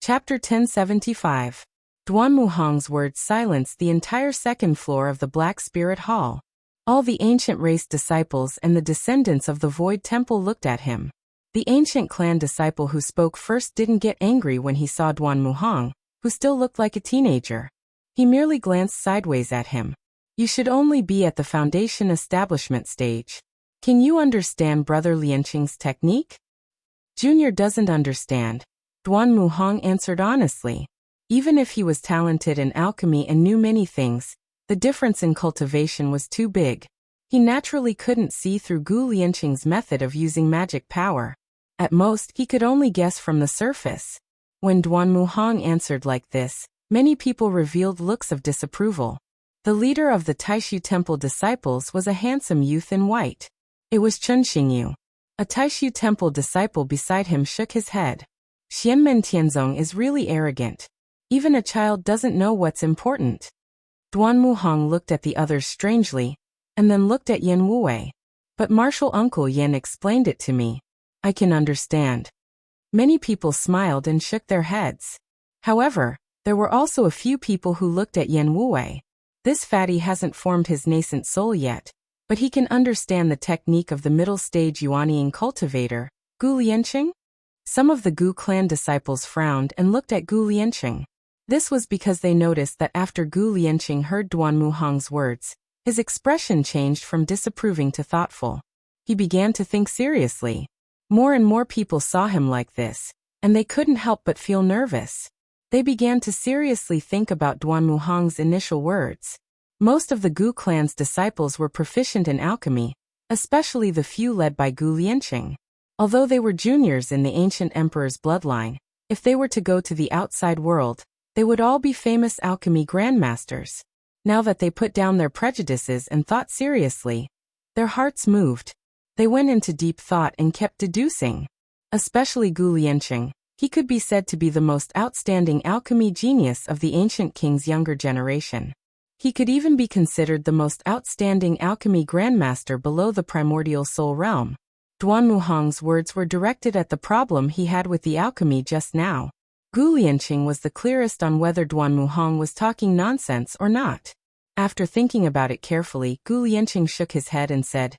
Chapter 1075. Duan Muhang's words silenced the entire second floor of the Black Spirit Hall. All the ancient race disciples and the descendants of the Void Temple looked at him. The ancient clan disciple who spoke first didn't get angry when he saw Duan Muhang, who still looked like a teenager. He merely glanced sideways at him. You should only be at the foundation establishment stage. Can you understand Brother Lianqing's technique? Junior doesn't understand. Duan Muhang answered honestly. Even if he was talented in alchemy and knew many things, the difference in cultivation was too big. He naturally couldn't see through Gu Lianqing's method of using magic power. At most, he could only guess from the surface. When Duan Muhang answered like this, many people revealed looks of disapproval. The leader of the Taishu Temple disciples was a handsome youth in white. It was Chun Xingyu. A Taishu Temple disciple beside him shook his head. Xianmen Tianzong is really arrogant. Even a child doesn't know what's important. Duan Muhang looked at the others strangely, and then looked at Yan Wuwei. But martial uncle Yan explained it to me. I can understand. Many people smiled and shook their heads. However, there were also a few people who looked at Yan Wuwei. This fatty hasn't formed his nascent soul yet, but he can understand the technique of the middle stage Yuanying cultivator, Gu Lianqing. Some of the Gu clan disciples frowned and looked at Gu Lianqing. This was because they noticed that after Gu Lianqing heard Duan Muhang's words, his expression changed from disapproving to thoughtful. He began to think seriously. More and more people saw him like this, and they couldn't help but feel nervous. They began to seriously think about Duan Muhang's initial words. Most of the Gu clan's disciples were proficient in alchemy, especially the few led by Gu Lianqing. Although they were juniors in the ancient emperor's bloodline, if they were to go to the outside world, they would all be famous alchemy grandmasters. Now that they put down their prejudices and thought seriously, their hearts moved. They went into deep thought and kept deducing. Especially Gu Lianqing, he could be said to be the most outstanding alchemy genius of the ancient king's younger generation. He could even be considered the most outstanding alchemy grandmaster below the primordial soul realm. Duan Muhang's words were directed at the problem he had with the alchemy just now. Gu Lianqing was the clearest on whether Duan Muhang was talking nonsense or not. After thinking about it carefully, Gu Lianqing shook his head and said,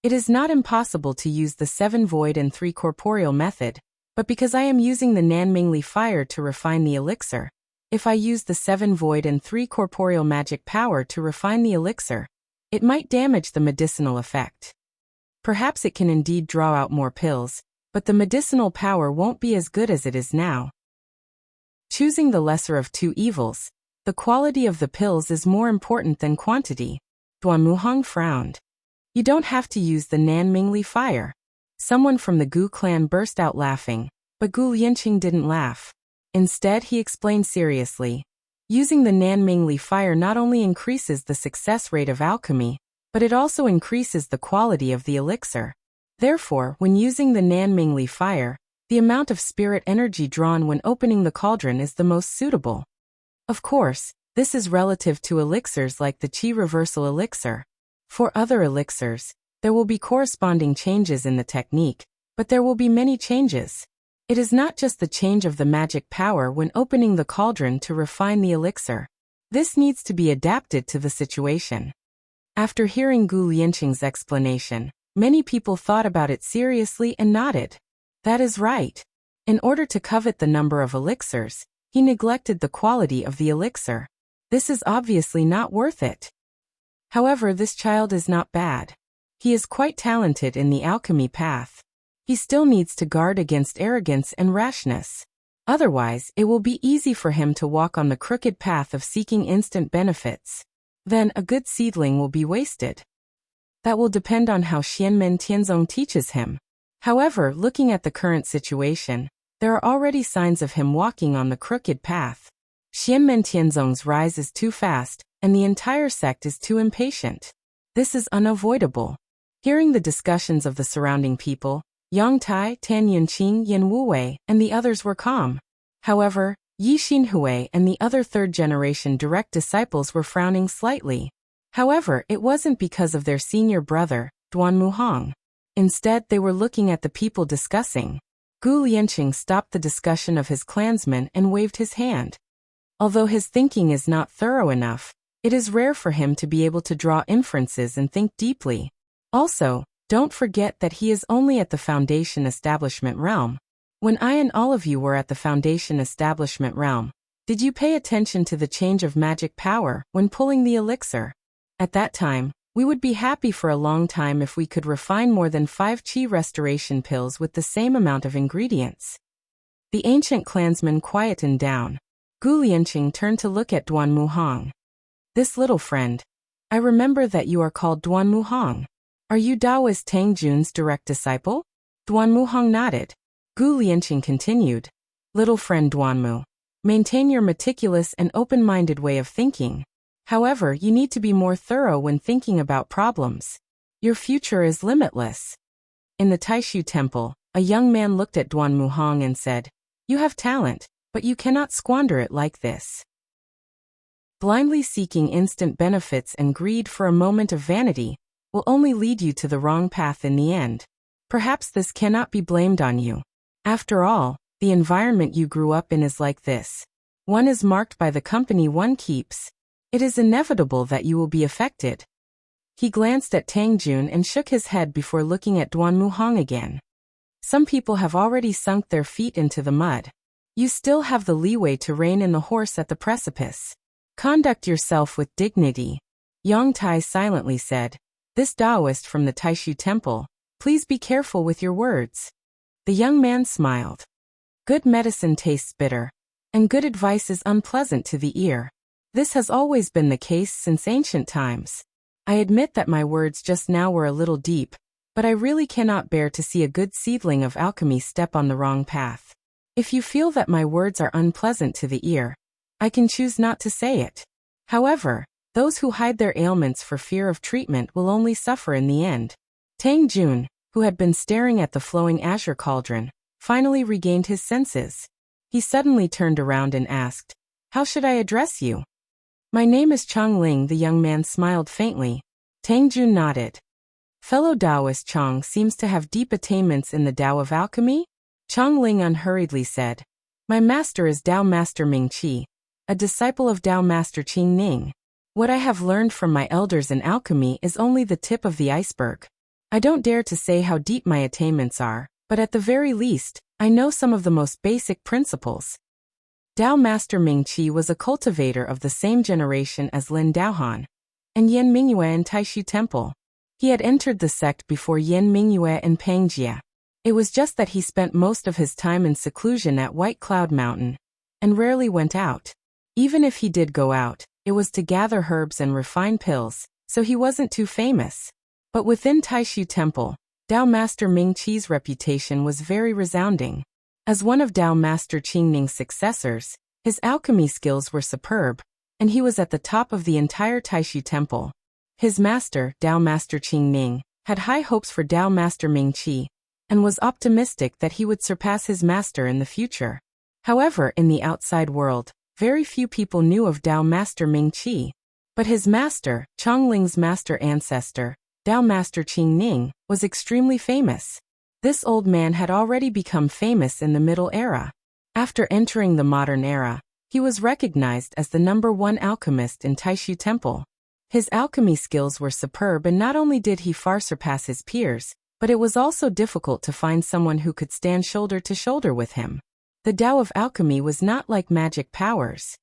"It is not impossible to use the 7 void and 3 corporeal method, but because I am using the Nanmingli fire to refine the elixir, if I use the 7 void and 3 corporeal magic power to refine the elixir, it might damage the medicinal effect. Perhaps it can indeed draw out more pills, but the medicinal power won't be as good as it is now. Choosing the lesser of two evils, the quality of the pills is more important than quantity." Duan Muhang frowned. "You don't have to use the Nanmingli fire." Someone from the Gu clan burst out laughing, but Gu Lianqing didn't laugh. Instead, he explained seriously. Using the Nanmingli fire not only increases the success rate of alchemy, but it also increases the quality of the elixir. Therefore, when using the Nanmingli fire, the amount of spirit energy drawn when opening the cauldron is the most suitable. Of course, this is relative to elixirs like the Qi reversal elixir. For other elixirs, there will be corresponding changes in the technique, but there will be many changes. It is not just the change of the magic power when opening the cauldron to refine the elixir. This needs to be adapted to the situation. After hearing Gu Lianqing's explanation, many people thought about it seriously and nodded. That is right. In order to covet the number of elixirs, he neglected the quality of the elixir. This is obviously not worth it. However, this child is not bad. He is quite talented in the alchemy path. He still needs to guard against arrogance and rashness. Otherwise, it will be easy for him to walk on the crooked path of seeking instant benefits. Then a good seedling will be wasted. That will depend on how Xianmen Tianzong teaches him. However, looking at the current situation, there are already signs of him walking on the crooked path. Xianmen Tianzong's rise is too fast, and the entire sect is too impatient. This is unavoidable. Hearing the discussions of the surrounding people, Yang Tai, Tan Yunqing, Yan Wuwei, and the others were calm. However, Yi Xinhui and the other third-generation direct disciples were frowning slightly. However, it wasn't because of their senior brother, Duan Muhang. Instead, they were looking at the people discussing. Gu Lianqing stopped the discussion of his clansmen and waved his hand. Although his thinking is not thorough enough, it is rare for him to be able to draw inferences and think deeply. Also, don't forget that he is only at the Foundation Establishment realm. When I and all of you were at the Foundation Establishment realm, did you pay attention to the change of magic power when pulling the elixir? At that time, we would be happy for a long time if we could refine more than 5 qi restoration pills with the same amount of ingredients. The ancient clansman quietened down. Gu Lianqing turned to look at Duan Muhang. This little friend. I remember that you are called Duan Muhang. Are you Taoist Tang Jun's direct disciple? Duan Muhang nodded. Gu Lianqing continued. Little friend Duanmu. Maintain your meticulous and open-minded way of thinking. However, you need to be more thorough when thinking about problems. Your future is limitless. In the Taishu Temple, a young man looked at Duan Muhang and said, You have talent, but you cannot squander it like this. Blindly seeking instant benefits and greed for a moment of vanity will only lead you to the wrong path in the end. Perhaps this cannot be blamed on you. After all, the environment you grew up in is like this. One is marked by the company one keeps. It is inevitable that you will be affected. He glanced at Tang Jun and shook his head before looking at Duan Muhang again. Some people have already sunk their feet into the mud. You still have the leeway to rein in the horse at the precipice. Conduct yourself with dignity. Yang Tai silently said, This Taoist from the Taishu Temple, please be careful with your words. The young man smiled. Good medicine tastes bitter, and good advice is unpleasant to the ear. This has always been the case since ancient times. I admit that my words just now were a little deep, but I really cannot bear to see a good seedling of alchemy step on the wrong path. If you feel that my words are unpleasant to the ear, I can choose not to say it. However, those who hide their ailments for fear of treatment will only suffer in the end. Tang Jun, who had been staring at the flowing azure cauldron, finally regained his senses. He suddenly turned around and asked, How should I address you? My name is Chang Ling. The young man smiled faintly. Tang Jun nodded. Fellow Taoist Chang seems to have deep attainments in the Tao of alchemy? Chang Ling unhurriedly said, My master is Tao Master Ming Qi, a disciple of Tao Master Qing Ning. What I have learned from my elders in alchemy is only the tip of the iceberg. I don't dare to say how deep my attainments are, but at the very least, I know some of the most basic principles. Tao Master Ming Qi was a cultivator of the same generation as Lin Daohan and Yan Mingyue in Taishu Temple. He had entered the sect before Yan Mingyue and Pangjia. It was just that he spent most of his time in seclusion at White Cloud Mountain and rarely went out. Even if he did go out, it was to gather herbs and refine pills, so he wasn't too famous. But within Taishu Temple, Tao Master Ming Qi's reputation was very resounding. As one of Tao Master Qing Ning's successors, his alchemy skills were superb, and he was at the top of the entire Taishu Temple. His master, Tao Master Qing Ning, had high hopes for Tao Master Ming Qi, and was optimistic that he would surpass his master in the future. However, in the outside world, very few people knew of Tao Master Ming Qi. But his master, Chang Ling's master ancestor, Tao Master Qing Ning, was extremely famous. This old man had already become famous in the Middle Era. After entering the modern era, he was recognized as the #1 alchemist in Taishu Temple. His alchemy skills were superb, and not only did he far surpass his peers, but it was also difficult to find someone who could stand shoulder to shoulder with him. The Tao of alchemy was not like magic powers.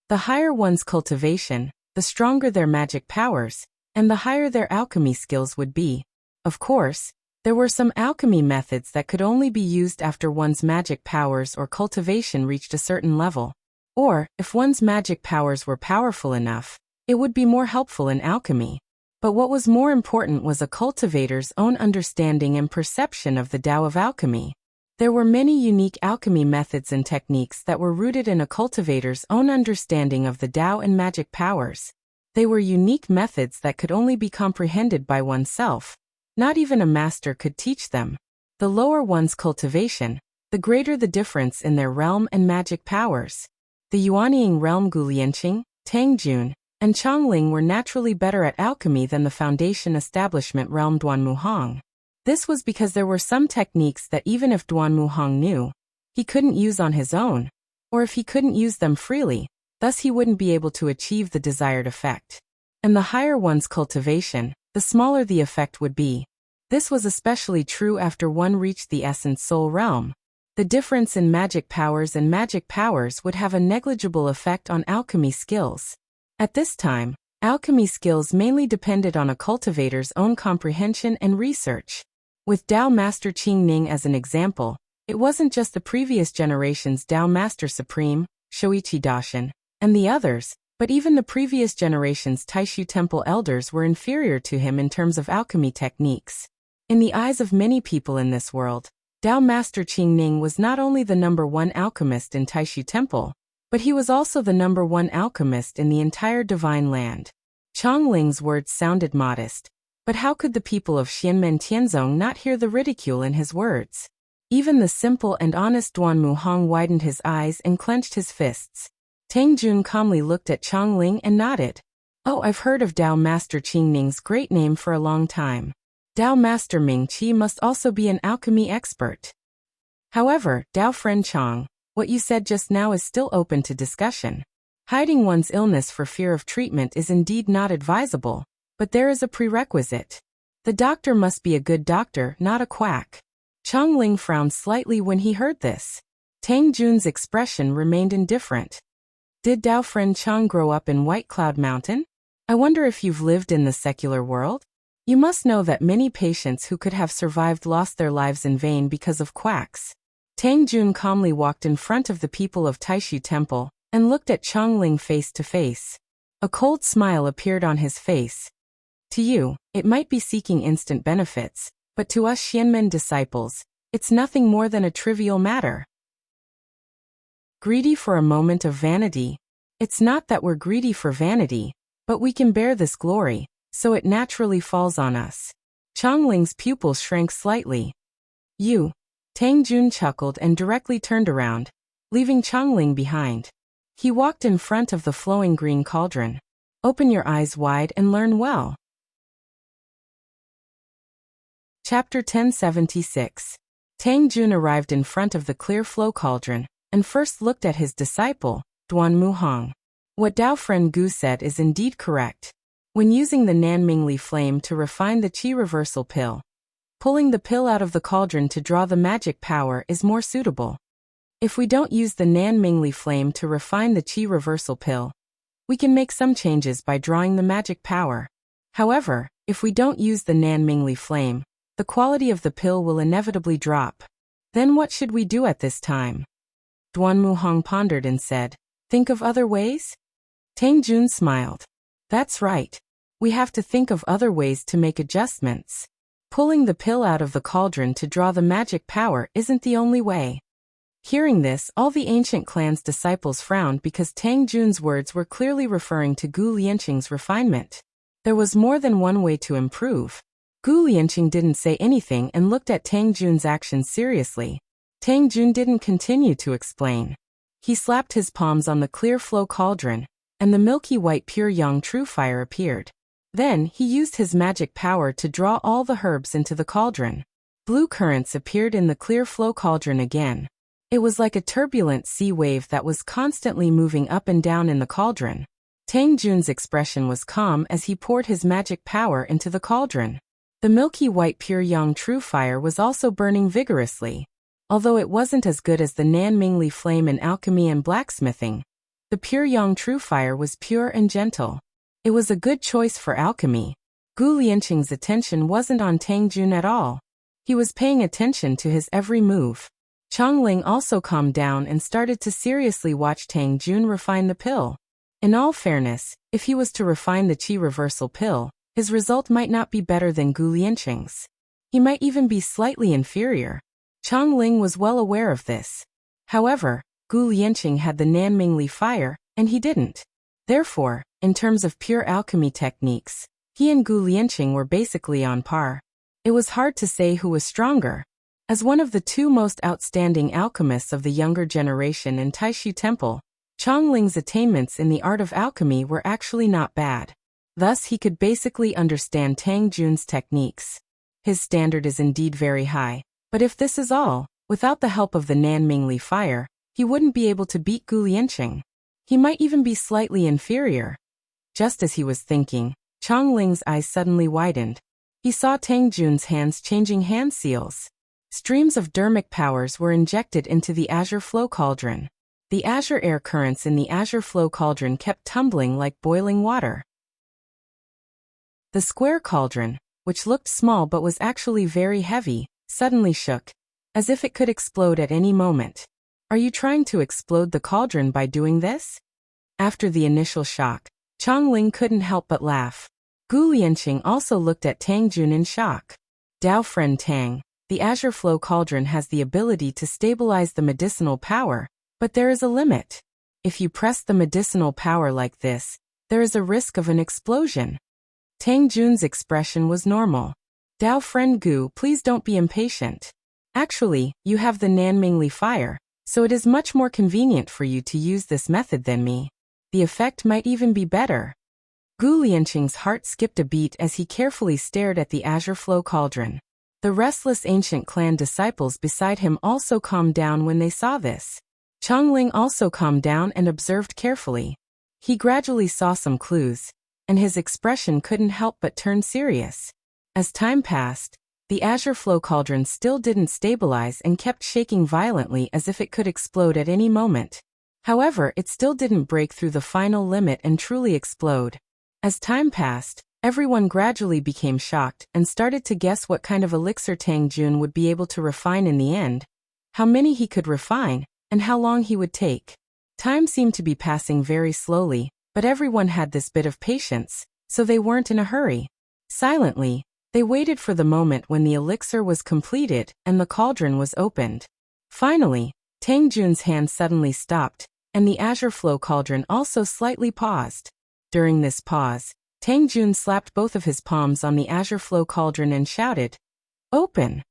The higher one's cultivation, the stronger their magic powers, and the higher their alchemy skills would be. Of course, there were some alchemy methods that could only be used after one's magic powers or cultivation reached a certain level. Or, if one's magic powers were powerful enough, it would be more helpful in alchemy. But what was more important was a cultivator's own understanding and perception of the Tao of alchemy. There were many unique alchemy methods and techniques that were rooted in a cultivator's own understanding of the Tao and magic powers. They were unique methods that could only be comprehended by oneself. Not even a master could teach them. The lower one's cultivation, the greater the difference in their realm and magic powers. The Yuanying realm Gu Lianqing, Tang Jun, and Chang Ling were naturally better at alchemy than the Foundation Establishment realm Duan Muhang. This was because there were some techniques that even if Duan Muhang knew, he couldn't use on his own, or if he couldn't use them freely, thus he wouldn't be able to achieve the desired effect. And the higher one's cultivation, the smaller the effect would be. This was especially true after one reached the essence soul realm. The difference in magic powers and magic powers would have a negligible effect on alchemy skills. At this time, alchemy skills mainly depended on a cultivator's own comprehension and research. With Dao Master Qing Ning as an example, it wasn't just the previous generation's Dao Master Supreme, Shoichi Dashin, and the others, but even the previous generation's Taishu Temple elders were inferior to him in terms of alchemy techniques. In the eyes of many people in this world, Dao Master Qing Ning was not only the #1 alchemist in Taishu Temple, but he was also the #1 alchemist in the entire Divine Land. Chong Ling's words sounded modest, but how could the people of Xianmen Tianzong not hear the ridicule in his words? Even the simple and honest Duan Muhang widened his eyes and clenched his fists. Tang Jun calmly looked at Chong Ling and nodded. Oh, I've heard of Dao Master Qing Ning's great name for a long time. Dao Master Ming Qi must also be an alchemy expert. However, Dao Friend Chong, what you said just now is still open to discussion. Hiding one's illness for fear of treatment is indeed not advisable, but there is a prerequisite. The doctor must be a good doctor, not a quack. Chong Ling frowned slightly when he heard this. Tang Jun's expression remained indifferent. Did Dao Friend Chong grow up in White Cloud Mountain? I wonder if you've lived in the secular world? You must know that many patients who could have survived lost their lives in vain because of quacks. Tang Jun calmly walked in front of the people of Taishu Temple and looked at Chong Ling face to face. A cold smile appeared on his face. To you, it might be seeking instant benefits, but to us Xianmen disciples, it's nothing more than a trivial matter. Greedy for a moment of vanity? It's not that we're greedy for vanity, but we can bear this glory, so it naturally falls on us. Chong Ling's pupils shrank slightly. You. Tang Jun chuckled and directly turned around, leaving Chong Ling behind. He walked in front of the flowing green cauldron. Open your eyes wide and learn well. Chapter 1076. Tang Jun arrived in front of the clear flow cauldron, and first looked at his disciple, Duan Muhang. What Dao Friend Gu said is indeed correct. When using the Nanmingli flame to refine the qi reversal pill, pulling the pill out of the cauldron to draw the magic power is more suitable. If we don't use the Nanmingli flame to refine the qi reversal pill, we can make some changes by drawing the magic power. However, if we don't use the Nanmingli flame, the quality of the pill will inevitably drop. Then what should we do at this time? Duan Muhang pondered and said, think of other ways? Tang Jun smiled. That's right. We have to think of other ways to make adjustments. Pulling the pill out of the cauldron to draw the magic power isn't the only way. Hearing this, all the ancient clan's disciples frowned because Tang Jun's words were clearly referring to Gu Lianqing's refinement. There was more than one way to improve. Gu Lianqing didn't say anything and looked at Tang Jun's actions seriously. Tang Jun didn't continue to explain. He slapped his palms on the clear flow cauldron, and the milky white pure yang true fire appeared. Then, he used his magic power to draw all the herbs into the cauldron. Blue currents appeared in the clear flow cauldron again. It was like a turbulent sea wave that was constantly moving up and down in the cauldron. Tang Jun's expression was calm as he poured his magic power into the cauldron. The milky white pure yang true fire was also burning vigorously. Although it wasn't as good as the Nanmingli flame in alchemy and blacksmithing, the pure yang true fire was pure and gentle. It was a good choice for alchemy. Gu Lianqing's attention wasn't on Tang Jun at all. He was paying attention to his every move. Chong Ling also calmed down and started to seriously watch Tang Jun refine the pill. In all fairness, if he was to refine the qi reversal pill, his result might not be better than Gu Lianqing's. He might even be slightly inferior. Chong Ling was well aware of this. However, Gu Lianqing had the Nanmingli fire, and he didn't. Therefore, in terms of pure alchemy techniques, he and Gu Lianqing were basically on par. It was hard to say who was stronger. As one of the two most outstanding alchemists of the younger generation in Taishu Temple, Chong Ling's attainments in the art of alchemy were actually not bad. Thus he could basically understand Tang Jun's techniques. His standard is indeed very high. But if this is all, without the help of the Nanmingli fire, he wouldn't be able to beat Gu Lianqing. He might even be slightly inferior. Just as he was thinking, Changling's eyes suddenly widened. He saw Tang Jun's hands changing hand seals. Streams of dermic powers were injected into the azure flow cauldron. The azure air currents in the azure flow cauldron kept tumbling like boiling water. The square cauldron, which looked small but was actually very heavy, suddenly shook, as if it could explode at any moment. Are you trying to explode the cauldron by doing this? After the initial shock, Changling couldn't help but laugh. Gu Lianqing also looked at Tang Jun in shock. Dao friend Tang, the azure flow cauldron has the ability to stabilize the medicinal power, but there is a limit. If you press the medicinal power like this, there is a risk of an explosion. Tang Jun's expression was normal. Dao friend Gu, please don't be impatient. Actually, you have the Nanmingli fire, so it is much more convenient for you to use this method than me. The effect might even be better. Gu Lianqing's heart skipped a beat as he carefully stared at the azure flow cauldron. The restless ancient clan disciples beside him also calmed down when they saw this. Changling also calmed down and observed carefully. He gradually saw some clues, and his expression couldn't help but turn serious. As time passed, the azure flow cauldron still didn't stabilize and kept shaking violently as if it could explode at any moment. However, it still didn't break through the final limit and truly explode. As time passed, everyone gradually became shocked and started to guess what kind of elixir Tang Jun would be able to refine in the end, how many he could refine, and how long he would take. Time seemed to be passing very slowly, but everyone had this bit of patience, so they weren't in a hurry. Silently, they waited for the moment when the elixir was completed and the cauldron was opened. Finally, Tang Jun's hand suddenly stopped, and the azure flow cauldron also slightly paused. During this pause, Tang Jun slapped both of his palms on the azure flow cauldron and shouted, "Open!"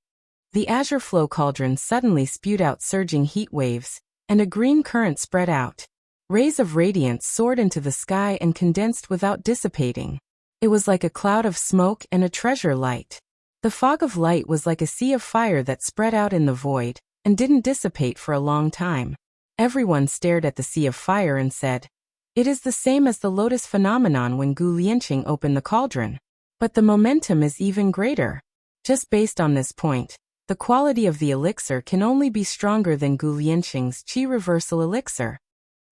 The azure flow cauldron suddenly spewed out surging heat waves, and a green current spread out. Rays of radiance soared into the sky and condensed without dissipating. It was like a cloud of smoke and a treasure light. The fog of light was like a sea of fire that spread out in the void, and didn't dissipate for a long time. Everyone stared at the sea of fire and said, "It is the same as the lotus phenomenon when Gu Lianqing opened the cauldron. But the momentum is even greater." Just based on this point, the quality of the elixir can only be stronger than Gu Lianqing's qi reversal elixir.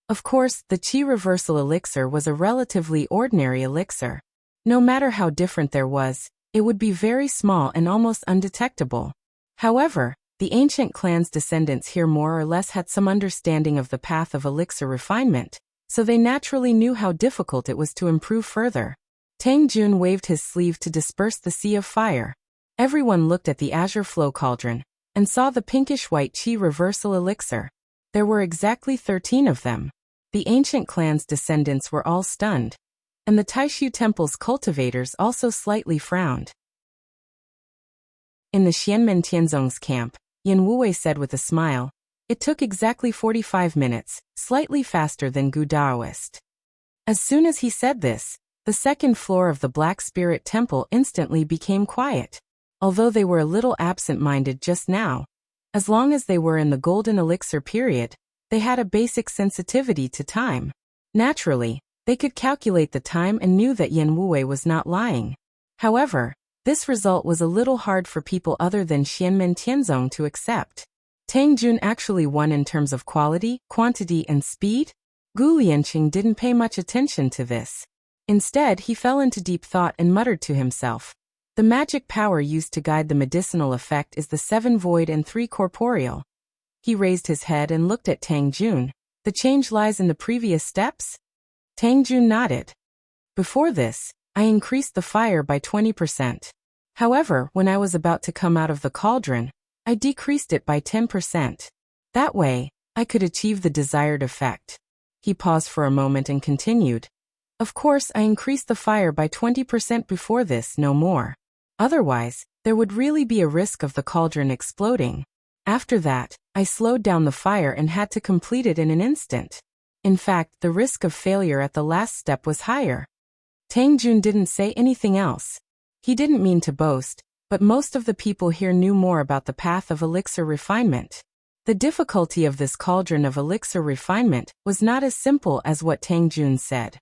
Of course, the qi reversal elixir was a relatively ordinary elixir. No matter how different there was, it would be very small and almost undetectable. However, the ancient clan's descendants here more or less had some understanding of the path of elixir refinement, so they naturally knew how difficult it was to improve further. Tang Jun waved his sleeve to disperse the sea of fire. Everyone looked at the azure flow cauldron, and saw the pinkish-white qi reversal elixir. There were exactly 13 of them. The ancient clan's descendants were all stunned, and the Taishu Temple's cultivators also slightly frowned. In the Xianmen Tianzong's camp, Yan Wuwei said with a smile, "It took exactly 45 minutes, slightly faster than Gu Daoist." As soon as he said this, the second floor of the Black Spirit Temple instantly became quiet. Although they were a little absent-minded just now, as long as they were in the golden elixir period, they had a basic sensitivity to time. Naturally, they could calculate the time and knew that Yan Wuwei was not lying. However, this result was a little hard for people other than Xianmen Tianzong to accept. Tang Jun actually won in terms of quality, quantity, and speed? Gu Lianqing didn't pay much attention to this. Instead, he fell into deep thought and muttered to himself, "The magic power used to guide the medicinal effect is the 7 void and 3 corporeal." He raised his head and looked at Tang Jun. "The change lies in the previous steps?" Tang Jun nodded. "Before this, I increased the fire by 20%. However, when I was about to come out of the cauldron, I decreased it by 10%. That way, I could achieve the desired effect." He paused for a moment and continued, "Of course, I increased the fire by 20% before this, no more. Otherwise, there would really be a risk of the cauldron exploding. After that, I slowed down the fire and had to complete it in an instant. In fact, the risk of failure at the last step was higher." Tang Jun didn't say anything else. He didn't mean to boast, but most of the people here knew more about the path of elixir refinement. The difficulty of this cauldron of elixir refinement was not as simple as what Tang Jun said.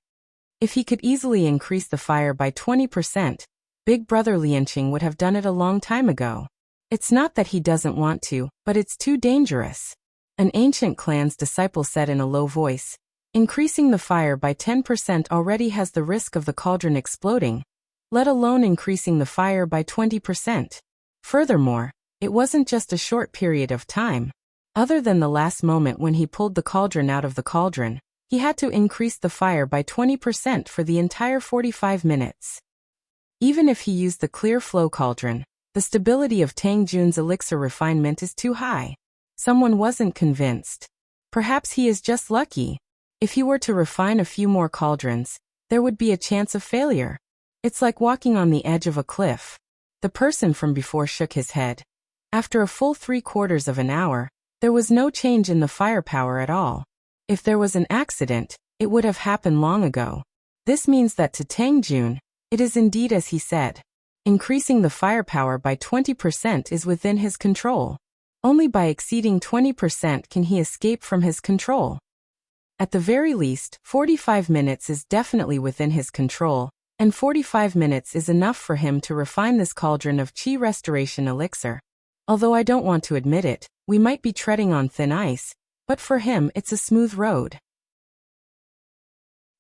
If he could easily increase the fire by 20%, Big Brother Lianqing would have done it a long time ago. It's not that he doesn't want to, but it's too dangerous. An ancient clan's disciple said in a low voice, increasing the fire by 10% already has the risk of the cauldron exploding, let alone increasing the fire by 20%. Furthermore, it wasn't just a short period of time. Other than the last moment when he pulled the cauldron out of the cauldron, he had to increase the fire by 20% for the entire 45 minutes. Even if he used the clear flow cauldron, the stability of Tang Jun's elixir refinement is too high. Someone wasn't convinced. Perhaps he is just lucky. If he were to refine a few more cauldrons, there would be a chance of failure. It's like walking on the edge of a cliff. The person from before shook his head. After a full 3/4 of an hour, there was no change in the firepower at all. If there was an accident, it would have happened long ago. This means that to Tang Jun, it is indeed as he said. Increasing the firepower by 20% is within his control. Only by exceeding 20% can he escape from his control. At the very least, 45 minutes is definitely within his control, and 45 minutes is enough for him to refine this cauldron of Qi restoration elixir. Although I don't want to admit it, we might be treading on thin ice, but for him it's a smooth road.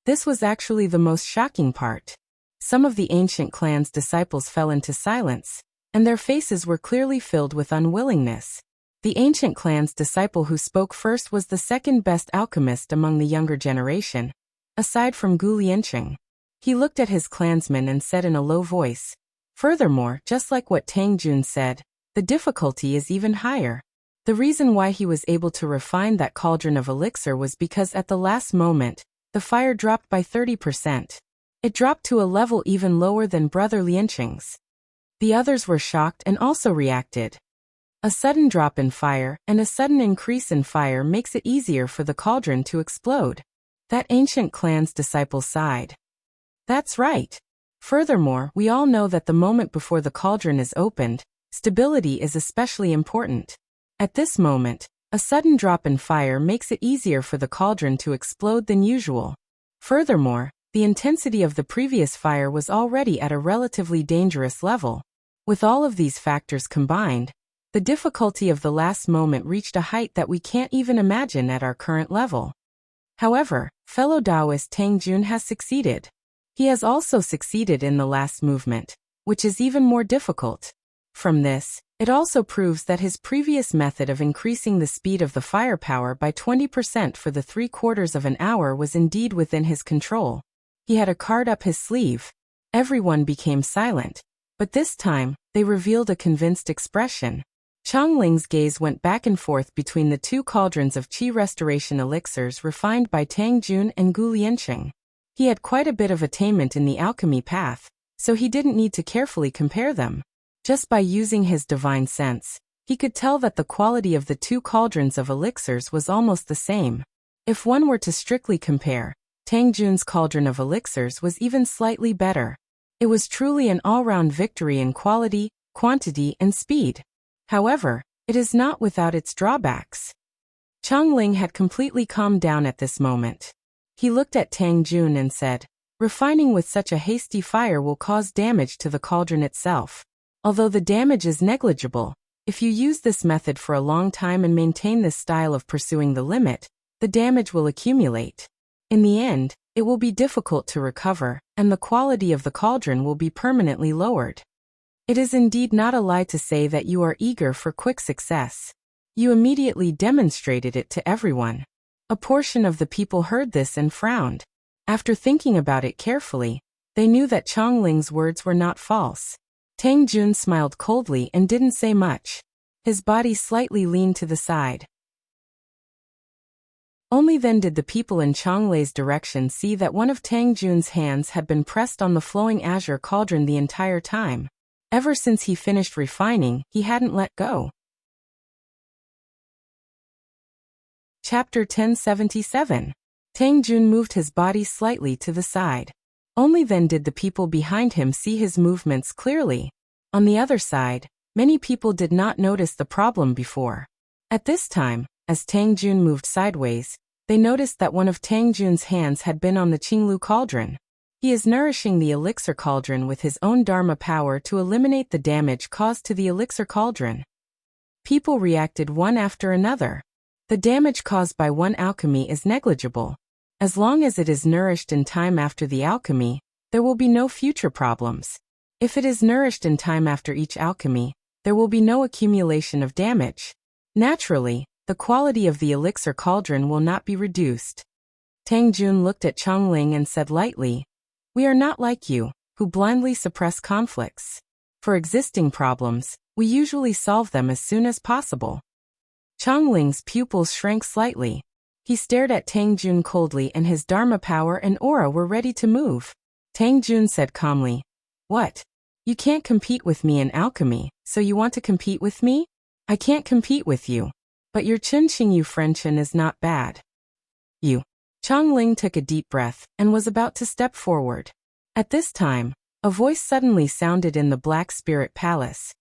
This was actually the most shocking part. Some of the ancient clan's disciples fell into silence, and their faces were clearly filled with unwillingness. The ancient clan's disciple who spoke first was the second best alchemist among the younger generation, aside from Gu Lianqing. He looked at his clansmen and said in a low voice, furthermore, just like what Tang Jun said, the difficulty is even higher. The reason why he was able to refine that cauldron of elixir was because at the last moment, the fire dropped by 30%. It dropped to a level even lower than Brother Lianqing's. The others were shocked and also reacted. A sudden drop in fire and a sudden increase in fire makes it easier for the cauldron to explode. That ancient clan's disciple sighed. That's right. Furthermore, we all know that the moment before the cauldron is opened, stability is especially important. At this moment, a sudden drop in fire makes it easier for the cauldron to explode than usual. Furthermore, the intensity of the previous fire was already at a relatively dangerous level. With all of these factors combined, the difficulty of the last moment reached a height that we can't even imagine at our current level. However, fellow Taoist Tang Jun has succeeded. He has also succeeded in the last movement, which is even more difficult. From this, it also proves that his previous method of increasing the speed of the firepower by 20% for the 3/4 of an hour was indeed within his control. He had a card up his sleeve. Everyone became silent, but this time, they revealed a convinced expression. Changling's gaze went back and forth between the two cauldrons of Qi restoration elixirs refined by Tang Jun and Gu Lianqing. He had quite a bit of attainment in the alchemy path, so he didn't need to carefully compare them. Just by using his divine sense, he could tell that the quality of the two cauldrons of elixirs was almost the same. If one were to strictly compare, Tang Jun's cauldron of elixirs was even slightly better. It was truly an all-round victory in quality, quantity, and speed. However, it is not without its drawbacks. Changling had completely calmed down at this moment. He looked at Tang Jun and said, refining with such a hasty fire will cause damage to the cauldron itself. Although the damage is negligible, if you use this method for a long time and maintain this style of pursuing the limit, the damage will accumulate. In the end, it will be difficult to recover, and the quality of the cauldron will be permanently lowered. It is indeed not a lie to say that you are eager for quick success. You immediately demonstrated it to everyone. A portion of the people heard this and frowned. After thinking about it carefully, they knew that Changling's words were not false. Tang Jun smiled coldly and didn't say much. His body slightly leaned to the side. Only then did the people in Changling's direction see that one of Tang Jun's hands had been pressed on the flowing azure cauldron the entire time. Ever since he finished refining, he hadn't let go. Chapter 1077. Tang Jun moved his body slightly to the side. Only then did the people behind him see his movements clearly. On the other side, many people did not notice the problem before. At this time, as Tang Jun moved sideways, they noticed that one of Tang Jun's hands had been on the Qinglu cauldron. He is nourishing the elixir cauldron with his own Dharma power to eliminate the damage caused to the elixir cauldron. People reacted one after another. The damage caused by one alchemy is negligible. As long as it is nourished in time after the alchemy, there will be no future problems. If it is nourished in time after each alchemy, there will be no accumulation of damage. Naturally, the quality of the elixir cauldron will not be reduced. Tang Jun looked at Chongling and said lightly, "We are not like you, who blindly suppress conflicts. For existing problems, we usually solve them as soon as possible." Chongling's pupils shrank slightly. He stared at Tang Jun coldly, and his Dharma power and aura were ready to move. Tang Jun said calmly, "What? You can't compete with me in alchemy, so you want to compete with me? I can't compete with you. But your Qinxingyu Frenchin is not bad." "You." Chongling took a deep breath and was about to step forward. At this time, a voice suddenly sounded in the Black Spirit Palace.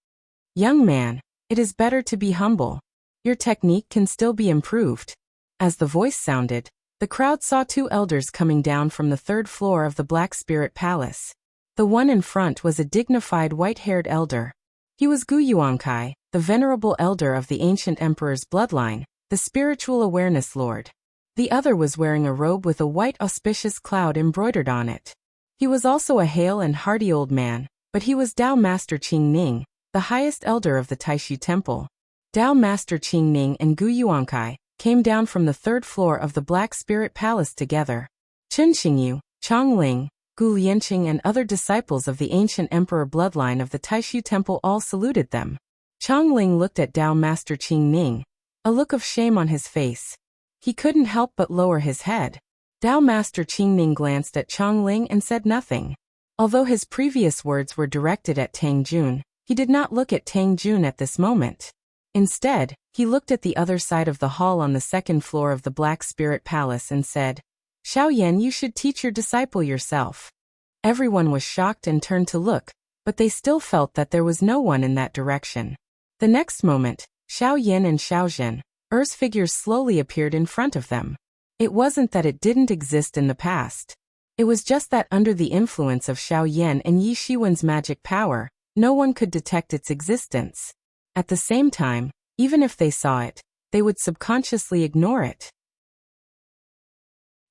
"Young man, it is better to be humble. Your technique can still be improved." As the voice sounded, the crowd saw two elders coming down from the third floor of the Black Spirit Palace. The one in front was a dignified white-haired elder. He was Gu Yuankai, the venerable elder of the ancient emperor's bloodline, the spiritual awareness lord. The other was wearing a robe with a white auspicious cloud embroidered on it. He was also a hale and hearty old man, but he was Dao Master Qing Ning, the highest elder of the Taishu Temple. Dao Master Qing Ning and Gu Yuankai came down from the third floor of the Black Spirit Palace together. Qinxingyu, Chongling, Gu Lianqing and other disciples of the ancient emperor bloodline of the Taishu Temple all saluted them. Chongling looked at Dao Master Qing Ning, a look of shame on his face. He couldn't help but lower his head. Dao Master Qing Ning glanced at Chongling and said nothing. Although his previous words were directed at Tang Jun, he did not look at Tang Jun at this moment. Instead, he looked at the other side of the hall on the second floor of the Black Spirit Palace and said, "Xiaoyan, you should teach your disciple yourself." Everyone was shocked and turned to look, but they still felt that there was no one in that direction. The next moment, Xiao Yin and Xiao Zhen, Er's figures slowly appeared in front of them. It wasn't that it didn't exist in the past. It was just that under the influence of Xiao Yan and Yi Shiwen's magic power, no one could detect its existence. At the same time, even if they saw it, they would subconsciously ignore it.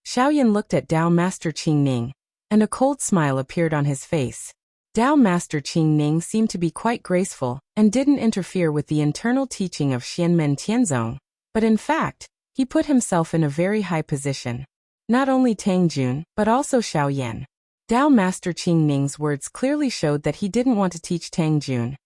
Xiaoyan looked at Dao Master Qing Ning, and a cold smile appeared on his face. Dao Master Qing Ning seemed to be quite graceful and didn't interfere with the internal teaching of Xianmen Tianzong, but in fact, he put himself in a very high position. Not only Tang Jun, but also Xiaoyan. Dao Master Qing Ning's words clearly showed that he didn't want to teach Tang Jun,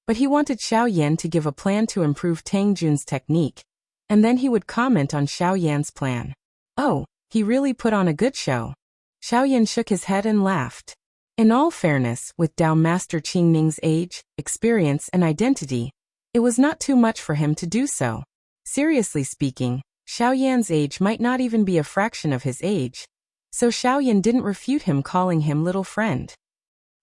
but he wanted Xiaoyan to give a plan to improve Tang Jun's technique, and then he would comment on Xiaoyan's plan. "Oh, he really put on a good show." Xiaoyan shook his head and laughed. In all fairness, with Dao Master Qing Ning's age, experience and identity, it was not too much for him to do so. Seriously speaking, Xiaoyan's age might not even be a fraction of his age, so Xiaoyan didn't refute him, calling him little friend.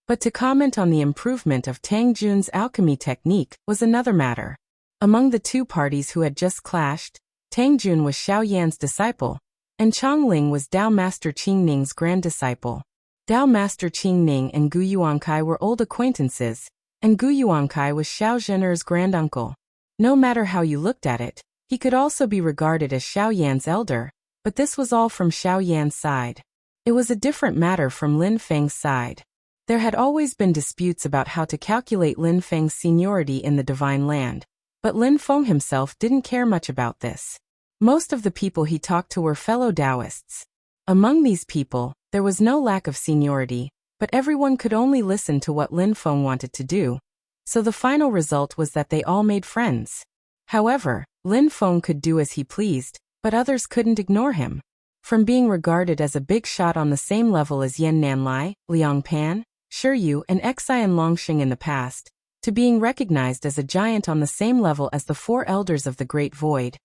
But to comment on the improvement of Tang Jun's alchemy technique was another matter. Among the two parties who had just clashed, Tang Jun was Xiaoyan's disciple, and Chongling was Dao Master Qing Ning's grand disciple. Dao Master Qing Ning and Gu Yuankai were old acquaintances, and Gu Yuankai was Xiao Zhener's granduncle. No matter how you looked at it, he could also be regarded as Xiaoyan's elder, but this was all from Xiaoyan's side. It was a different matter from Lin Feng's side. There had always been disputes about how to calculate Lin Feng's seniority in the Divine Land, but Lin Feng himself didn't care much about this. Most of the people he talked to were fellow Taoists. Among these people, there was no lack of seniority, but everyone could only listen to what Lin Feng wanted to do, so the final result was that they all made friends. However, Lin Feng could do as he pleased, but others couldn't ignore him. From being regarded as a big shot on the same level as Yan Nanlai, Liang Pan, Shi Yu and Xian Longxing in the past, to being recognized as a giant on the same level as the four elders of the Great Void.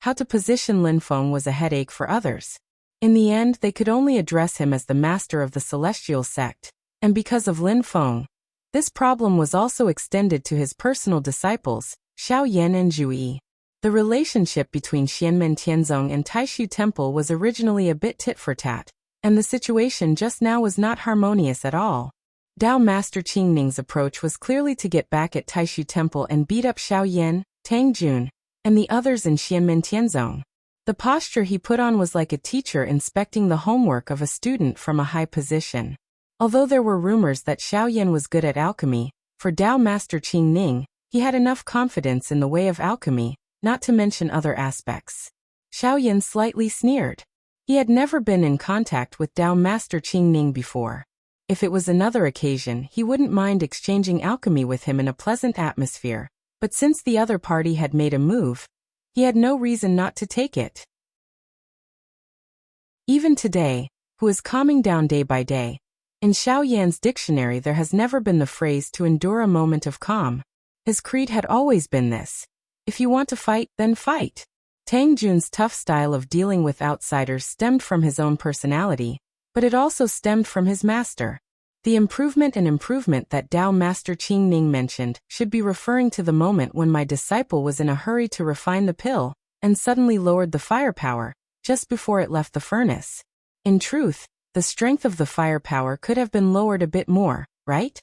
How to position Lin Feng was a headache for others. In the end, they could only address him as the master of the celestial sect, and because of Lin Feng, This problem was also extended to his personal disciples, Xiao Yan and Zhu Yi. The relationship between Xianmen Tianzong and Taishu Temple was originally a bit tit-for-tat, and the situation just now was not harmonious at all. Dao Master Qingning's approach was clearly to get back at Taishu Temple and beat up Xiao Yan, Tang Jun, and the others in Xianmen Tianzong. The posture he put on was like a teacher inspecting the homework of a student from a high position. Although there were rumors that Xiao Yan was good at alchemy, for Dao Master Qingning, he had enough confidence in the way of alchemy, not to mention other aspects. Xiao Yan slightly sneered. He had never been in contact with Dao Master Qingning before. If it was another occasion, he wouldn't mind exchanging alchemy with him in a pleasant atmosphere, but since the other party had made a move, he had no reason not to take it. Even today, who is calming down day by day, in Xiao Yan's dictionary there has never been the phrase to endure a moment of calm. His creed had always been this: if you want to fight, then fight. Tang Jun's tough style of dealing with outsiders stemmed from his own personality, but it also stemmed from his master. The improvement that Dao Master Qingning mentioned should be referring to the moment when my disciple was in a hurry to refine the pill, and suddenly lowered the firepower, just before it left the furnace. In truth, the strength of the firepower could have been lowered a bit more, right?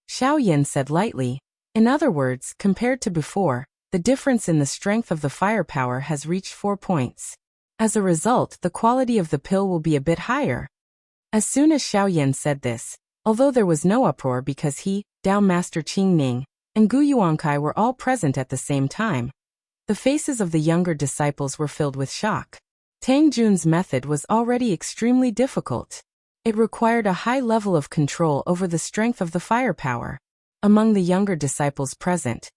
Xiao Yan said lightly. In other words, compared to before, the difference in the strength of the firepower has reached 4 points. As a result, the quality of the pill will be a bit higher. As soon as Xiao Yan said this, although there was no uproar because he, Dao Master Qingning, and Gu Yuankai were all present at the same time, the faces of the younger disciples were filled with shock. Tang Jun's method was already extremely difficult. It required a high level of control over the strength of the firepower. Among the younger disciples present,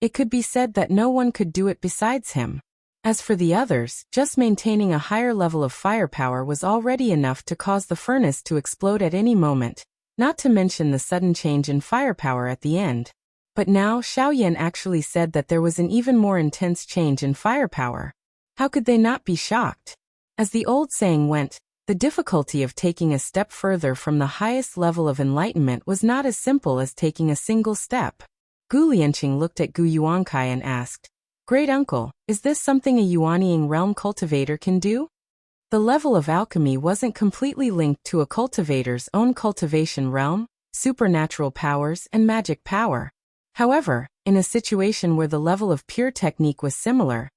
it could be said that no one could do it besides him. As for the others, just maintaining a higher level of firepower was already enough to cause the furnace to explode at any moment, not to mention the sudden change in firepower at the end. But now Xiao Yan actually said that there was an even more intense change in firepower. How could they not be shocked? As the old saying went, the difficulty of taking a step further from the highest level of enlightenment was not as simple as taking a single step. Gu Lianqing looked at Gu Yuankai and asked, "Great uncle, is this something a Yuanying realm cultivator can do?" The level of alchemy wasn't completely linked to a cultivator's own cultivation realm, supernatural powers, and magic power. However, in a situation where the level of pure technique was similar,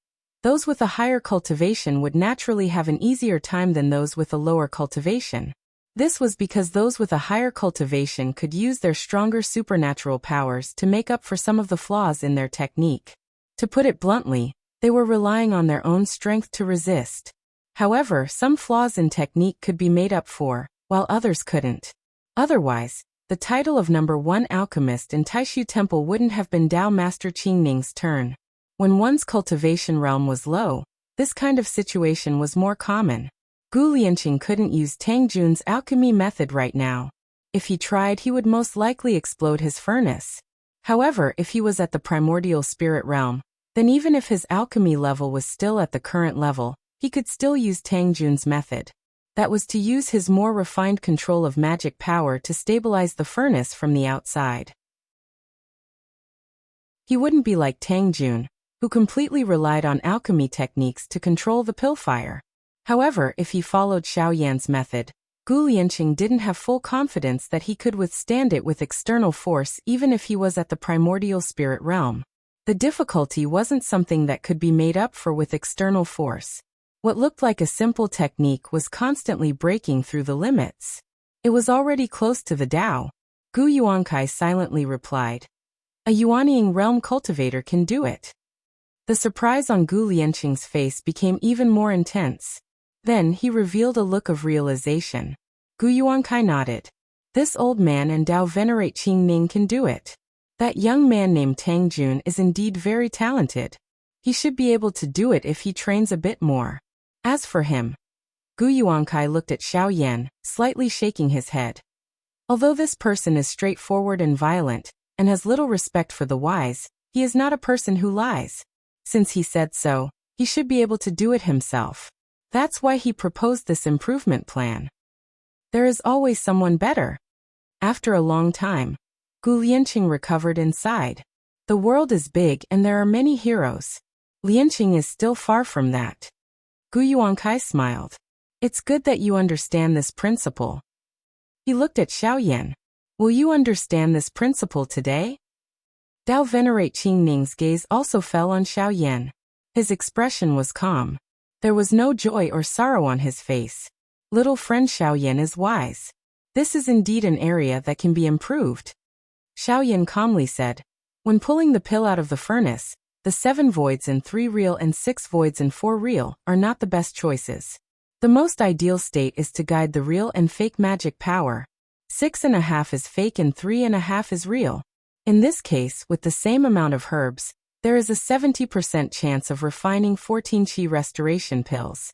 those with a higher cultivation would naturally have an easier time than those with a lower cultivation. This was because those with a higher cultivation could use their stronger supernatural powers to make up for some of the flaws in their technique. To put it bluntly, they were relying on their own strength to resist. However, some flaws in technique could be made up for, while others couldn't. Otherwise, the title of #1 alchemist in Taishu Temple wouldn't have been Dao Master Qingning's turn. When one's cultivation realm was low, this kind of situation was more common. Gu Lianqing couldn't use Tang Jun's alchemy method right now. If he tried, he would most likely explode his furnace. However, if he was at the primordial spirit realm, then even if his alchemy level was still at the current level, he could still use Tang Jun's method. That was to use his more refined control of magic power to stabilize the furnace from the outside. He wouldn't be like Tang Jun, who completely relied on alchemy techniques to control the pill fire. However, if he followed Xiao Yan's method, Gu Lianqing didn't have full confidence that he could withstand it with external force even if he was at the primordial spirit realm. The difficulty wasn't something that could be made up for with external force. What looked like a simple technique was constantly breaking through the limits. It was already close to the Tao. Gu Yuankai silently replied, "A Yuanying realm cultivator can do it." The surprise on Gu Lianqing's face became even more intense. Then he revealed a look of realization. Gu Yuankai nodded. "This old man and Dao venerate Qingning can do it. That young man named Tang Jun is indeed very talented. He should be able to do it if he trains a bit more. As for him..." Gu Yuankai looked at Xiao Yan, slightly shaking his head. Although this person is straightforward and violent, and has little respect for the wise, he is not a person who lies. Since he said so, he should be able to do it himself. That's why he proposed this improvement plan. There is always someone better. After a long time, Gu Lianqing recovered inside. The world is big and there are many heroes. Lianqing is still far from that. Gu Yuankai smiled. It's good that you understand this principle. He looked at Xiaoyan. Will you understand this principle today? Dao Venerate Qingning's gaze also fell on Xiaoyan. His expression was calm. There was no joy or sorrow on his face. Little friend Xiaoyan is wise. This is indeed an area that can be improved. Xiaoyan calmly said, when pulling the pill out of the furnace, the 7 voids and 3 real and 6 voids and 4 real are not the best choices. The most ideal state is to guide the real and fake magic power. 6.5 is fake and 3.5 is real. In this case, with the same amount of herbs, there is a 70% chance of refining 14 qi restoration pills.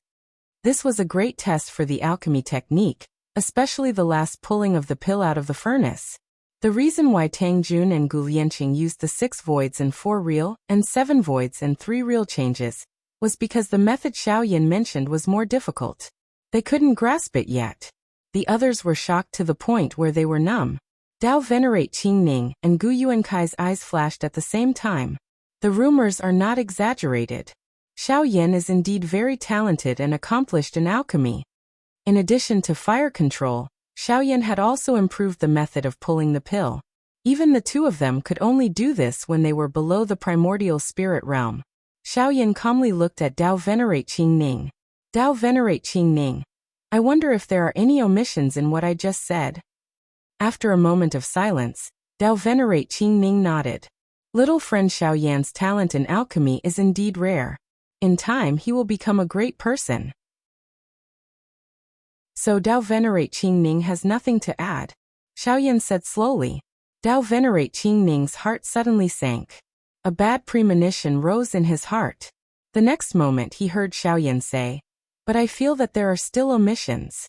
This was a great test for the alchemy technique, especially the last pulling of the pill out of the furnace. The reason why Tang Jun and Gu Lianqing used the 6 voids and 4 real and 7 voids and 3 real changes was because the method Xiaoyan mentioned was more difficult. They couldn't grasp it yet. The others were shocked to the point where they were numb. Dao Venerate Qingning and Gu Yuankai's eyes flashed at the same time. The rumors are not exaggerated. Xiaoyan is indeed very talented and accomplished in alchemy. In addition to fire control, Xiaoyan had also improved the method of pulling the pill. Even the two of them could only do this when they were below the primordial spirit realm. Xiaoyan calmly looked at Dao Venerate Qingning. Dao Venerate Qingning, I wonder if there are any omissions in what I just said. After a moment of silence, Dao Venerate Qingning nodded. Little friend Xiaoyan's talent in alchemy is indeed rare. In time he will become a great person. So Dao Venerate Qingning has nothing to add. Xiaoyan said slowly. Dao Venerate Qingning's heart suddenly sank. A bad premonition rose in his heart. The next moment he heard Xiaoyan say, but I feel that there are still omissions.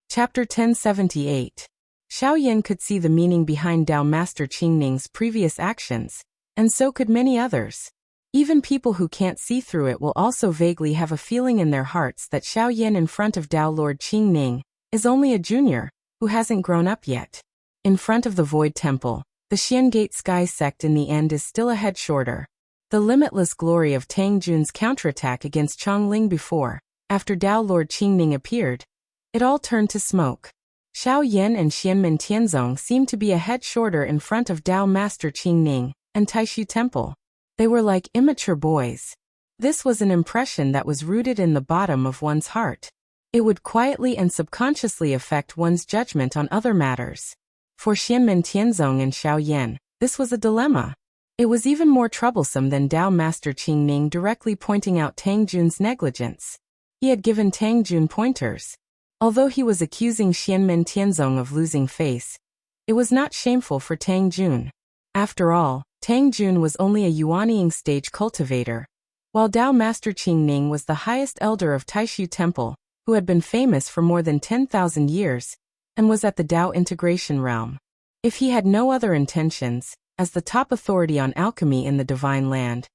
Chapter 1078. Xiaoyan could see the meaning behind Dao Master Qingning's previous actions, and so could many others. Even people who can't see through it will also vaguely have a feeling in their hearts that Xiaoyan in front of Dao Lord Qingning is only a junior, who hasn't grown up yet. In front of the Void Temple, the Xiangate Sky sect in the end is still a head shorter. The limitless glory of Tang Jun's counterattack against Chongling before, after Dao Lord Qingning appeared, it all turned to smoke. Xiaoyan and Xianmen Tianzong seemed to be a head shorter in front of Dao Master Qingning and Taishu Temple. They were like immature boys. This was an impression that was rooted in the bottom of one's heart. It would quietly and subconsciously affect one's judgment on other matters. For Xianmen Tianzong and Xiaoyan, this was a dilemma. It was even more troublesome than Dao Master Qingning directly pointing out Tang Jun's negligence. He had given Tang Jun pointers. Although he was accusing Xianmen Tianzong of losing face, it was not shameful for Tang Jun. After all, Tang Jun was only a Yuanying stage cultivator, while Dao Master Qingning was the highest elder of Taishu Temple, who had been famous for more than 10,000 years, and was at the Dao integration realm. If he had no other intentions, as the top authority on alchemy in the Divine Land,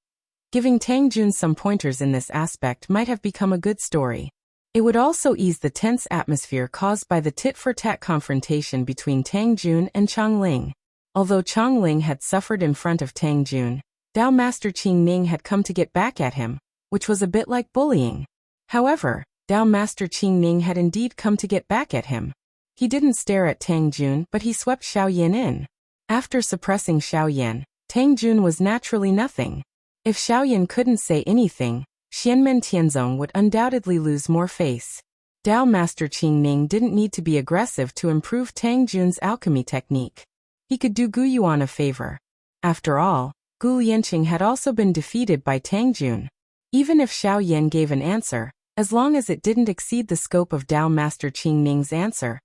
giving Tang Jun some pointers in this aspect might have become a good story. It would also ease the tense atmosphere caused by the tit-for-tat confrontation between Tang Jun and Chongling. Although Chongling had suffered in front of Tang Jun, Dao Master Qingning had come to get back at him, which was a bit like bullying. However, Dao Master Qingning had indeed come to get back at him. He didn't stare at Tang Jun, but he swept Xiaoyan in. After suppressing Xiaoyan, Tang Jun was naturally nothing. If Xiaoyan couldn't say anything, Xianmen Tianzong would undoubtedly lose more face. Dao Master Qingning didn't need to be aggressive to improve Tang Jun's alchemy technique. He could do Gu Yuan a favor. After all, Gu Lianqing had also been defeated by Tang Jun. Even if Xiaoyan gave an answer, as long as it didn't exceed the scope of Dao Master Qingning's answer,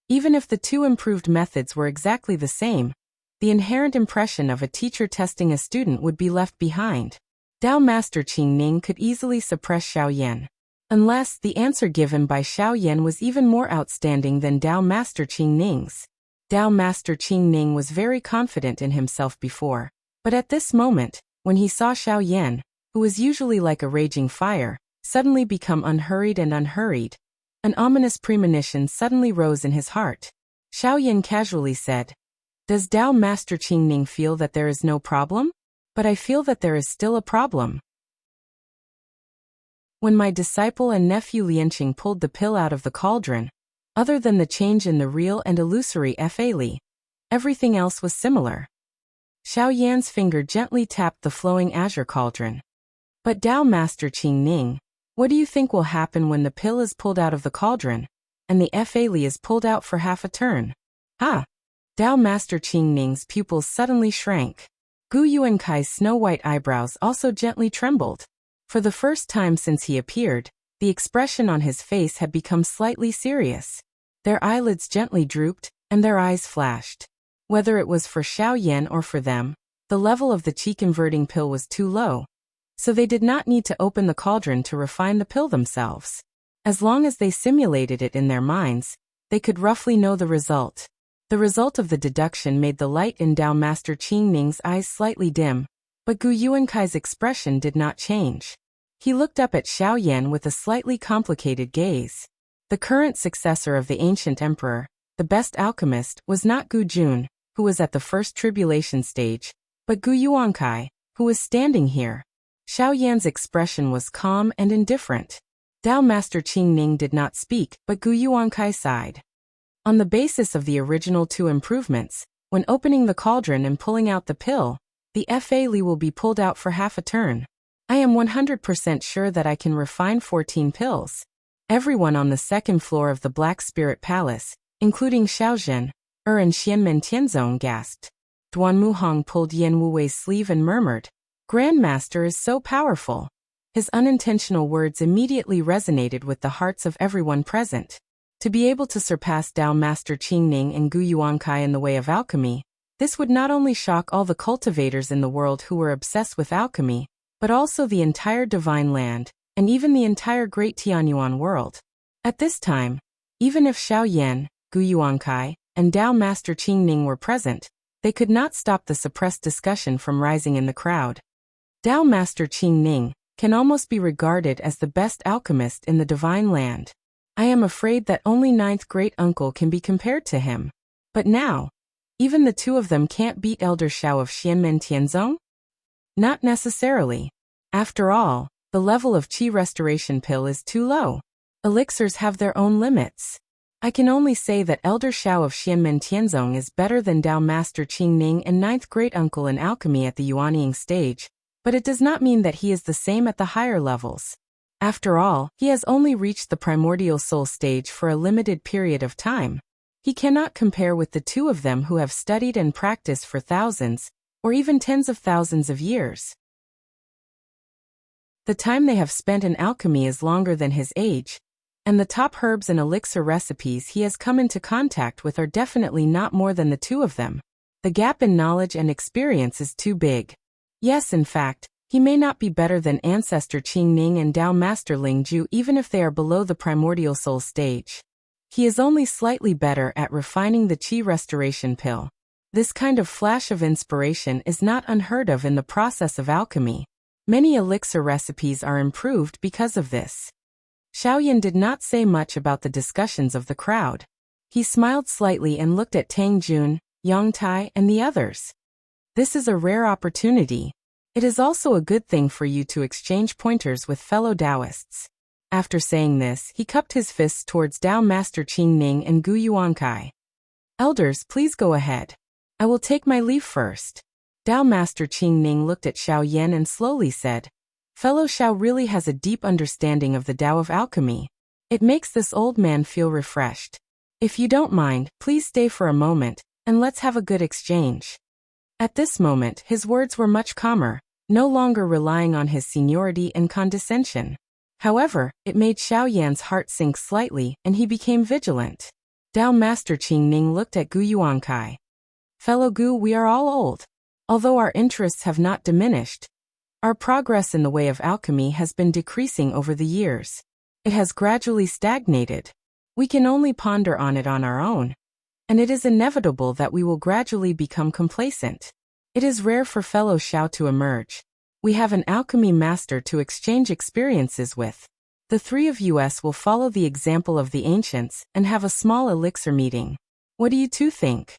even if the two improved methods were exactly the same, the inherent impression of a teacher testing a student would be left behind. Dao Master Qingning could easily suppress Xiaoyan, unless the answer given by Xiaoyan was even more outstanding than Dao Master Qingning's. Dao Master Qingning was very confident in himself before, but at this moment, when he saw Xiaoyan, who was usually like a raging fire, suddenly become unhurried, An ominous premonition suddenly rose in his heart. Xiaoyan casually said, "Does Dao Master Qingning feel that there is no problem? But I feel that there is still a problem. When my disciple and nephew Lianqing pulled the pill out of the cauldron, other than the change in the real and illusory Fa Li, everything else was similar." Xiaoyan's finger gently tapped the flowing azure cauldron. "But Dao Master Qingning, what do you think will happen when the pill is pulled out of the cauldron, and the Fa Li is pulled out for half a turn?" "Ha!" Dao Master Qingning's pupils suddenly shrank. Gu Yuankai's snow-white eyebrows also gently trembled. For the first time since he appeared, the expression on his face had become slightly serious. Their eyelids gently drooped, and their eyes flashed. Whether it was for Xiaoyan or for them, the level of the qi-converting pill was too low, so they did not need to open the cauldron to refine the pill themselves. As long as they simulated it in their minds, they could roughly know the result. The result of the deduction made the light in Dao Master Qingning's eyes slightly dim, but Gu Yuankai's expression did not change. He looked up at Xiaoyan with a slightly complicated gaze. The current successor of the ancient emperor, the best alchemist, was not Gu Jun, who was at the first tribulation stage, but Gu Yuankai, who was standing here. Xiaoyan's expression was calm and indifferent. Dao Master Qingning did not speak, but Gu Yuankai sighed. On the basis of the original two improvements, when opening the cauldron and pulling out the pill, the Fa Li will be pulled out for half a turn. I am 100% sure that I can refine 14 pills. Everyone on the second floor of the Black Spirit Palace, including Xiaozhen, and Xianmen Tianzong, gasped. Duan Muhang pulled Yan Wuwei's sleeve and murmured, "Grandmaster is so powerful." His unintentional words immediately resonated with the hearts of everyone present. To be able to surpass Dao Master Qingning and Gu Yuankai in the way of alchemy, this would not only shock all the cultivators in the world who were obsessed with alchemy, but also the entire Divine Land, and even the entire Great Tianyuan world. At this time, even if Xiaoyan, Gu Yuankai, and Dao Master Qingning were present, they could not stop the suppressed discussion from rising in the crowd. Dao Master Qingning can almost be regarded as the best alchemist in the Divine Land. I am afraid that only ninth great uncle can be compared to him. But now, even the two of them can't beat Elder Xiao of Xianmen Tianzong? Not necessarily. After all, the level of qi restoration pill is too low. Elixirs have their own limits. I can only say that Elder Xiao of Xianmen Tianzong is better than Dao Master Qingning and ninth great uncle in alchemy at the Yuanying stage, but it does not mean that he is the same at the higher levels. After all, he has only reached the primordial soul stage for a limited period of time. He cannot compare with the two of them who have studied and practiced for thousands, or even tens of thousands of years. The time they have spent in alchemy is longer than his age, and the top herbs and elixir recipes he has come into contact with are definitely not more than the two of them. The gap in knowledge and experience is too big. Yes, in fact, he may not be better than Ancestor Qingning and Dao Master Lingju even if they are below the primordial soul stage. He is only slightly better at refining the qi restoration pill. This kind of flash of inspiration is not unheard of in the process of alchemy. Many elixir recipes are improved because of this. Xiaoyan did not say much about the discussions of the crowd. He smiled slightly and looked at Tang Jun, Yang Tai, and the others. This is a rare opportunity. It is also a good thing for you to exchange pointers with fellow Taoists. After saying this, he cupped his fists towards Dao Master Qingning and Gu Yuankai. Elders, please go ahead. I will take my leave first. Dao Master Qingning looked at Xiaoyan and slowly said, Fellow Xiao really has a deep understanding of the Tao of alchemy. It makes this old man feel refreshed. If you don't mind, please stay for a moment, and let's have a good exchange. At this moment, his words were much calmer, no longer relying on his seniority and condescension. However, it made Xiaoyan's heart sink slightly, and he became vigilant. Dao Master Qingning looked at Gu Yuankai. Fellow Gu, we are all old. Although our interests have not diminished, our progress in the way of alchemy has been decreasing over the years. It has gradually stagnated. We can only ponder on it on our own. And it is inevitable that we will gradually become complacent. It is rare for fellow Xiao to emerge. We have an alchemy master to exchange experiences with. The three of us will follow the example of the ancients and have a small elixir meeting. What do you two think?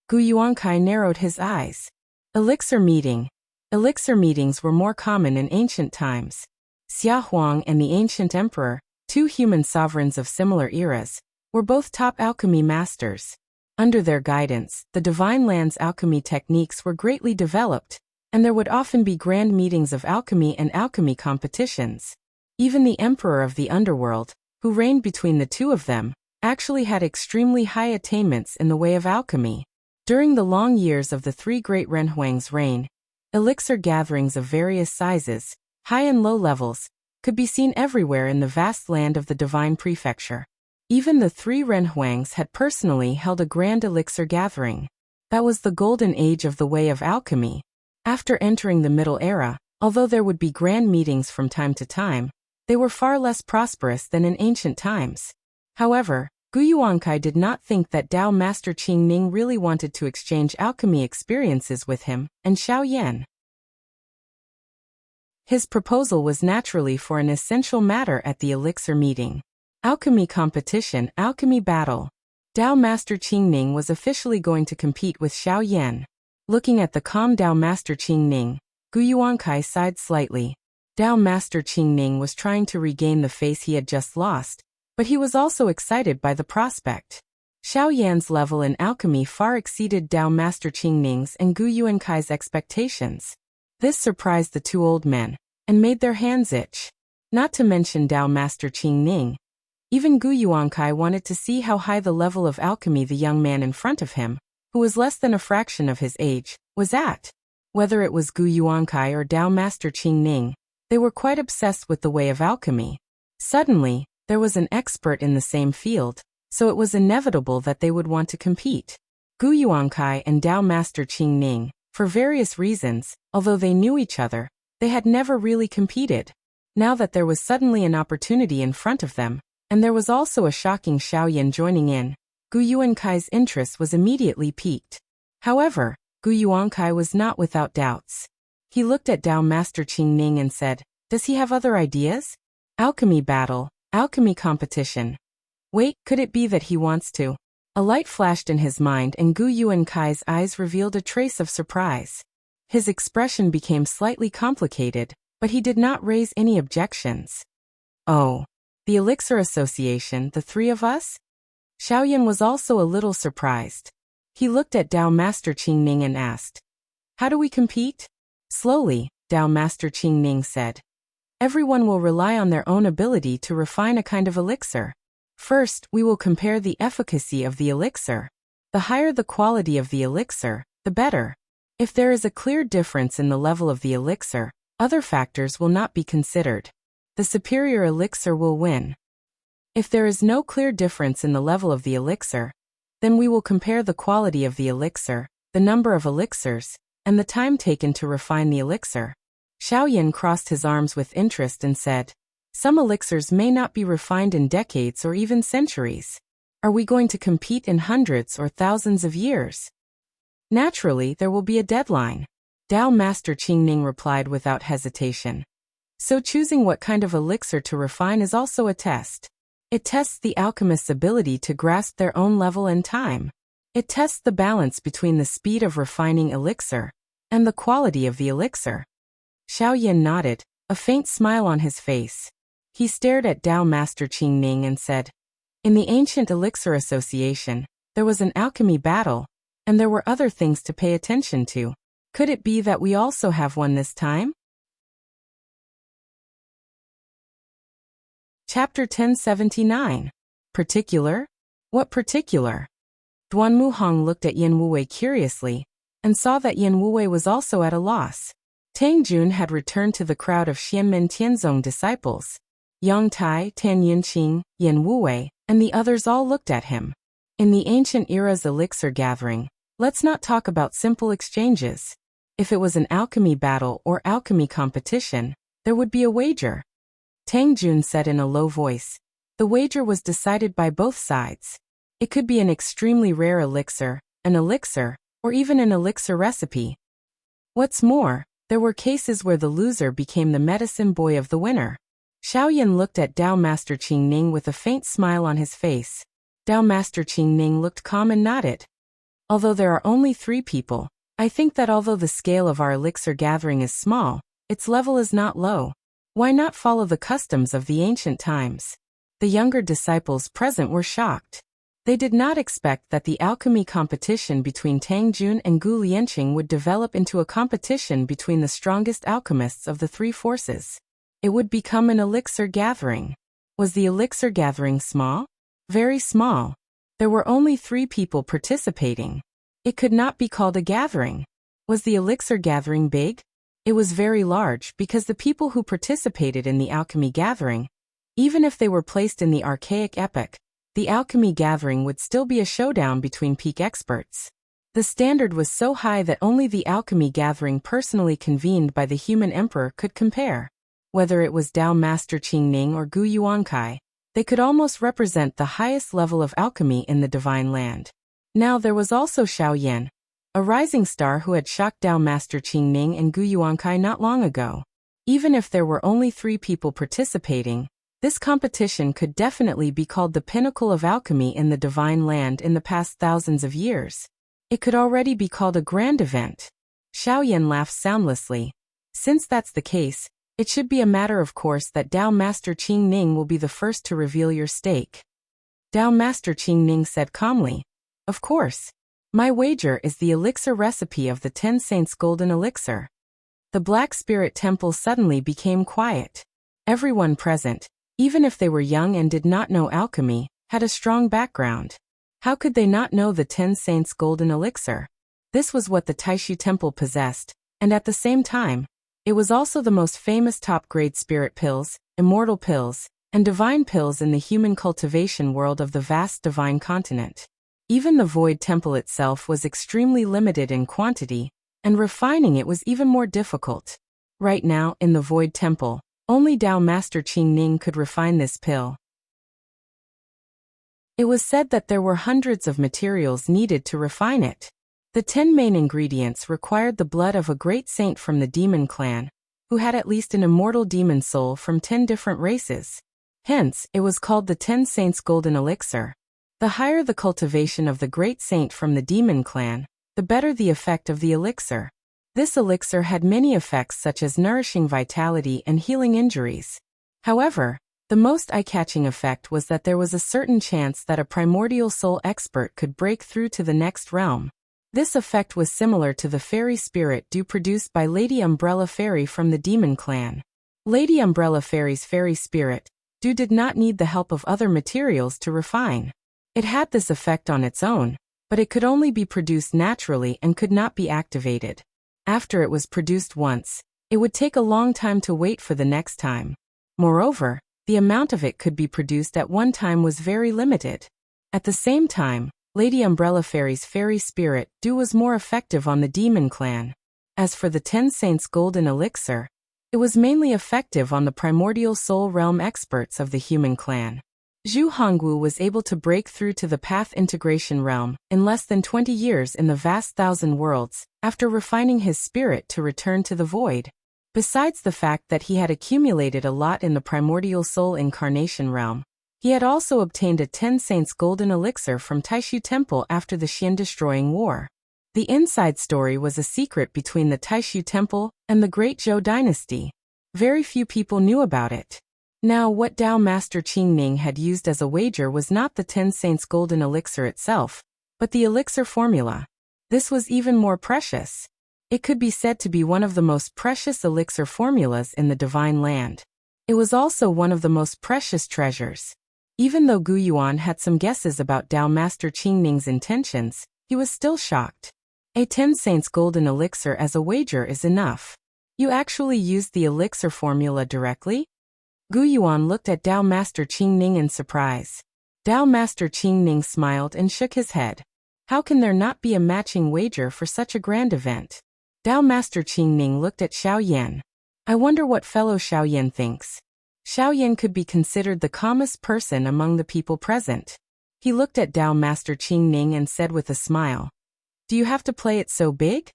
Gu Yuankai narrowed his eyes. Elixir meeting. Elixir meetings were more common in ancient times. Xia Huang and the ancient emperor, two human sovereigns of similar eras, were both top alchemy masters. Under their guidance, the divine land's alchemy techniques were greatly developed, and there would often be grand meetings of alchemy and alchemy competitions. Even the emperor of the underworld, who reigned between the two of them, actually had extremely high attainments in the way of alchemy. During the long years of the three great Renhuang's reign, elixir gatherings of various sizes, high and low levels, could be seen everywhere in the vast land of the divine prefecture. Even the three Renhuangs had personally held a grand elixir gathering. That was the golden age of the way of alchemy. After entering the Middle Era, although there would be grand meetings from time to time, they were far less prosperous than in ancient times. However, Gu Yuankai did not think that Tao Master Qing Ning really wanted to exchange alchemy experiences with him and Xiao Yan. His proposal was naturally for an essential matter at the elixir meeting. Alchemy competition, alchemy battle. Tao Master Qing Ning was officially going to compete with Xiao Yan. Looking at the calm Tao Master Qing Ning, Gu Yuankai sighed slightly. Tao Master Qing Ning was trying to regain the face he had just lost, but he was also excited by the prospect. Xiao Yan's level in alchemy far exceeded Tao Master Qing Ning's and Gu Yuankai's expectations. This surprised the two old men, and made their hands itch. Not to mention Tao Master Qing Ning. Even Gu Yuankai wanted to see how high the level of alchemy the young man in front of him, who was less than a fraction of his age, was at. Whether it was Gu Yuankai or Tao Master Qing Ning, they were quite obsessed with the way of alchemy. Suddenly, there was an expert in the same field, so it was inevitable that they would want to compete. Gu Yuankai and Tao Master Qing Ning, for various reasons, although they knew each other, they had never really competed. Now that there was suddenly an opportunity in front of them, and there was also a shocking Xiao Yan joining in, Gu Yuankai's interest was immediately piqued. However, Gu Yuankai was not without doubts. He looked at Tao Master Qing Ning and said, "Does he have other ideas? Alchemy battle, alchemy competition. Wait, could it be that he wants to?" A light flashed in his mind and Gu Yuankai's eyes revealed a trace of surprise. His expression became slightly complicated, but he did not raise any objections. "Oh, the Elixir Association, the three of us?" Xiao Yan was also a little surprised. He looked at Tao Master Qing Ning and asked, "How do we compete?" Slowly, Tao Master Qing Ning said, "Everyone will rely on their own ability to refine a kind of elixir. First, we will compare the efficacy of the elixir. The higher the quality of the elixir, the better. If there is a clear difference in the level of the elixir, other factors will not be considered. The superior elixir will win. If there is no clear difference in the level of the elixir, then we will compare the quality of the elixir, the number of elixirs, and the time taken to refine the elixir." Xiao Yan crossed his arms with interest and said, "Some elixirs may not be refined in decades or even centuries. Are we going to compete in hundreds or thousands of years?" "Naturally, there will be a deadline," Tao Master Qing Ning replied without hesitation. "So choosing what kind of elixir to refine is also a test. It tests the alchemist's ability to grasp their own level and time. It tests the balance between the speed of refining elixir and the quality of the elixir." Xiao Yan nodded, a faint smile on his face. He stared at Tao Master Qing Ning and said, "In the ancient Elixir Association, there was an alchemy battle, and there were other things to pay attention to. Could it be that we also have one this time?" Chapter 1079. Particular? What particular? Duan Muhang looked at Yan Wuwei curiously, and saw that Yan Wuwei was also at a loss. Tang Jun had returned to the crowd of Xianmen Tianzong disciples. Yang Tai, Tan Yunqing, Yan Wuwei, and the others all looked at him. In the ancient era's elixir gathering, let's not talk about simple exchanges. If it was an alchemy battle or alchemy competition, there would be a wager. Tang Jun said in a low voice. The wager was decided by both sides. It could be an extremely rare elixir, or even an elixir recipe. What's more, there were cases where the loser became the medicine boy of the winner. Xiaoyan looked at Dao Master Qingning with a faint smile on his face. Dao Master Qingning looked calm and nodded. Although there are only 3 people, I think that although the scale of our elixir gathering is small, its level is not low. Why not follow the customs of the ancient times? The younger disciples present were shocked. They did not expect that the alchemy competition between Tang Jun and Gu Lianqing would develop into a competition between the strongest alchemists of the 3 forces. It would become an elixir gathering. Was the elixir gathering small? Very small. There were only 3 people participating. It could not be called a gathering. Was the elixir gathering big? It was very large because the people who participated in the alchemy gathering, even if they were placed in the archaic epoch, the alchemy gathering would still be a showdown between peak experts. The standard was so high that only the alchemy gathering personally convened by the human emperor could compare. Whether it was Dao Master Qingning or Gu Yuankai, they could almost represent the highest level of alchemy in the divine land. Now there was also Xiaoyan, a rising star who had shocked Dao Master Qingning and Gu Yuankai not long ago. Even if there were only 3 people participating, this competition could definitely be called the pinnacle of alchemy in the divine land in the past thousands of years. It could already be called a grand event. Xiaoyan laughed soundlessly. Since that's the case, it should be a matter of course that Dao Master Qingning will be the first to reveal your stake. Dao Master Qingning said calmly. Of course. My wager is the elixir recipe of the 10 Saints Golden Elixir. The Black Spirit Temple suddenly became quiet. Everyone present, even if they were young and did not know alchemy, had a strong background. How could they not know the 10 Saints Golden Elixir? This was what the Taishu Temple possessed, and at the same time, it was also the most famous top-grade spirit pills, immortal pills, and divine pills in the human cultivation world of the vast divine continent. Even the Void Temple itself was extremely limited in quantity, and refining it was even more difficult. Right now, in the Void Temple, only Dao Master Qingning could refine this pill. It was said that there were hundreds of materials needed to refine it. The 10 main ingredients required the blood of a great saint from the demon clan, who had at least an immortal demon soul from 10 different races. Hence, it was called the 10 Saints Golden Elixir. The higher the cultivation of the great saint from the demon clan, the better the effect of the elixir. This elixir had many effects such as nourishing vitality and healing injuries. However, the most eye-catching effect was that there was a certain chance that a primordial soul expert could break through to the next realm. This effect was similar to the fairy spirit dew produced by Lady Umbrella Fairy from the demon clan. Lady Umbrella Fairy's fairy spirit dew did not need the help of other materials to refine. It had this effect on its own, but it could only be produced naturally and could not be activated. After it was produced once, it would take a long time to wait for the next time. Moreover, the amount of it could be produced at one time was very limited. At the same time, Lady Umbrella Fairy's fairy spirit dew was more effective on the demon clan. As for the 10 Saints Golden Elixir, it was mainly effective on the primordial soul realm experts of the human clan. Zhu Hongwu was able to break through to the path integration realm in less than 20 years in the vast thousand worlds, after refining his spirit to return to the void. Besides the fact that he had accumulated a lot in the primordial soul incarnation realm, he had also obtained a 10 Saints Golden Elixir from Taishu Temple after the Xian-destroying war. The inside story was a secret between the Taishu Temple and the Great Zhou dynasty. Very few people knew about it. Now, what Dao Master Qingning had used as a wager was not the 10 Saints Golden Elixir itself, but the elixir formula. This was even more precious. It could be said to be one of the most precious elixir formulas in the divine land. It was also one of the most precious treasures. Even though Gu Yuan had some guesses about Dao Master Qingning's intentions, he was still shocked. A 10 Saints Golden Elixir as a wager is enough. You actually used the elixir formula directly? Gu Yuan looked at Dao Master Qingning in surprise. Dao Master Qingning smiled and shook his head. How can there not be a matching wager for such a grand event? Dao Master Qingning looked at Xiaoyan. I wonder what fellow Xiaoyan thinks. Xiaoyan could be considered the calmest person among the people present. He looked at Dao Master Qingning and said with a smile, "Do you have to play it so big?"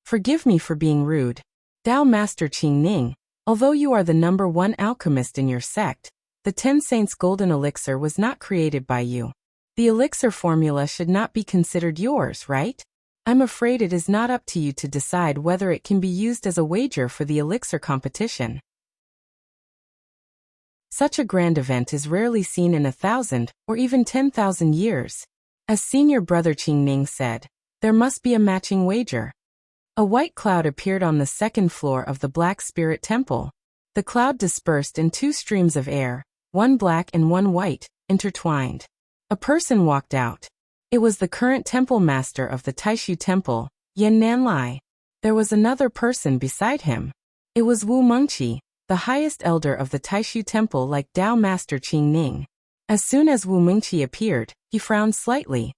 "Forgive me for being rude." Dao Master Qingning, Although you are the #1 alchemist in your sect, the 10 Saints Golden Elixir was not created by you. The elixir formula should not be considered yours, right? I'm afraid it is not up to you to decide whether it can be used as a wager for the elixir competition. Such a grand event is rarely seen in 1,000 or even 10,000 years. As senior brother Qingning said, there must be a matching wager. A white cloud appeared on the second floor of the Black Spirit Temple. The cloud dispersed in 2 streams of air, one black and one white, intertwined. A person walked out. It was the current temple master of the Taishu Temple, Yan Nanlai. There was another person beside him. It was Wu Mengqi, the highest elder of the Taishu Temple, like Tao Master Qingning. As soon as Wu Mengqi appeared, he frowned slightly.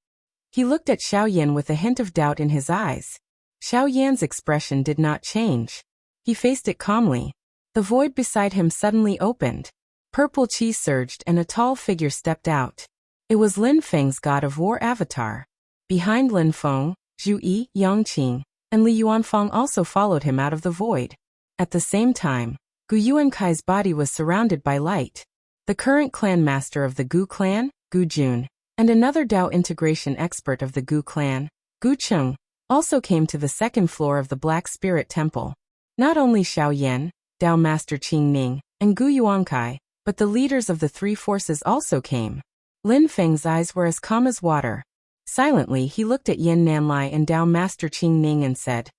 He looked at Xiao Yan with a hint of doubt in his eyes. Xiao Yan's expression did not change. He faced it calmly. The void beside him suddenly opened. Purple chi surged and a tall figure stepped out. It was Lin Feng's God of War avatar. Behind Lin Feng, Zhu Yi, Yangqing, and Li Yuanfang also followed him out of the void. At the same time, Gu Yuankai's body was surrounded by light. The current clan master of the Gu clan, Gu Jun, and another Dao integration expert of the Gu clan, Gu Cheng, also came to the second floor of the Black Spirit Temple. Not only Xiao Yan, Dao Master Qingning, and Gu Yuankai, but the leaders of the 3 forces also came. Lin Feng's eyes were as calm as water. Silently he looked at Yan Nanlai and Dao Master Qingning and said,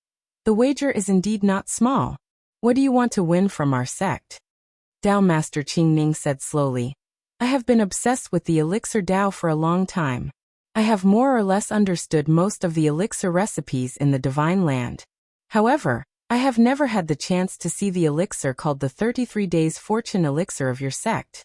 "The wager is indeed not small. What do you want to win from our sect?" Dao Master Qingning said slowly, "I have been obsessed with the elixir Dao for a long time. I have more or less understood most of the elixir recipes in the Divine Land. However, I have never had the chance to see the elixir called the 33 Days Fortune Elixir of your sect.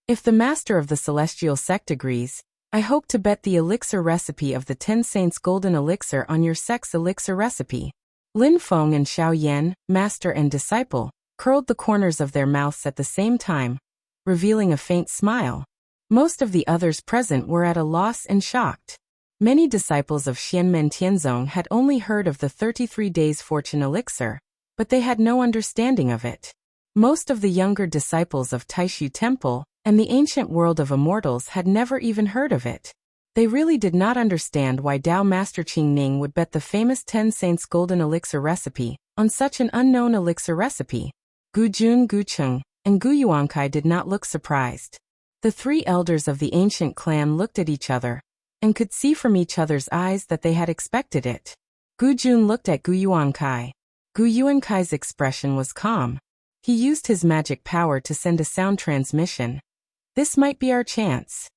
If the master of the Celestial Sect agrees, I hope to bet the elixir recipe of the 10 Saints Golden Elixir on your sect's elixir recipe." Lin Feng and Xiao Yan, master and disciple, curled the corners of their mouths at the same time, revealing a faint smile. Most of the others present were at a loss and shocked. Many disciples of Xianmen Tianzong had only heard of the 33 Days Fortune Elixir, but they had no understanding of it. Most of the younger disciples of Taishu Temple and the ancient world of immortals had never even heard of it. They really did not understand why Dao Master Qingning would bet the famous 10 Saints Golden Elixir recipe on such an unknown elixir recipe. Gu Jun, Gu Cheng, and Gu Yuankai did not look surprised. The 3 elders of the ancient clan looked at each other and could see from each other's eyes that they had expected it. Gu Jun looked at Gu Yuankai. Gu Yuankai's expression was calm. He used his magic power to send a sound transmission. "This might be our chance.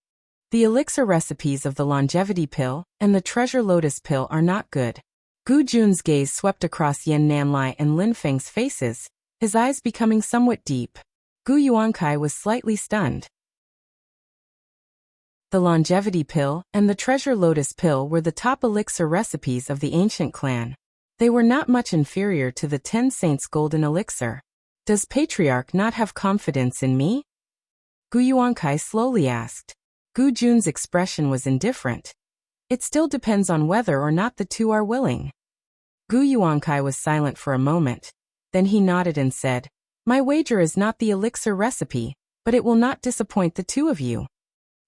The elixir recipes of the longevity pill and the treasure lotus pill are not good." Gu Jun's gaze swept across Yan Nanlai and Lin Feng's faces, his eyes becoming somewhat deep. Gu Yuankai was slightly stunned. The longevity pill and the treasure lotus pill were the top elixir recipes of the ancient clan. They were not much inferior to the 10 Saints Golden Elixir. "Does Patriarch not have confidence in me?" Gu Yuankai slowly asked. Gu Jun's expression was indifferent. "It still depends on whether or not the 2 are willing." Gu Yuankai was silent for a moment. Then he nodded and said, "My wager is not the elixir recipe, but it will not disappoint the 2 of you.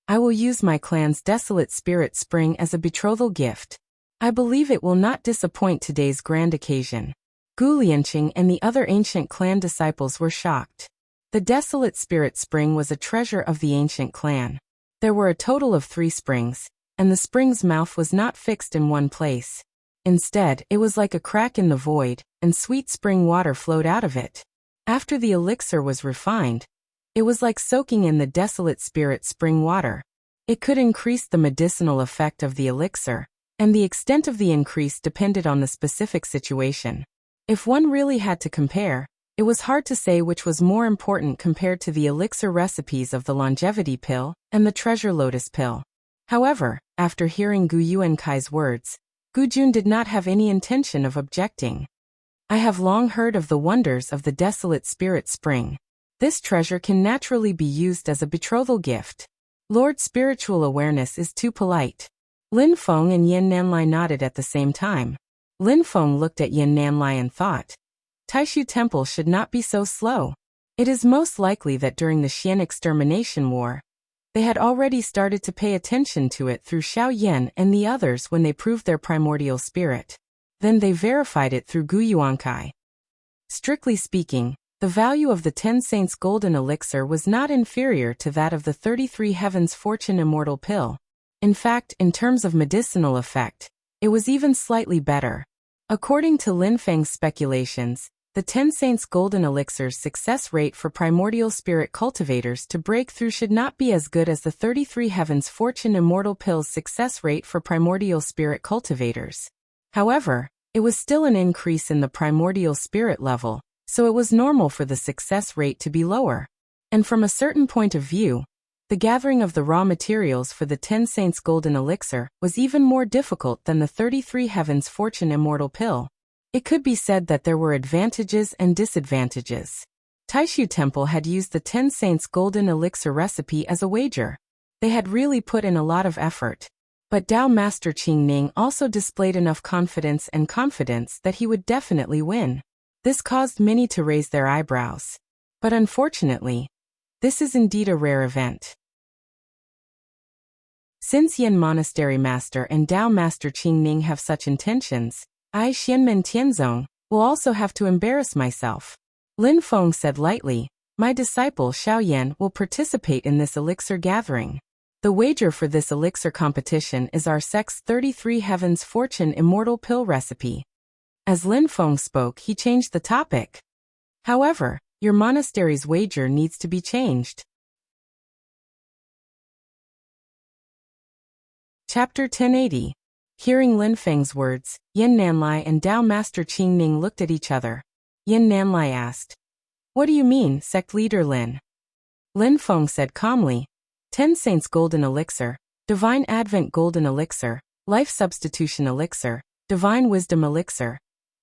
I will use my clan's desolate spirit spring as a betrothal gift. I believe it will not disappoint today's grand occasion." Gu Lianqing and the other ancient clan disciples were shocked. The desolate spirit spring was a treasure of the ancient clan. There were a total of 3 springs, and the spring's mouth was not fixed in one place. Instead, it was like a crack in the void, and sweet spring water flowed out of it. After the elixir was refined, it was like soaking in the desolate spirit spring water. It could increase the medicinal effect of the elixir, and the extent of the increase depended on the specific situation. If one really had to compare, it was hard to say which was more important compared to the elixir recipes of the longevity pill and the treasure lotus pill. However, after hearing Gu Yuankai's words, Gu Jun did not have any intention of objecting. "I have long heard of the wonders of the desolate spirit spring. This treasure can naturally be used as a betrothal gift. Lord Spiritual Awareness is too polite." Lin Feng and Yan Nanlai nodded at the same time. Lin Feng looked at Yan Nanlai and thought, Taishu Temple should not be so slow. It is most likely that during the Xian extermination war, they had already started to pay attention to it through Xiao Yan and the others when they proved their primordial spirit. Then they verified it through Gu Yuankai. Strictly speaking, the value of the 10 Saints Golden Elixir was not inferior to that of the 33 Heavens Fortune Immortal Pill. In fact, in terms of medicinal effect, it was even slightly better. According to Lin Feng's speculations, the 10 Saints Golden Elixir's success rate for primordial spirit cultivators to break through should not be as good as the 33 Heavens Fortune Immortal Pill's success rate for primordial spirit cultivators. However, it was still an increase in the primordial spirit level, so it was normal for the success rate to be lower. And from a certain point of view, the gathering of the raw materials for the 10 Saints Golden Elixir was even more difficult than the 33 Heavens Fortune Immortal Pill. It could be said that there were advantages and disadvantages. Taishu Temple had used the 10 Saints Golden Elixir recipe as a wager. They had really put in a lot of effort. But Dao Master Qing Ning also displayed enough confidence that he would definitely win. This caused many to raise their eyebrows. But unfortunately, this is indeed a rare event. Since Yin Monastery Master and Dao Master Qing Ning have such intentions, I, Xianmen Tianzong, will also have to embarrass myself. Lin Feng said lightly, my disciple Xiao Yan will participate in this elixir gathering. The wager for this elixir competition is our sect's 33 Heavens Fortune Immortal Pill recipe. As Lin Feng spoke, he changed the topic. However, your monastery's wager needs to be changed. Chapter 1080. Hearing Lin Feng's words, Yin Nanlai and Dao Master Qing Ning looked at each other. Yin Nanlai asked, what do you mean, sect leader Lin? Lin Feng said calmly, 10 Saints Golden Elixir, Divine Advent Golden Elixir, Life Substitution Elixir, Divine Wisdom Elixir.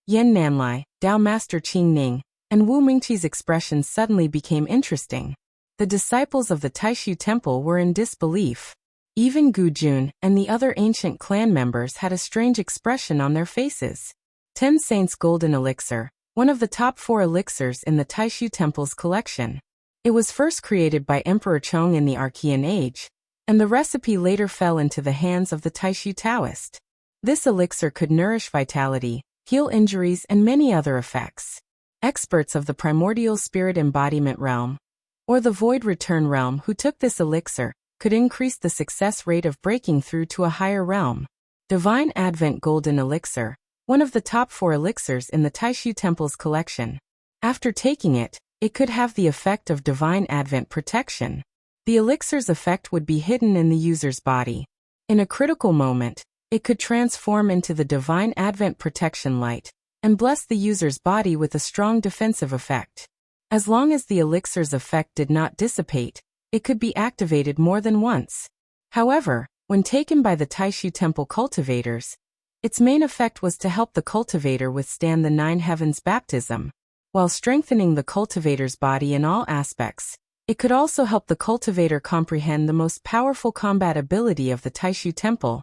Yin Nanlai, Dao Master Qing Ning, and Wu Mingqi's expressions suddenly became interesting. The disciples of the Taishu Temple were in disbelief. Even Gu Jun and the other ancient clan members had a strange expression on their faces. 10 Saints Golden Elixir, one of the top 4 elixirs in the Taishu Temple's collection. It was first created by Emperor Chong in the Archean Age, and the recipe later fell into the hands of the Taishu Taoist. This elixir could nourish vitality, heal injuries, and many other effects. Experts of the primordial spirit embodiment realm, or the void return realm who took this elixir, could increase the success rate of breaking through to a higher realm. Divine Advent Golden Elixir, one of the top 4 elixirs in the Taishu Temple's collection. After taking it, it could have the effect of Divine Advent protection. The elixir's effect would be hidden in the user's body. In a critical moment, it could transform into the Divine Advent protection light, and bless the user's body with a strong defensive effect. As long as the elixir's effect did not dissipate, it could be activated more than once. However, when taken by the Taishu Temple cultivators, its main effect was to help the cultivator withstand the 9 Heavens baptism. While strengthening the cultivator's body in all aspects, it could also help the cultivator comprehend the most powerful combat ability of the Taishu Temple,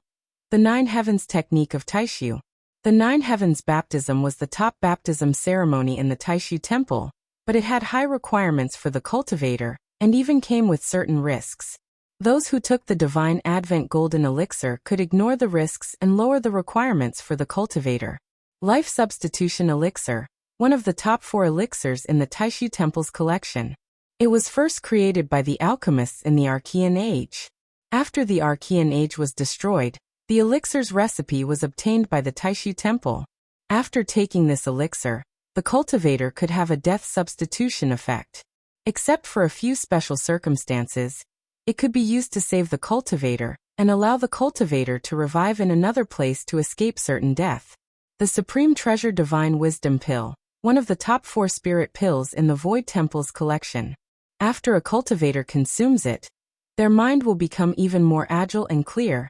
the 9 Heavens technique of Taishu. The 9 Heavens baptism was the top baptism ceremony in the Taishu Temple, but it had high requirements for the cultivator, and even came with certain risks. Those who took the Divine Advent Golden Elixir could ignore the risks and lower the requirements for the cultivator. Life Substitution Elixir, one of the top 4 elixirs in the Taishu Temple's collection. It was first created by the alchemists in the Archean Age. After the Archean Age was destroyed, the elixir's recipe was obtained by the Taishu Temple. After taking this elixir, the cultivator could have a death substitution effect. Except for a few special circumstances, it could be used to save the cultivator and allow the cultivator to revive in another place to escape certain death. The Supreme Treasure Divine Wisdom Pill, one of the top 4 spirit pills in the Void Temple's collection. After a cultivator consumes it, their mind will become even more agile and clear,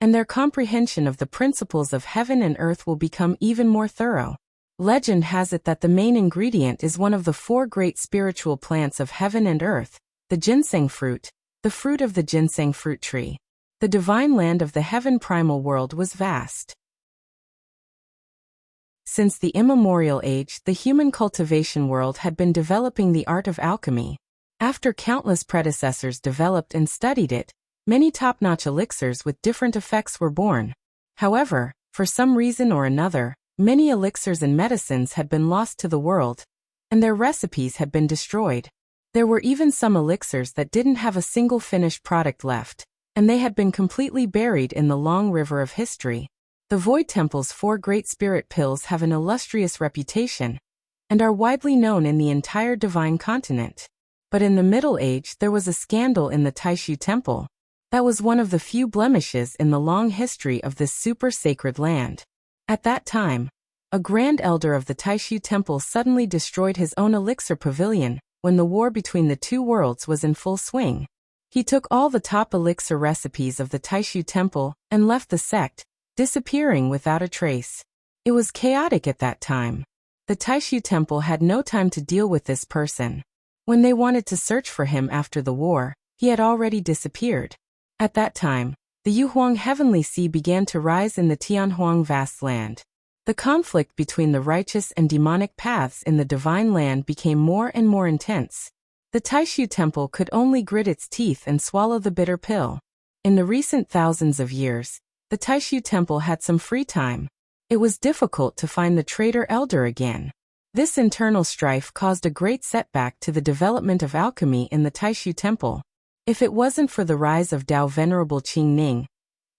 and their comprehension of the principles of heaven and earth will become even more thorough. Legend has it that the main ingredient is one of the 4 great spiritual plants of heaven and earth, the ginseng fruit, the fruit of the ginseng fruit tree. The divine land of the heaven primal world was vast. Since the immemorial age, the human cultivation world had been developing the art of alchemy. After countless predecessors developed and studied it, many top-notch elixirs with different effects were born. However, for some reason or another, many elixirs and medicines had been lost to the world, and their recipes had been destroyed. There were even some elixirs that didn't have a single finished product left, and they had been completely buried in the long river of history. The Void Temple's 4 Great Spirit Pills have an illustrious reputation, and are widely known in the entire Divine Continent. But in the Middle Age there was a scandal in the Taishu Temple. That was one of the few blemishes in the long history of this super-sacred land. At that time, a Grand Elder of the Taishu Temple suddenly destroyed his own elixir pavilion when the war between the two worlds was in full swing. He took all the top elixir recipes of the Taishu Temple and left the sect, disappearing without a trace. It was chaotic at that time. The Taishu Temple had no time to deal with this person. When they wanted to search for him after the war, he had already disappeared. At that time, the Yuhuang Heavenly Sea began to rise in the Tianhuang vast land. The conflict between the righteous and demonic paths in the divine land became more and more intense. The Taishu Temple could only grit its teeth and swallow the bitter pill. In the recent thousands of years, the Taishu Temple had some free time. It was difficult to find the traitor elder again. This internal strife caused a great setback to the development of alchemy in the Taishu Temple. If it wasn't for the rise of Tao Venerable Qing Ning,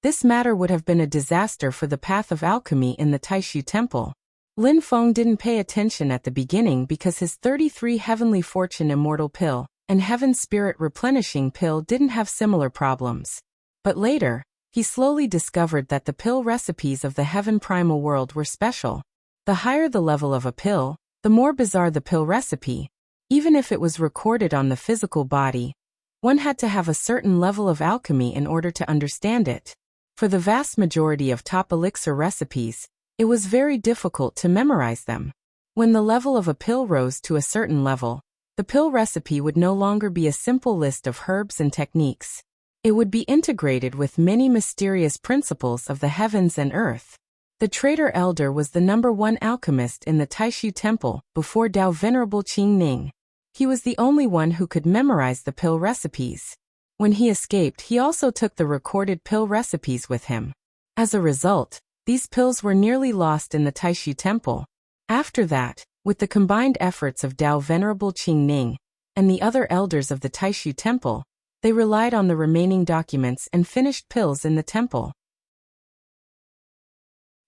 this matter would have been a disaster for the path of alchemy in the Taishu Temple. Lin Feng didn't pay attention at the beginning because his 33 Heavenly Fortune Immortal Pill and Heaven Spirit Replenishing Pill didn't have similar problems. But later, he slowly discovered that the pill recipes of the Heaven Primal World were special. The higher the level of a pill, the more bizarre the pill recipe. Even if it was recorded on the physical body, one had to have a certain level of alchemy in order to understand it. For the vast majority of top elixir recipes, it was very difficult to memorize them. When the level of a pill rose to a certain level, the pill recipe would no longer be a simple list of herbs and techniques. It would be integrated with many mysterious principles of the heavens and earth. The traitor elder was the #1 alchemist in the Taishu Temple before Tao Venerable Qing Ning. He was the only one who could memorize the pill recipes. When he escaped, he also took the recorded pill recipes with him. As a result, these pills were nearly lost in the Taishu Temple. After that, with the combined efforts of Tao Venerable Qing Ning and the other elders of the Taishu Temple, they relied on the remaining documents and finished pills in the temple.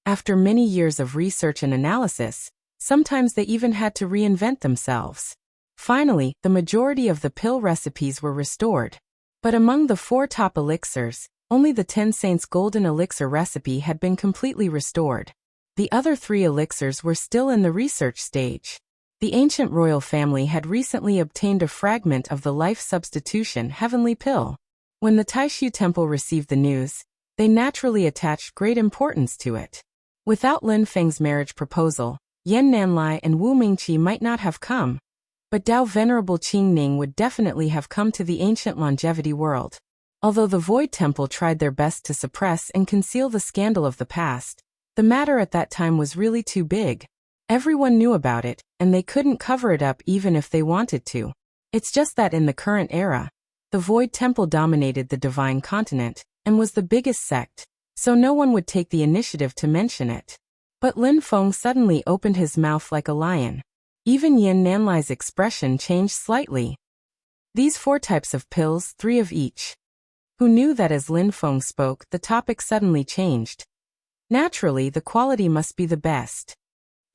After many years of research and analysis, sometimes they even had to reinvent themselves. Finally, the majority of the pill recipes were restored. But among the 4 top elixirs, only the 10 Saints Golden Elixir recipe had been completely restored. The other 3 elixirs were still in the research stage. The ancient royal family had recently obtained a fragment of the life substitution heavenly pill. When the Taishu Temple received the news, they naturally attached great importance to it. Without Lin Feng's marriage proposal, Yan Nanlai and Wu Mingqi might not have come, but Tao Venerable Qing Ning would definitely have come to the ancient longevity world. Although the Void Temple tried their best to suppress and conceal the scandal of the past, the matter at that time was really too big. Everyone knew about it, and they couldn't cover it up even if they wanted to. It's just that in the current era, the Void Temple dominated the Divine Continent and was the biggest sect, so no one would take the initiative to mention it. But Lin Feng suddenly opened his mouth like a lion. Even Yan Nanlai's expression changed slightly. These 4 types of pills, 3 of each. Who knew that as Lin Feng spoke, the topic suddenly changed. Naturally, the quality must be the best.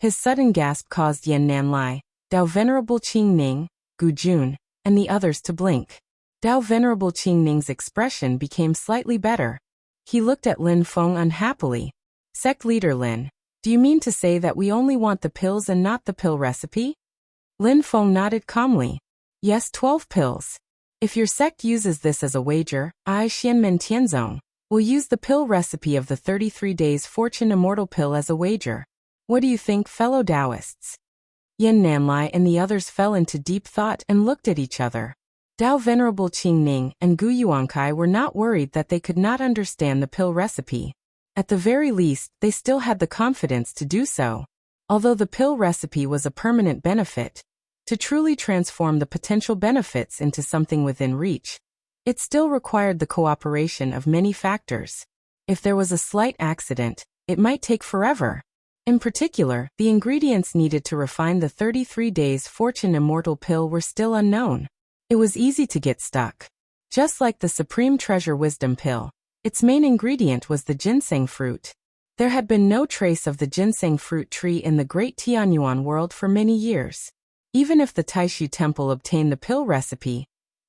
His sudden gasp caused Yan Nanlai, Tao Venerable Qing Ning, Gu Jun, and the others to blink. Tao Venerable Qing Ning's expression became slightly better. He looked at Lin Feng unhappily. Sect leader Lin, do you mean to say that we only want the pills and not the pill recipe? Lin Feng nodded calmly. Yes, 12 pills. If your sect uses this as a wager, I, Xianmen Tianzong, will use the pill recipe of the 33 Days Fortune Immortal Pill as a wager. What do you think, fellow Taoists? Yan Nanlai and the others fell into deep thought and looked at each other. Tao Venerable Qing Ning and Gu Yuankai were not worried that they could not understand the pill recipe. At the very least, they still had the confidence to do so. Although the pill recipe was a permanent benefit, to truly transform the potential benefits into something within reach, it still required the cooperation of many factors. If there was a slight accident, it might take forever. In particular, the ingredients needed to refine the 33 Days Fortune Immortal pill were still unknown. It was easy to get stuck. Just like the Supreme Treasure Wisdom pill, its main ingredient was the ginseng fruit. There had been no trace of the ginseng fruit tree in the Great Tianyuan world for many years. Even if the Taishu Temple obtained the pill recipe,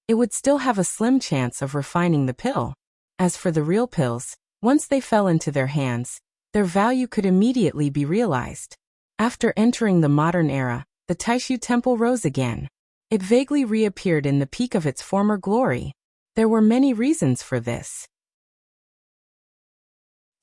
it would still have a slim chance of refining the pill. As for the real pills, once they fell into their hands, their value could immediately be realized. After entering the modern era, the Taishu Temple rose again. It vaguely reappeared in the peak of its former glory. There were many reasons for this.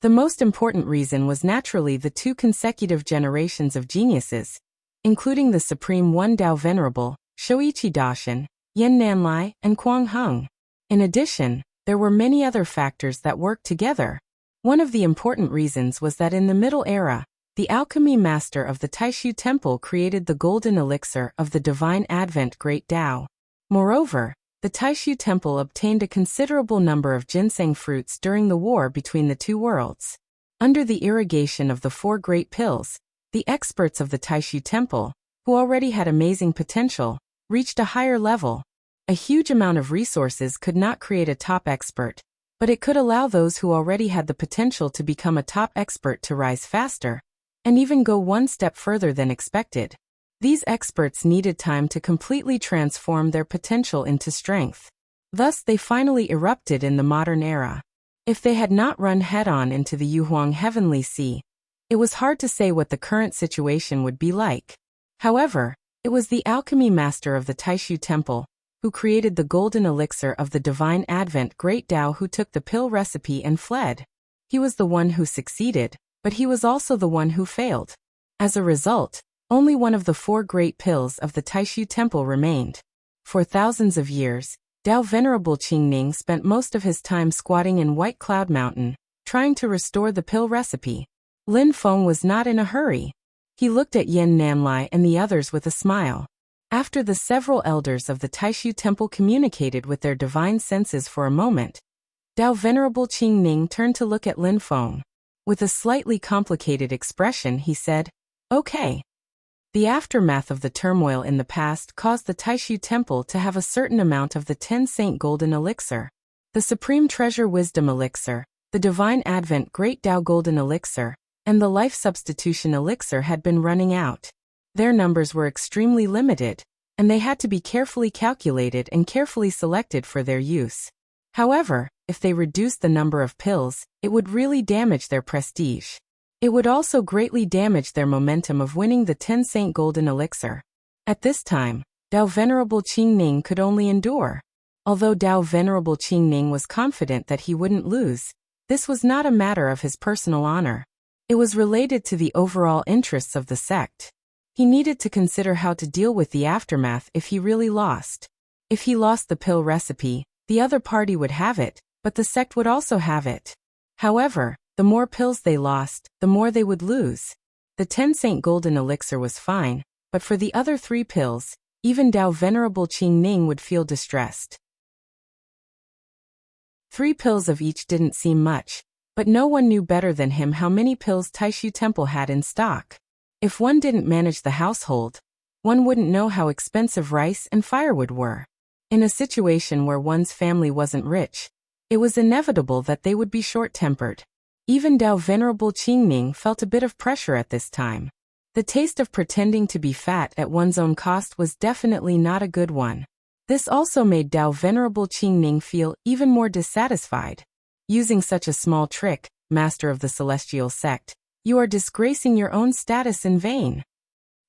The most important reason was naturally the 2 consecutive generations of geniuses, including the Supreme One Dao Venerable, Shoichi Daishin, Yen Nanlai, and Kuang Heng. In addition, there were many other factors that worked together. One of the important reasons was that in the Middle Era, the alchemy master of the Taishu Temple created the golden elixir of the Divine Advent Great Tao. Moreover, the Taishu Temple obtained a considerable number of ginseng fruits during the war between the 2 worlds. Under the irrigation of the 4 great pills, the experts of the Taishu Temple, who already had amazing potential, reached a higher level. A huge amount of resources could not create a top expert, but it could allow those who already had the potential to become a top expert to rise faster, and even go one step further than expected. These experts needed time to completely transform their potential into strength. Thus they finally erupted in the modern era. If they had not run head-on into the Yuhuang Heavenly Sea, it was hard to say what the current situation would be like. However, it was the alchemy master of the Taishu Temple, who created the golden elixir of the Divine Advent Great Tao, who took the pill recipe and fled. He was the one who succeeded, but he was also the one who failed. As a result, only one of the 4 great pills of the Taishu Temple remained. For thousands of years, Dao Venerable Qingning spent most of his time squatting in White Cloud Mountain, trying to restore the pill recipe. Lin Feng was not in a hurry. He looked at Yen Nanlai and the others with a smile. After the several elders of the Taishu Temple communicated with their divine senses for a moment, Dao Venerable Qingning turned to look at Lin Feng. With a slightly complicated expression, he said, "Okay." The aftermath of the turmoil in the past caused the Taishu Temple to have a certain amount of the 10 Saint Golden Elixir, the Supreme Treasure Wisdom Elixir, the Divine Advent Great Tao Golden Elixir, and the Life Substitution Elixir had been running out. Their numbers were extremely limited, and they had to be carefully calculated and carefully selected for their use. However, if they reduced the number of pills, it would really damage their prestige. It would also greatly damage their momentum of winning the 10 Saint Golden Elixir. At this time, Dao Venerable Qingning could only endure. Although Dao Venerable Qingning was confident that he wouldn't lose, this was not a matter of his personal honor. It was related to the overall interests of the sect. He needed to consider how to deal with the aftermath if he really lost. If he lost the pill recipe, the other party would have it, but the sect would also have it. However, the more pills they lost, the more they would lose. The 10 Saint Golden Elixir was fine, but for the other 3 pills, even Dao Venerable Qingning would feel distressed. 3 pills of each didn't seem much, but no one knew better than him how many pills Taishu Temple had in stock. If one didn't manage the household, one wouldn't know how expensive rice and firewood were. In a situation where one's family wasn't rich, it was inevitable that they would be short-tempered. Even Dao Venerable Qingning felt a bit of pressure at this time. The taste of pretending to be fat at one's own cost was definitely not a good one. This also made Dao Venerable Qingning feel even more dissatisfied. Using such a small trick, master of the celestial sect, you are disgracing your own status in vain.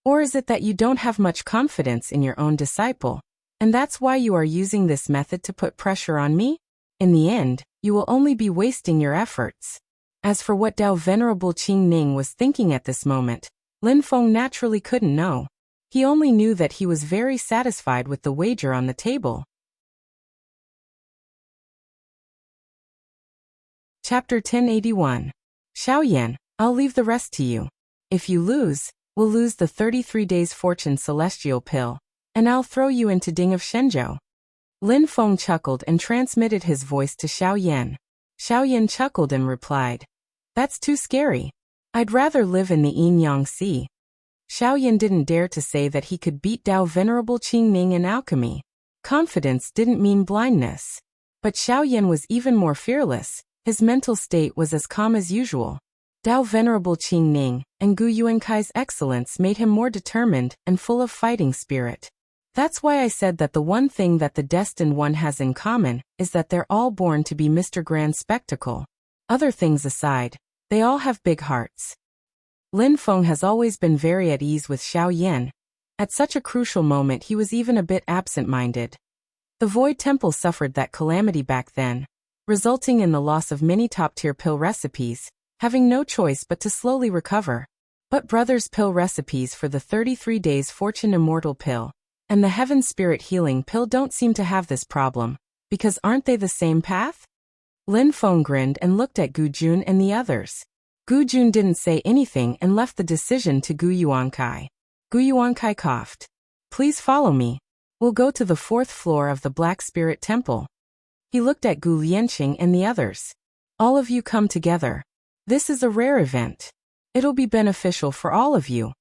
Or is it that you don't have much confidence in your own disciple, and that's why you are using this method to put pressure on me? In the end, you will only be wasting your efforts. As for what Dao Venerable Qingning was thinking at this moment, Lin Feng naturally couldn't know. He only knew that he was very satisfied with the wager on the table. Chapter 1081. Xiaoyan, I'll leave the rest to you. If you lose, we'll lose the 33 days fortune celestial pill, and I'll throw you into Ding of Shenzhou. Lin Feng chuckled and transmitted his voice to Xiao Yan. Xiao Yan chuckled and replied, "That's too scary. I'd rather live in the Yin-Yang Sea." Xiao Yan didn't dare to say that he could beat Dao Venerable Qingning in alchemy. Confidence didn't mean blindness. But Xiao Yan was even more fearless. His mental state was as calm as usual. Dao Venerable Qingning and Gu Yuankai's excellence made him more determined and full of fighting spirit. That's why I said that the one thing that the Destined One has in common is that they're all born to be Mr. Grand Spectacle. Other things aside, they all have big hearts. Lin Feng has always been very at ease with Xiao Yan. At such a crucial moment he was even a bit absent-minded. The Void Temple suffered that calamity back then, resulting in the loss of many top-tier pill recipes, having no choice but to slowly recover. But Brothers' pill recipes for the 33 days fortune immortal pill and the Heaven Spirit healing pill don't seem to have this problem, because aren't they the same path? Lin Feng grinned and looked at Gu Jun and the others. Gu Jun didn't say anything and left the decision to Gu Yuankai. Gu Yuankai coughed. "Please follow me. We'll go to the 4th floor of the Black Spirit Temple." He looked at Gu Lianqing and the others. "All of you come together. This is a rare event. It'll be beneficial for all of you."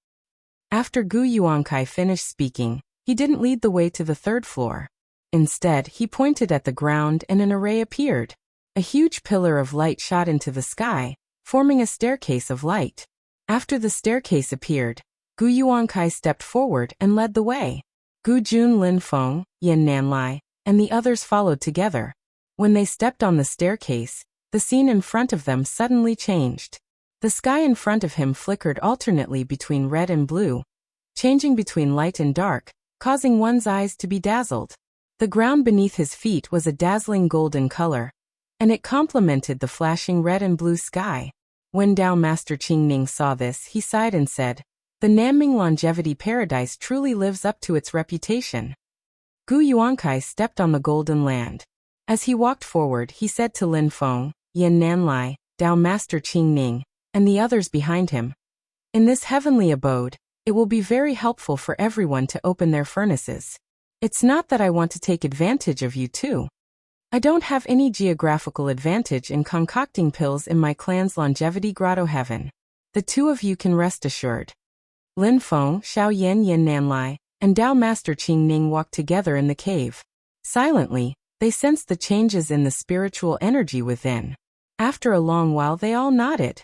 After Gu Yuankai finished speaking, he didn't lead the way to the 3rd floor. Instead, he pointed at the ground and an array appeared. A huge pillar of light shot into the sky, forming a staircase of light. After the staircase appeared, Gu Yuankai stepped forward and led the way. Gu Jun, Lin Feng, Yan Nanlai, and the others followed together. When they stepped on the staircase, the scene in front of them suddenly changed. The sky in front of him flickered alternately between red and blue, changing between light and dark, causing one's eyes to be dazzled. The ground beneath his feet was a dazzling golden color, and it complemented the flashing red and blue sky. When Dao Master Qingning saw this, he sighed and said, "The Nanming Longevity Paradise truly lives up to its reputation." Gu Yuankai stepped on the golden land. As he walked forward, he said to Lin Feng, Yan Nanlai, Dao Master Qingning, and the others behind him, "In this heavenly abode, it will be very helpful for everyone to open their furnaces. It's not that I want to take advantage of you too. I don't have any geographical advantage in concocting pills in my clan's longevity grotto heaven. The two of you can rest assured." Lin Feng, Xiao Yan, Yan Nanlai, and Dao Master Qingning walked together in the cave. Silently, they sensed the changes in the spiritual energy within. After a long while they all nodded.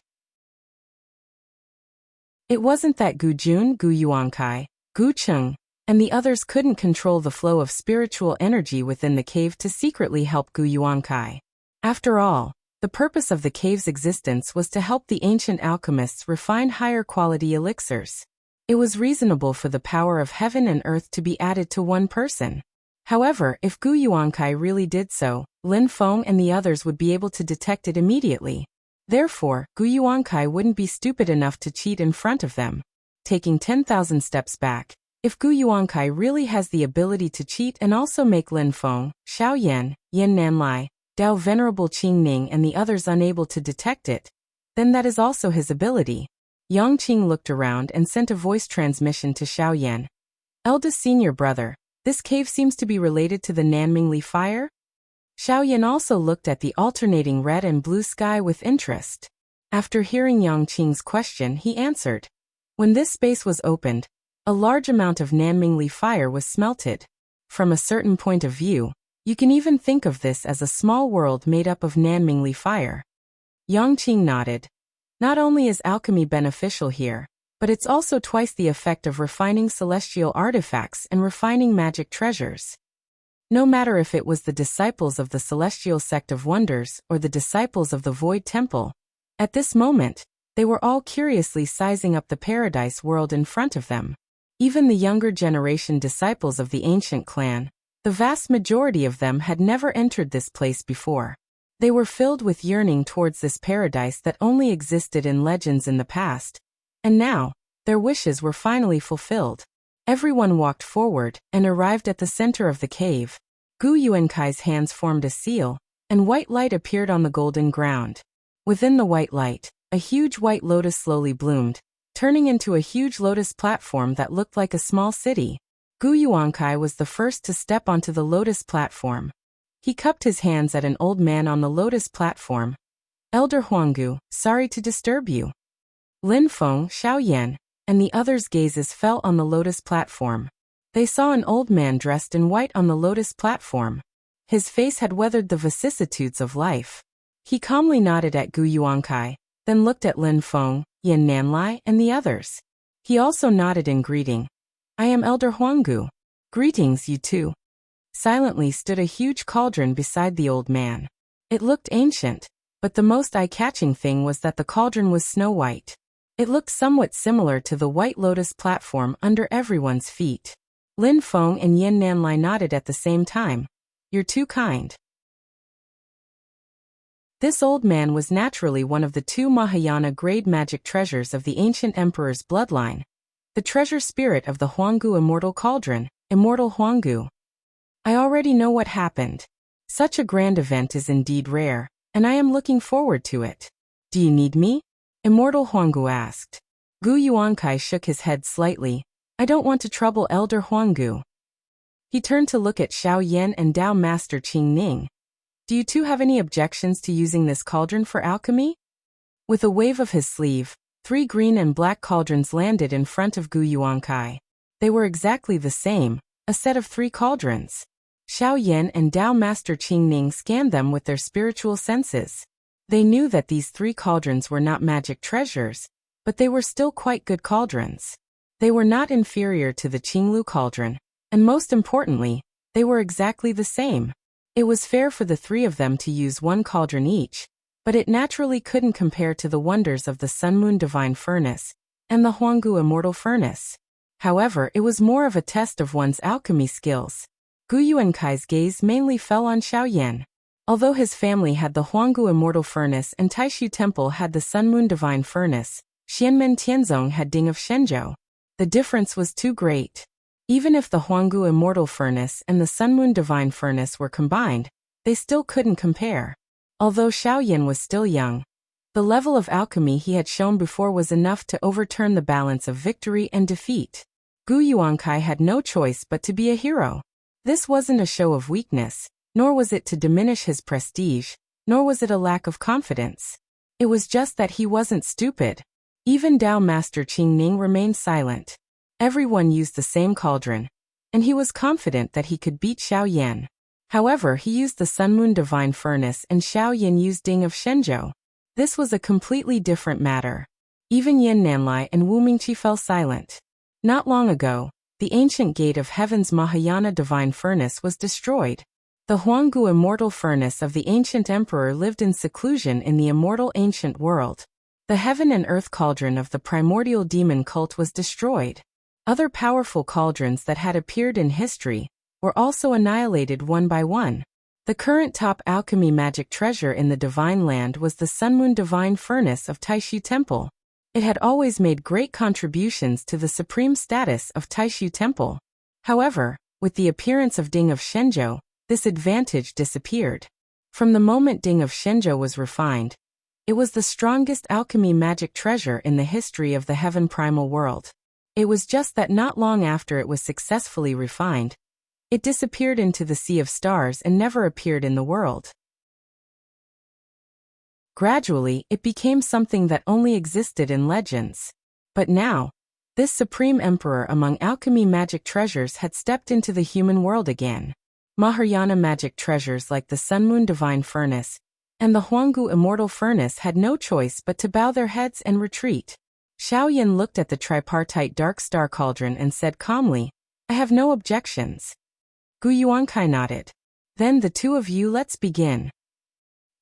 It wasn't that Gu Jun, Gu Yuankai, Gu Cheng, and the others couldn't control the flow of spiritual energy within the cave to secretly help Gu Yuankai. After all, the purpose of the cave's existence was to help the ancient alchemists refine higher quality elixirs. It was reasonable for the power of heaven and earth to be added to one person. However, if Gu Yuankai really did so, Lin Feng and the others would be able to detect it immediately. Therefore, Gu Yuankai wouldn't be stupid enough to cheat in front of them. Taking 10,000 steps back, if Gu Yuankai really has the ability to cheat and also make Lin Feng, Xiao Yan, Yan Nanlai, Dao Venerable Qingning and the others unable to detect it, then that is also his ability. Yang Qing looked around and sent a voice transmission to Xiao Yan. "Eldest senior brother, this cave seems to be related to the Nanmingli fire?" Xiao Yan also looked at the alternating red and blue sky with interest. After hearing Yang Qing's question, he answered. When this space was opened, a large amount of Nanmingli fire was smelted. From a certain point of view, you can even think of this as a small world made up of Nanmingli fire. Yang Qing nodded. Not only is alchemy beneficial here, but it's also twice the effect of refining celestial artifacts and refining magic treasures. No matter if it was the disciples of the Celestial Sect of Wonders or the disciples of the Void Temple, at this moment, they were all curiously sizing up the paradise world in front of them. Even the younger generation disciples of the ancient clan, the vast majority of them had never entered this place before. They were filled with yearning towards this paradise that only existed in legends in the past, and now, their wishes were finally fulfilled. Everyone walked forward and arrived at the center of the cave. Gu Yuankai's hands formed a seal, and white light appeared on the golden ground. Within the white light, a huge white lotus slowly bloomed, turning into a huge lotus platform that looked like a small city. Gu Yuankai was the first to step onto the lotus platform. He cupped his hands at an old man on the lotus platform. Elder Huanggu, sorry to disturb you. Lin Feng, Xiao Yan, and the others' gazes fell on the lotus platform. They saw an old man dressed in white on the lotus platform. His face had weathered the vicissitudes of life. He calmly nodded at Gu Yuankai, then looked at Lin Feng, Yin Nanlai, and the others. He also nodded in greeting. I am Elder Huanggu. Greetings, you two. Silently stood a huge cauldron beside the old man. It looked ancient, but the most eye-catching thing was that the cauldron was snow-white. It looked somewhat similar to the white lotus platform under everyone's feet. Lin Feng and Yin Nanlai nodded at the same time. You're too kind. This old man was naturally one of the 2 Mahayana grade magic treasures of the ancient emperor's bloodline. The treasure spirit of the Huanggu Immortal Cauldron, Immortal Huanggu. I already know what happened. Such a grand event is indeed rare, and I am looking forward to it. Do you need me? Immortal Huanggu asked. Gu Yuankai shook his head slightly. I don't want to trouble Elder Huanggu. He turned to look at Xiao Yan and Dao Master Qing Ning. Do you two have any objections to using this cauldron for alchemy? With a wave of his sleeve, 3 green and black cauldrons landed in front of Gu Yuankai. They were exactly the same, a set of 3 cauldrons. Xiao Yan and Dao Master Qing Ning scanned them with their spiritual senses. They knew that these 3 cauldrons were not magic treasures, but they were still quite good cauldrons. They were not inferior to the Qinglu cauldron, and most importantly, they were exactly the same. It was fair for the 3 of them to use 1 cauldron each, but it naturally couldn't compare to the wonders of the Sun Moon Divine Furnace and the Huanggu Immortal Furnace. However, it was more of a test of one's alchemy skills. Gu Yuankai's gaze mainly fell on Xiao Yan. Although his family had the Huanggu Immortal Furnace and Taishu Temple had the Sun Moon Divine Furnace, Xianmen Tianzong had Ding of Shenzhou. The difference was too great. Even if the Huanggu Immortal Furnace and the Sun Moon Divine Furnace were combined, they still couldn't compare. Although Xiao Yan was still young, the level of alchemy he had shown before was enough to overturn the balance of victory and defeat. Gu Yuankai had no choice but to be a hero. This wasn't a show of weakness, nor was it to diminish his prestige, nor was it a lack of confidence. It was just that he wasn't stupid. Even Dao Master Qing Ning remained silent. Everyone used the same cauldron, and he was confident that he could beat Xiao Yan. However, he used the Sun Moon Divine Furnace and Xiao Yan used Ding of Shenzhou. This was a completely different matter. Even Yin Nanlai and Wu Mingqi fell silent. Not long ago, the ancient gate of heaven's Mahayana Divine Furnace was destroyed. The Huanggu Immortal Furnace of the ancient emperor lived in seclusion in the immortal ancient world. The heaven and earth cauldron of the primordial demon cult was destroyed. Other powerful cauldrons that had appeared in history were also annihilated one by one. The current top alchemy magic treasure in the Divine Land was the Sun Moon Divine Furnace of Taishu Temple. It had always made great contributions to the supreme status of Taishu Temple. However, with the appearance of Ding of Shenzhou, this advantage disappeared. From the moment Ding of Shenzhou was refined, it was the strongest alchemy magic treasure in the history of the heaven primal world. It was just that not long after it was successfully refined, it disappeared into the sea of stars and never appeared in the world. Gradually, it became something that only existed in legends. But now, this supreme emperor among alchemy magic treasures had stepped into the human world again. Mahayana magic treasures like the Sun Moon Divine Furnace and the Huanggu Immortal Furnace had no choice but to bow their heads and retreat. Xiao Yan looked at the tripartite dark star cauldron and said calmly, I have no objections. Gu Yuankai nodded. Then the 2 of you let's begin.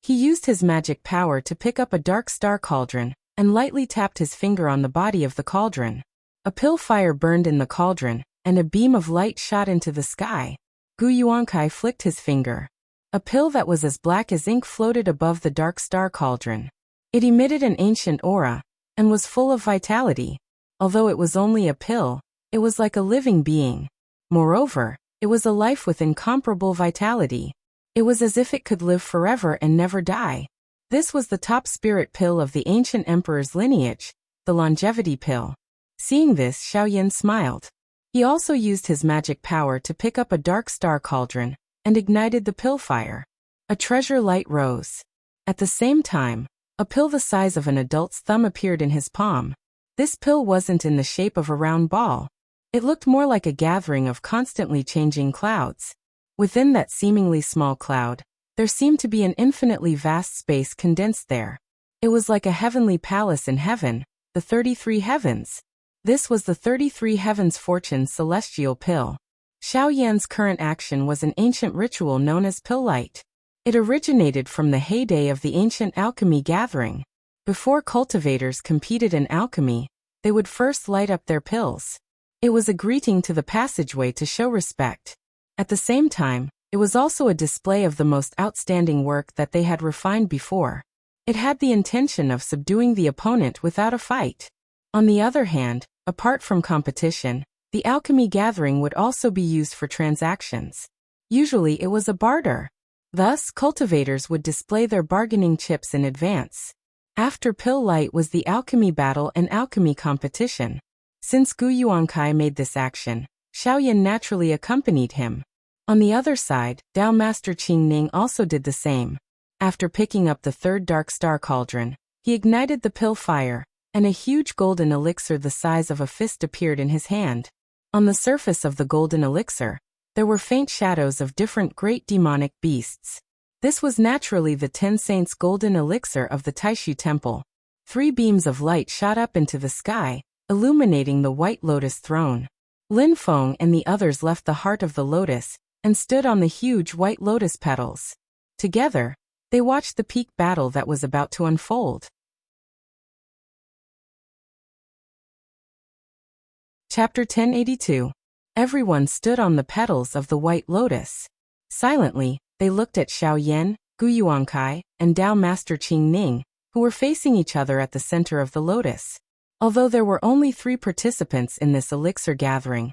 He used his magic power to pick up a dark star cauldron and lightly tapped his finger on the body of the cauldron. A pill fire burned in the cauldron, and a beam of light shot into the sky. Gu Yuankai flicked his finger. A pill that was as black as ink floated above the dark star cauldron. It emitted an ancient aura, and was full of vitality. Although it was only a pill, it was like a living being. Moreover, it was a life with incomparable vitality. It was as if it could live forever and never die. This was the top spirit pill of the ancient emperor's lineage, the longevity pill. Seeing this, Xiaoyan smiled. He also used his magic power to pick up a dark star cauldron and ignited the pill fire. A treasure light rose. At the same time, a pill the size of an adult's thumb appeared in his palm. This pill wasn't in the shape of a round ball. It looked more like a gathering of constantly changing clouds. Within that seemingly small cloud, there seemed to be an infinitely vast space condensed there. It was like a heavenly palace in heaven, the 33 heavens. This was the 33 heavens fortune celestial pill. Xiaoyan's current action was an ancient ritual known as pill light. It originated from the heyday of the ancient alchemy gathering. Before cultivators competed in alchemy, they would first light up their pills. It was a greeting to the passageway to show respect. At the same time, it was also a display of the most outstanding work that they had refined before. It had the intention of subduing the opponent without a fight. On the other hand, apart from competition, the alchemy gathering would also be used for transactions. Usually it was a barter. Thus, cultivators would display their bargaining chips in advance. After pill light was the alchemy battle and alchemy competition. Since Gu Yuankai made this action, Xiaoyan naturally accompanied him. On the other side, Dao Master Qingning also did the same. After picking up the third dark star cauldron, he ignited the pill fire, and a huge golden elixir the size of a fist appeared in his hand. On the surface of the golden elixir, there were faint shadows of different great demonic beasts. This was naturally the 10 Saints' golden elixir of the Taishu Temple. 3 beams of light shot up into the sky, illuminating the white lotus throne. Lin Feng and the others left the heart of the lotus and stood on the huge white lotus petals. Together, they watched the peak battle that was about to unfold. Chapter 1082. Everyone stood on the petals of the white lotus. Silently, they looked at Xiaoyan, Gu Yuankai, and Dao Master Qingning, who were facing each other at the center of the lotus. Although there were only 3 participants in this elixir gathering,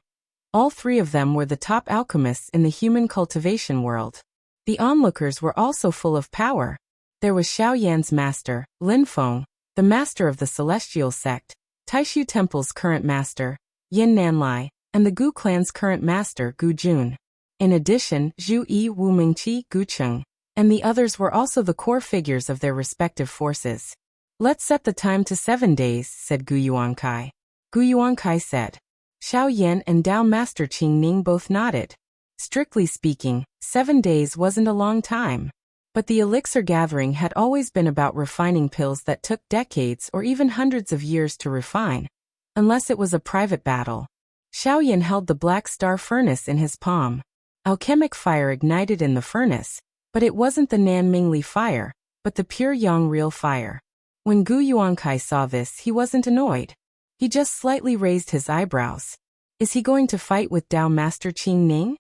all 3 of them were the top alchemists in the human cultivation world. The onlookers were also full of power. There was Xiaoyan's master, Lin Feng, the master of the celestial sect, Taishu Temple's current master, Yin Nanlai, and the Gu clan's current master, Gu Jun. In addition, Zhu Yi, Wu Mingqi, Gu Cheng, and the others were also the core figures of their respective forces. Let's set the time to 7 days, said Gu Yuankai. Gu Yuankai said. Xiaoyan and Dao Master Qingning both nodded. Strictly speaking, 7 days wasn't a long time. But the elixir gathering had always been about refining pills that took decades or even hundreds of years to refine. Unless it was a private battle. Xiaoyan held the black star furnace in his palm. Alchemic fire ignited in the furnace, but it wasn't the Nanmingli fire, but the pure yang real fire. When Gu Yuankai saw this, he wasn't annoyed. He just slightly raised his eyebrows. Is he going to fight with Dao Master Qingning?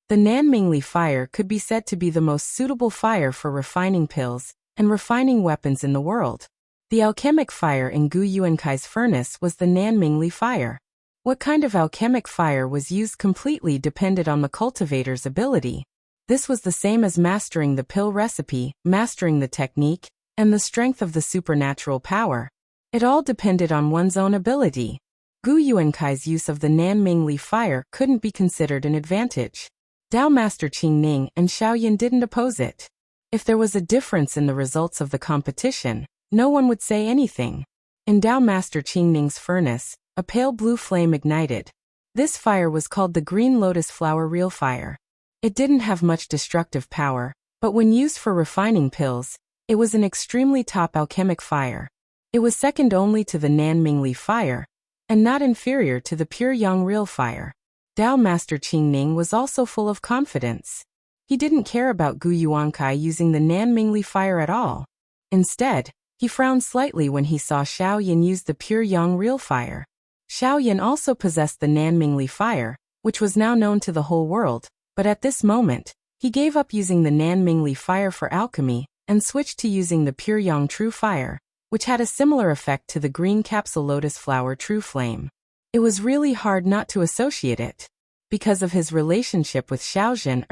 The Nanmingli fire could be said to be the most suitable fire for refining pills and refining weapons in the world. The alchemic fire in Gu Yuankai's furnace was the Nanmingli fire. What kind of alchemic fire was used completely depended on the cultivator's ability. This was the same as mastering the pill recipe, mastering the technique, and the strength of the supernatural power. It all depended on one's own ability. Gu Yuankai's use of the Nanmingli fire couldn't be considered an advantage. Dao Master Qingning and Xiaoyan didn't oppose it. If there was a difference in the results of the competition, no one would say anything. In Dao Master Qingning's furnace, a pale blue flame ignited. This fire was called the Green Lotus Flower Real Fire. It didn't have much destructive power, but when used for refining pills, it was an extremely top alchemic fire. It was second only to the Nanmingli fire, and not inferior to the pure Yang Real fire. Dao Master Qingning was also full of confidence. He didn't care about Gu Yuankai using the Nanmingli fire at all. Instead, he frowned slightly when he saw Xiaoyan use the pure Yang Real fire. Xiaoyan also possessed the Nanmingli fire, which was now known to the whole world, but at this moment, he gave up using the Nanmingli fire for alchemy and switched to using the pure Yang True fire, which had a similar effect to the green capsule lotus flower True Flame. It was really hard not to associate it. Because of his relationship with Xiaozhen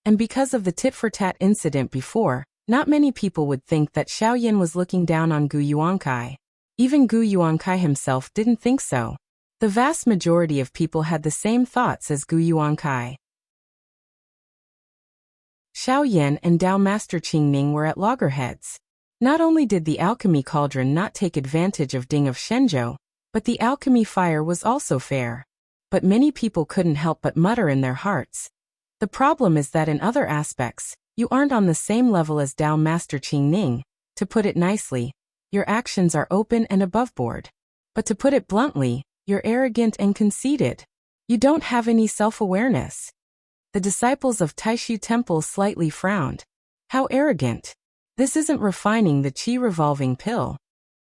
and because of the tit-for-tat incident before, not many people would think that Xiaoyan was looking down on Gu Yuankai. Even Gu Yuankai himself didn't think so. The vast majority of people had the same thoughts as Gu Yuankai. Xiao Yan and Dao Master Qingning were at loggerheads. Not only did the alchemy cauldron not take advantage of Ding of Shenzhou, but the alchemy fire was also fair. But many people couldn't help but mutter in their hearts. The problem is that in other aspects, you aren't on the same level as Dao Master Qingning. To put it nicely, your actions are open and aboveboard. But to put it bluntly, you're arrogant and conceited. You don't have any self-awareness. The disciples of Taishu Temple slightly frowned. How arrogant. This isn't refining the qi revolving pill.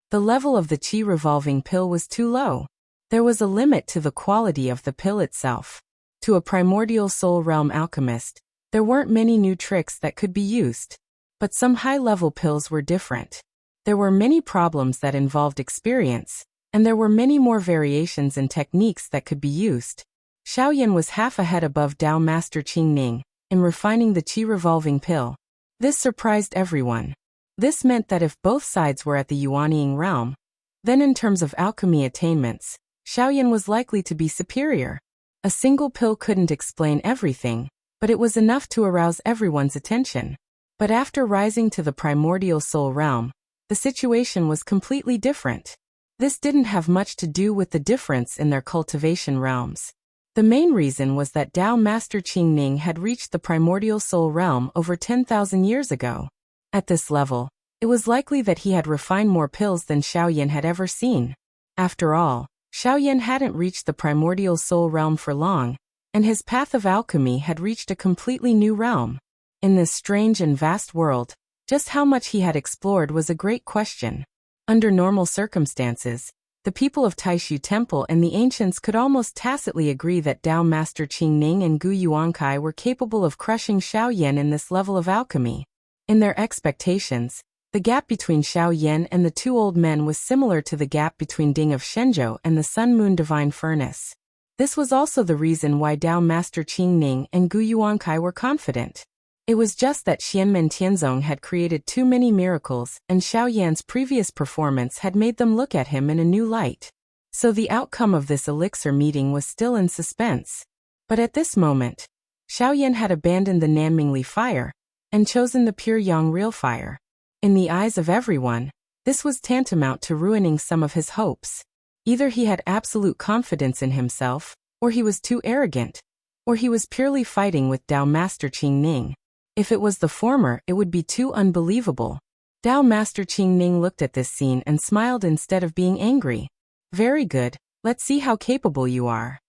The level of the qi revolving pill was too low. There was a limit to the quality of the pill itself. To a primordial soul realm alchemist, there weren't many new tricks that could be used. But some high-level pills were different. There were many problems that involved experience, and there were many more variations and techniques that could be used. Xiao Yan was half a head above Dao Master Qingning in refining the qi revolving pill. This surprised everyone. This meant that if both sides were at the Yuanying realm, then in terms of alchemy attainments, Xiao Yan was likely to be superior. A single pill couldn't explain everything, but it was enough to arouse everyone's attention. But after rising to the primordial soul realm, the situation was completely different. This didn't have much to do with the difference in their cultivation realms. The main reason was that Dao Master Qingning had reached the primordial soul realm over 10,000 years ago. At this level, it was likely that he had refined more pills than Xiao Yan had ever seen. After all, Xiao Yan hadn't reached the primordial soul realm for long, and his path of alchemy had reached a completely new realm. In this strange and vast world, just how much he had explored was a great question. Under normal circumstances, the people of Taishu Temple and the ancients could almost tacitly agree that Dao Master Qingning and Gu Yuankai were capable of crushing Xiao Yan in this level of alchemy. In their expectations, the gap between Xiao Yan and the two old men was similar to the gap between Ding of Shenzhou and the Sun Moon Divine Furnace. This was also the reason why Dao Master Qingning and Gu Yuankai were confident. It was just that Xianmen Tianzong had created too many miracles, and Xiao Yan's previous performance had made them look at him in a new light. So the outcome of this elixir meeting was still in suspense. But at this moment, Xiao Yan had abandoned the Nanmingli fire and chosen the pure Yang real fire. In the eyes of everyone, this was tantamount to ruining some of his hopes. Either he had absolute confidence in himself, or he was too arrogant, or he was purely fighting with Dao Master Qingning. If it was the former, it would be too unbelievable. Dao Master Qingning looked at this scene and smiled instead of being angry. Very good, let's see how capable you are.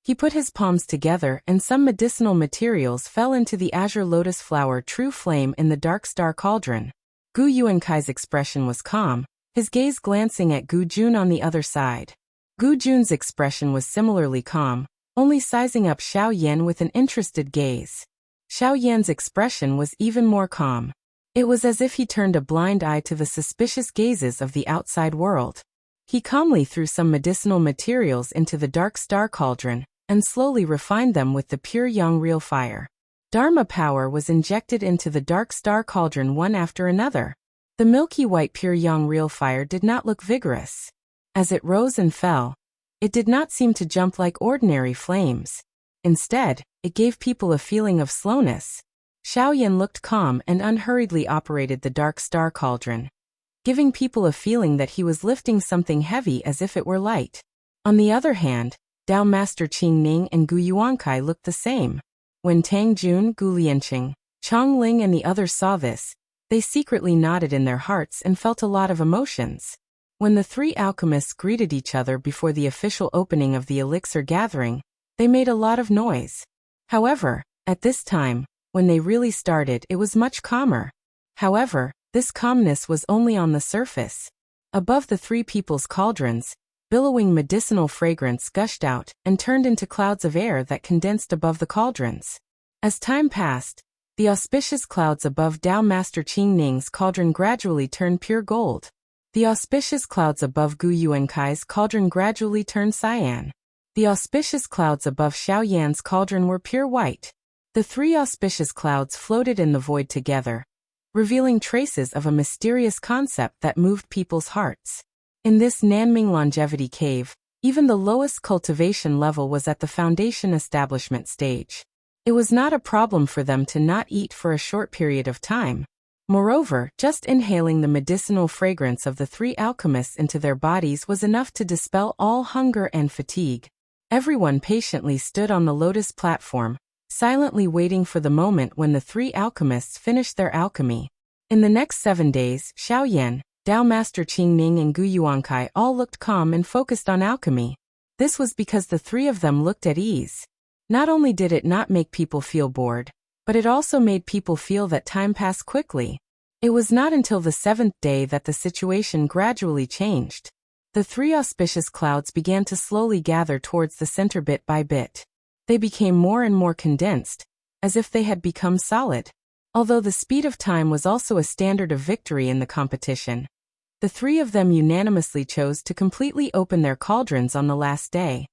He put his palms together and some medicinal materials fell into the azure lotus flower true flame in the dark star cauldron. Gu Yuankai's expression was calm, his gaze glancing at Gu Jun on the other side. Gu Jun's expression was similarly calm, only sizing up Xiao Yan with an interested gaze. Xiao Yan's expression was even more calm. It was as if he turned a blind eye to the suspicious gazes of the outside world. He calmly threw some medicinal materials into the dark star cauldron, and slowly refined them with the pure Yang real fire. Dharma power was injected into the dark star cauldron one after another. The milky white pure Yang real fire did not look vigorous. As it rose and fell, it did not seem to jump like ordinary flames. Instead, it gave people a feeling of slowness. Xiao Yan looked calm and unhurriedly operated the dark star cauldron, giving people a feeling that he was lifting something heavy as if it were light. On the other hand, Dao Master Qingning and Gu Yuankai looked the same. When Tang Jun, Gu Lianqing, Chong Ling and the others saw this, they secretly nodded in their hearts and felt a lot of emotions. When the three alchemists greeted each other before the official opening of the elixir gathering, they made a lot of noise. However, at this time, when they really started, it was much calmer. However, this calmness was only on the surface. Above the three people's cauldrons, billowing medicinal fragrance gushed out and turned into clouds of air that condensed above the cauldrons. As time passed, the auspicious clouds above Dao Master Qingning's cauldron gradually turned pure gold. The auspicious clouds above Gu Yuankai's cauldron gradually turned cyan. The auspicious clouds above Xiao Yan's cauldron were pure white. The three auspicious clouds floated in the void together, revealing traces of a mysterious concept that moved people's hearts. In this Nanming longevity cave, even the lowest cultivation level was at the foundation establishment stage. It was not a problem for them to not eat for a short period of time. Moreover, just inhaling the medicinal fragrance of the three alchemists into their bodies was enough to dispel all hunger and fatigue. Everyone patiently stood on the lotus platform, silently waiting for the moment when the three alchemists finished their alchemy. In the next 7 days, Xiao Yan, Dao Master Qingning and Gu Yuankai all looked calm and focused on alchemy. This was because the three of them looked at ease. Not only did it not make people feel bored, but it also made people feel that time passed quickly. It was not until the 7th day that the situation gradually changed. The three auspicious clouds began to slowly gather towards the center bit by bit. They became more and more condensed, as if they had become solid. Although the speed of time was also a standard of victory in the competition, the three of them unanimously chose to completely open their cauldrons on the last day.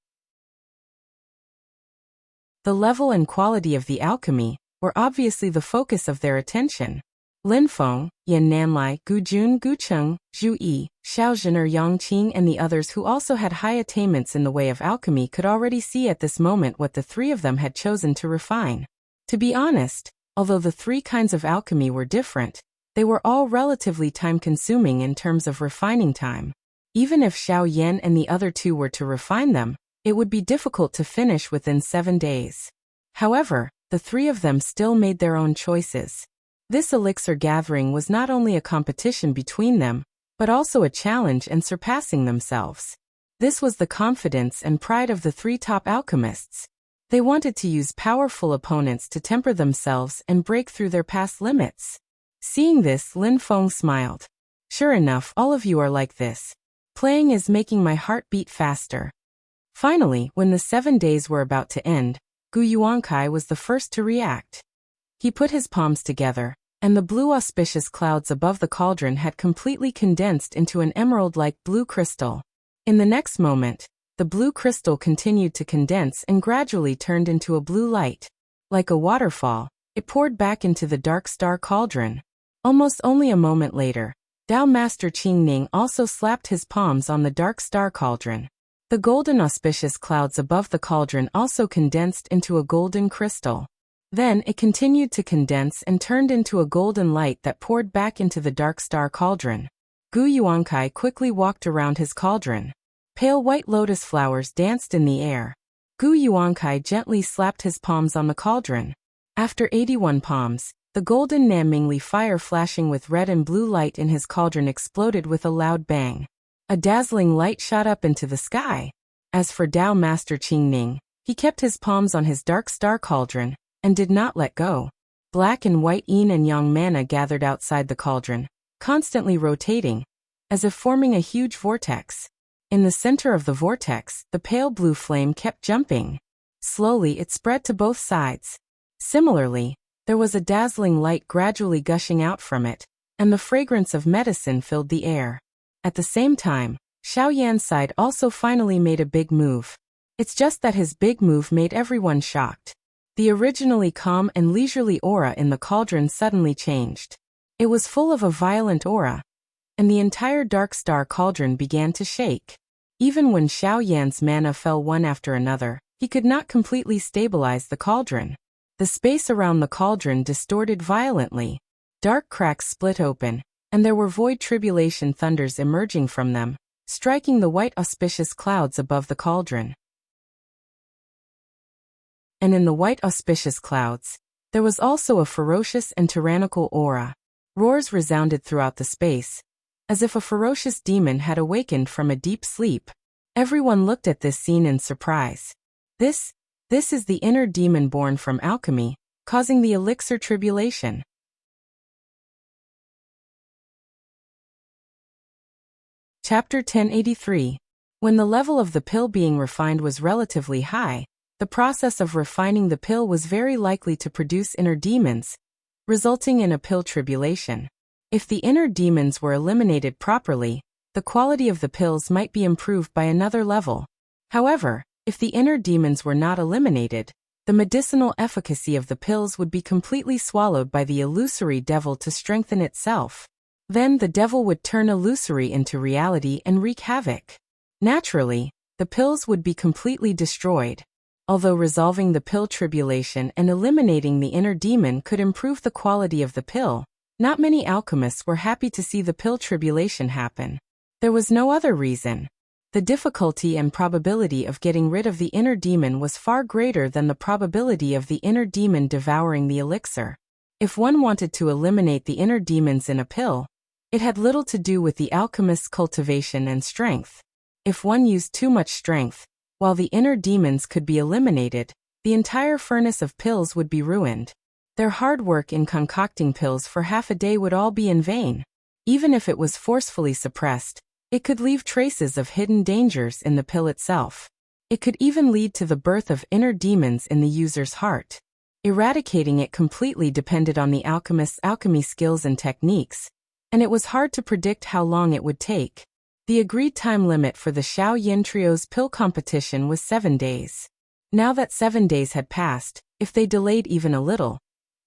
The level and quality of the alchemy were obviously the focus of their attention. Lin Feng, Yan Nanlai, Gu Jun, Gu Cheng, Zhu Yi, Xiao Zhen, Yang Qing and the others who also had high attainments in the way of alchemy could already see at this moment what the three of them had chosen to refine. To be honest, although the three kinds of alchemy were different, they were all relatively time-consuming in terms of refining time. Even if Xiao Yan and the other two were to refine them, it would be difficult to finish within 7 days. However, the three of them still made their own choices. This elixir gathering was not only a competition between them, but also a challenge and surpassing themselves. This was the confidence and pride of the three top alchemists. They wanted to use powerful opponents to temper themselves and break through their past limits. Seeing this, Lin Feng smiled. Sure enough, all of you are like this. Playing is making my heart beat faster. Finally, when the 7 days were about to end, Gu Yuankai was the first to react. He put his palms together, and the blue auspicious clouds above the cauldron had completely condensed into an emerald-like blue crystal. In the next moment, the blue crystal continued to condense and gradually turned into a blue light. Like a waterfall, it poured back into the dark star cauldron. Almost only a moment later, Dao Master Qingning also slapped his palms on the dark star cauldron. The golden auspicious clouds above the cauldron also condensed into a golden crystal. Then it continued to condense and turned into a golden light that poured back into the dark star cauldron. Gu Yuankai quickly walked around his cauldron. Pale white lotus flowers danced in the air. Gu Yuankai gently slapped his palms on the cauldron. After 81 palms, the golden Nanmingli fire flashing with red and blue light in his cauldron exploded with a loud bang. A dazzling light shot up into the sky. As for Dao Master Qingning, he kept his palms on his dark star cauldron and did not let go. Black and white yin and yang mana gathered outside the cauldron, constantly rotating, as if forming a huge vortex. In the center of the vortex, the pale blue flame kept jumping. Slowly it spread to both sides. Similarly, there was a dazzling light gradually gushing out from it, and the fragrance of medicine filled the air. At the same time, Xiao Yan's side also finally made a big move. It's just that his big move made everyone shocked. The originally calm and leisurely aura in the cauldron suddenly changed. It was full of a violent aura, and the entire dark star cauldron began to shake. Even when Xiao Yan's mana fell one after another, he could not completely stabilize the cauldron. The space around the cauldron distorted violently. Dark cracks split open, and there were void tribulation thunders emerging from them, striking the white auspicious clouds above the cauldron. And in the white auspicious clouds, there was also a ferocious and tyrannical aura. Roars resounded throughout the space, as if a ferocious demon had awakened from a deep sleep. Everyone looked at this scene in surprise. This is the inner demon born from alchemy, causing the elixir tribulation. Chapter 1083. When the level of the pill being refined was relatively high, the process of refining the pill was very likely to produce inner demons, resulting in a pill tribulation. If the inner demons were eliminated properly, the quality of the pills might be improved by another level. However, if the inner demons were not eliminated, the medicinal efficacy of the pills would be completely swallowed by the illusory devil to strengthen itself. Then the devil would turn illusory into reality and wreak havoc. Naturally, the pills would be completely destroyed. Although resolving the pill tribulation and eliminating the inner demon could improve the quality of the pill, not many alchemists were happy to see the pill tribulation happen. There was no other reason. The difficulty and probability of getting rid of the inner demon was far greater than the probability of the inner demon devouring the elixir. If one wanted to eliminate the inner demons in a pill, it had little to do with the alchemist's cultivation and strength. If one used too much strength, while the inner demons could be eliminated, the entire furnace of pills would be ruined. Their hard work in concocting pills for half a day would all be in vain. Even if it was forcefully suppressed, it could leave traces of hidden dangers in the pill itself. It could even lead to the birth of inner demons in the user's heart. Eradicating it completely depended on the alchemist's alchemy skills and techniques, and it was hard to predict how long it would take. The agreed time limit for the Xiao Yin Trio's pill competition was 7 days. Now that 7 days had passed, if they delayed even a little,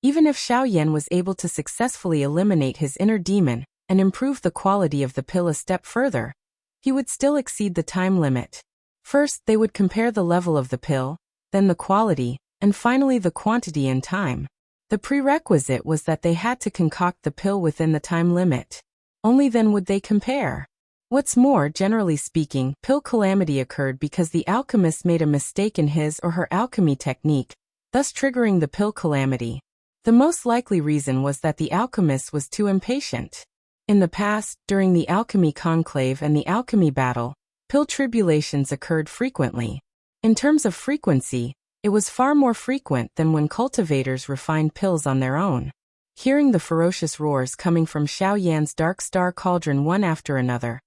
even if Xiao Yan was able to successfully eliminate his inner demon and improve the quality of the pill a step further, he would still exceed the time limit. First, they would compare the level of the pill, then the quality, and finally the quantity and time. The prerequisite was that they had to concoct the pill within the time limit. Only then would they compare. What's more, generally speaking, pill calamity occurred because the alchemist made a mistake in his or her alchemy technique, thus triggering the pill calamity. The most likely reason was that the alchemist was too impatient. In the past, during the alchemy conclave and the alchemy battle, pill tribulations occurred frequently. In terms of frequency, it was far more frequent than when cultivators refined pills on their own. Hearing the ferocious roars coming from Xiao Yan's dark star cauldron one after another,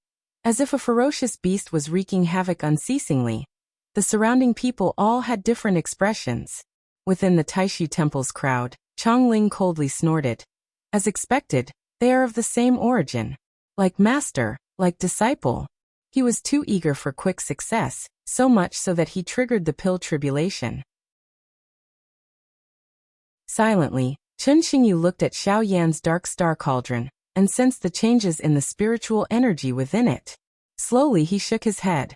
as if a ferocious beast was wreaking havoc unceasingly, the surrounding people all had different expressions. Within the Taishu Temple's crowd, Chongling coldly snorted. As expected, they are of the same origin. Like master, like disciple. He was too eager for quick success, so much so that he triggered the pill tribulation. Silently, Chen Xingyu looked at Xiao Yan's dark star cauldron, and sensed the changes in the spiritual energy within it. Slowly he shook his head.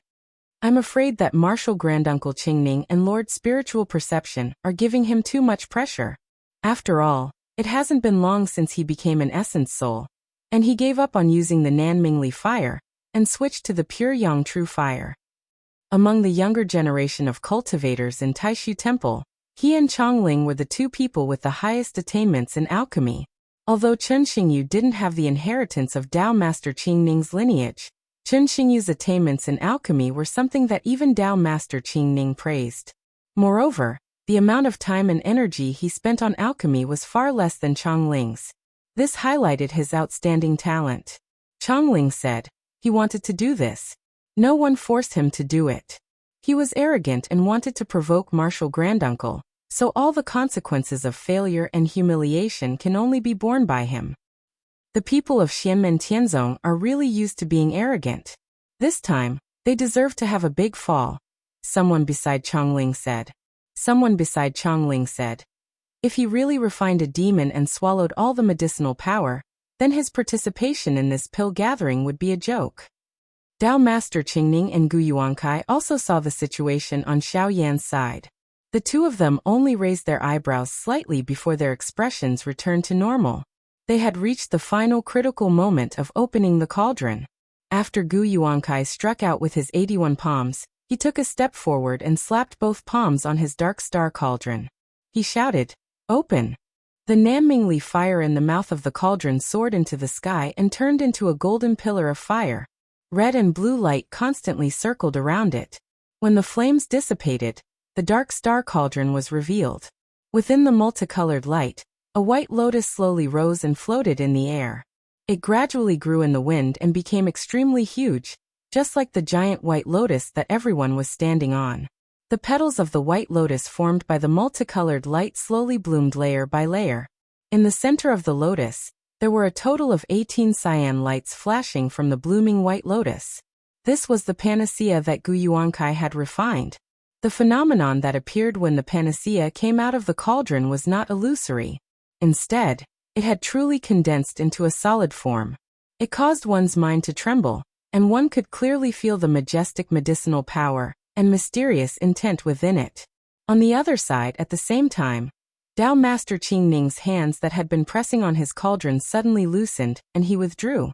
I'm afraid that Martial Granduncle Qingning and Lord Spiritual Perception are giving him too much pressure. After all, it hasn't been long since he became an essence soul, and he gave up on using the Nanmingli fire, and switched to the pure Yang True fire. Among the younger generation of cultivators in Taishu Temple, he and Chongling were the two people with the highest attainments in alchemy. Although Chen Xingyu didn't have the inheritance of Dao Master Qingning's lineage, Chen Xingyu's attainments in alchemy were something that even Dao Master Qingning praised. Moreover, the amount of time and energy he spent on alchemy was far less than Chongling's. This highlighted his outstanding talent. Chongling said he wanted to do this. No one forced him to do it. He was arrogant and wanted to provoke Martial Granduncle, so all the consequences of failure and humiliation can only be borne by him. The people of Xianmen Tianzong are really used to being arrogant. This time, they deserve to have a big fall, someone beside Chongling said. Someone beside Chongling said. If he really refined a demon and swallowed all the medicinal power, then his participation in this pill gathering would be a joke. Dao Master Qingning and Gu Yuankai also saw the situation on Xiao Yan's side. The two of them only raised their eyebrows slightly before their expressions returned to normal. They had reached the final critical moment of opening the cauldron. After Gu Yuankai struck out with his 81 palms, he took a step forward and slapped both palms on his dark star cauldron. He shouted, "Open!" The Nanmingli fire in the mouth of the cauldron soared into the sky and turned into a golden pillar of fire. Red and blue light constantly circled around it. When the flames dissipated, the dark star cauldron was revealed. Within the multicolored light, a white lotus slowly rose and floated in the air. It gradually grew in the wind and became extremely huge, just like the giant white lotus that everyone was standing on. The petals of the white lotus formed by the multicolored light slowly bloomed layer by layer. In the center of the lotus, there were a total of 18 cyan lights flashing from the blooming white lotus. This was the panacea that Gu Yuankai had refined. The phenomenon that appeared when the panacea came out of the cauldron was not illusory. Instead, it had truly condensed into a solid form. It caused one's mind to tremble, and one could clearly feel the majestic medicinal power and mysterious intent within it. On the other side, at the same time, Tao Master Qing Ning's hands that had been pressing on his cauldron suddenly loosened, and he withdrew.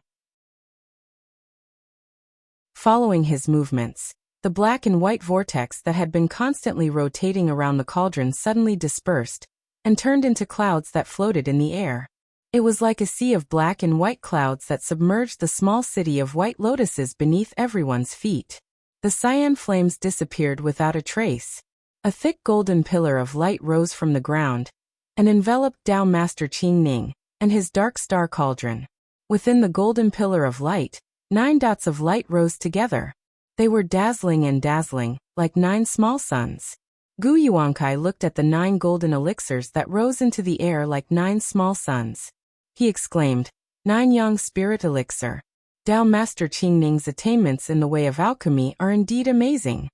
Following his movements, the black and white vortex that had been constantly rotating around the cauldron suddenly dispersed and turned into clouds that floated in the air. It was like a sea of black and white clouds that submerged the small city of white lotuses beneath everyone's feet. The cyan flames disappeared without a trace. A thick golden pillar of light rose from the ground and enveloped Tao Master Qing Ning and his dark star cauldron. Within the golden pillar of light, 9 dots of light rose together. They were dazzling, like 9 small suns. Gu Yuankai looked at the 9 golden elixirs that rose into the air like 9 small suns. He exclaimed, 9 Yang Spirit Elixir. Tao Master Qing Ning's attainments in the way of alchemy are indeed amazing.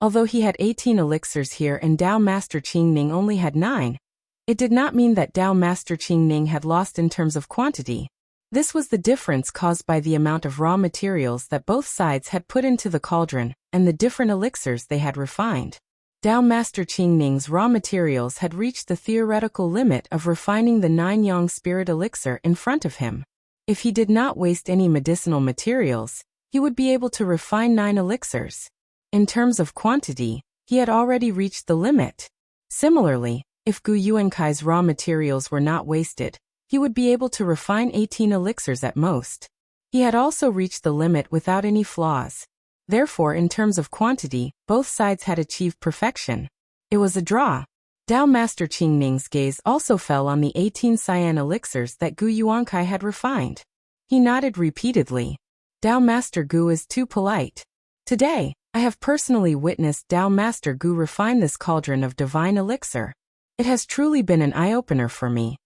Although he had 18 elixirs here and Tao Master Qing Ning only had 9, it did not mean that Tao Master Qing Ning had lost in terms of quantity. This was the difference caused by the amount of raw materials that both sides had put into the cauldron and the different elixirs they had refined. Tao Master Qing Ning's raw materials had reached the theoretical limit of refining the 9 Yang Spirit Elixir in front of him. If he did not waste any medicinal materials, he would be able to refine 9 elixirs. In terms of quantity, he had already reached the limit. Similarly, if Gu Yuankai's raw materials were not wasted, he would be able to refine 18 elixirs at most. He had also reached the limit without any flaws. Therefore, in terms of quantity, both sides had achieved perfection. It was a draw. Tao Master Qing Ning's gaze also fell on the 18 cyan elixirs that Gu Yuankai had refined. He nodded repeatedly. Tao Master Gu is too polite. Today, I have personally witnessed Tao Master Gu refine this cauldron of divine elixir. It has truly been an eye-opener for me.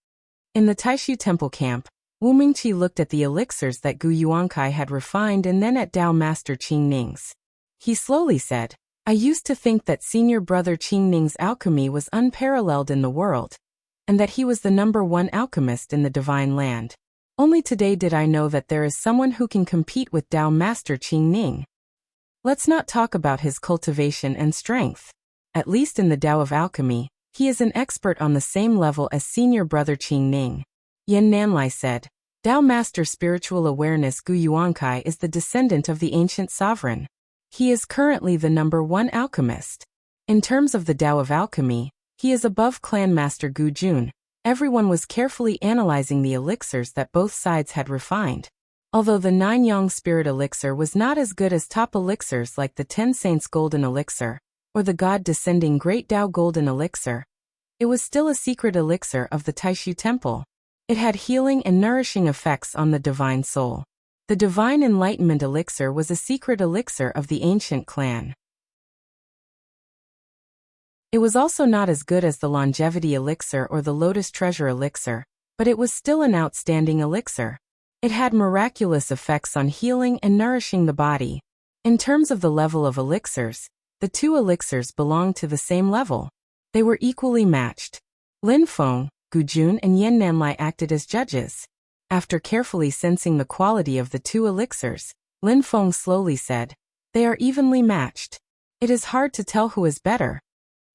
In the Taishu Temple camp, Wu Mingqi looked at the elixirs that Gu Yuankai had refined and then at Tao Master Qing Ning's. He slowly said, I used to think that senior brother Qing Ning's alchemy was unparalleled in the world, and that he was the #1 alchemist in the divine land. Only today did I know that there is someone who can compete with Tao Master Qing Ning. Let's not talk about his cultivation and strength. At least in the Tao of alchemy, he is an expert on the same level as senior brother Qing Ning. Yan Nanlai said, Tao Master Spiritual Awareness Gu Yuankai is the descendant of the ancient sovereign. He is currently the #1 alchemist. In terms of the Tao of alchemy, he is above Clan Master Gu Jun. Everyone was carefully analyzing the elixirs that both sides had refined. Although the 9 Yang Spirit Elixir was not as good as top elixirs like the 10 Saints Golden Elixir, or the God-descending Great Tao Golden Elixir, it was still a secret elixir of the Taishu Temple. It had healing and nourishing effects on the divine soul. The Divine Enlightenment Elixir was a secret elixir of the ancient clan. It was also not as good as the Longevity Elixir or the Lotus Treasure Elixir, but it was still an outstanding elixir. It had miraculous effects on healing and nourishing the body. In terms of the level of elixirs, the 2 elixirs belonged to the same level. They were equally matched. Lin Feng, Gu Jun and Yan Nanlai acted as judges. After carefully sensing the quality of the 2 elixirs, Lin Feng slowly said, they are evenly matched. It is hard to tell who is better.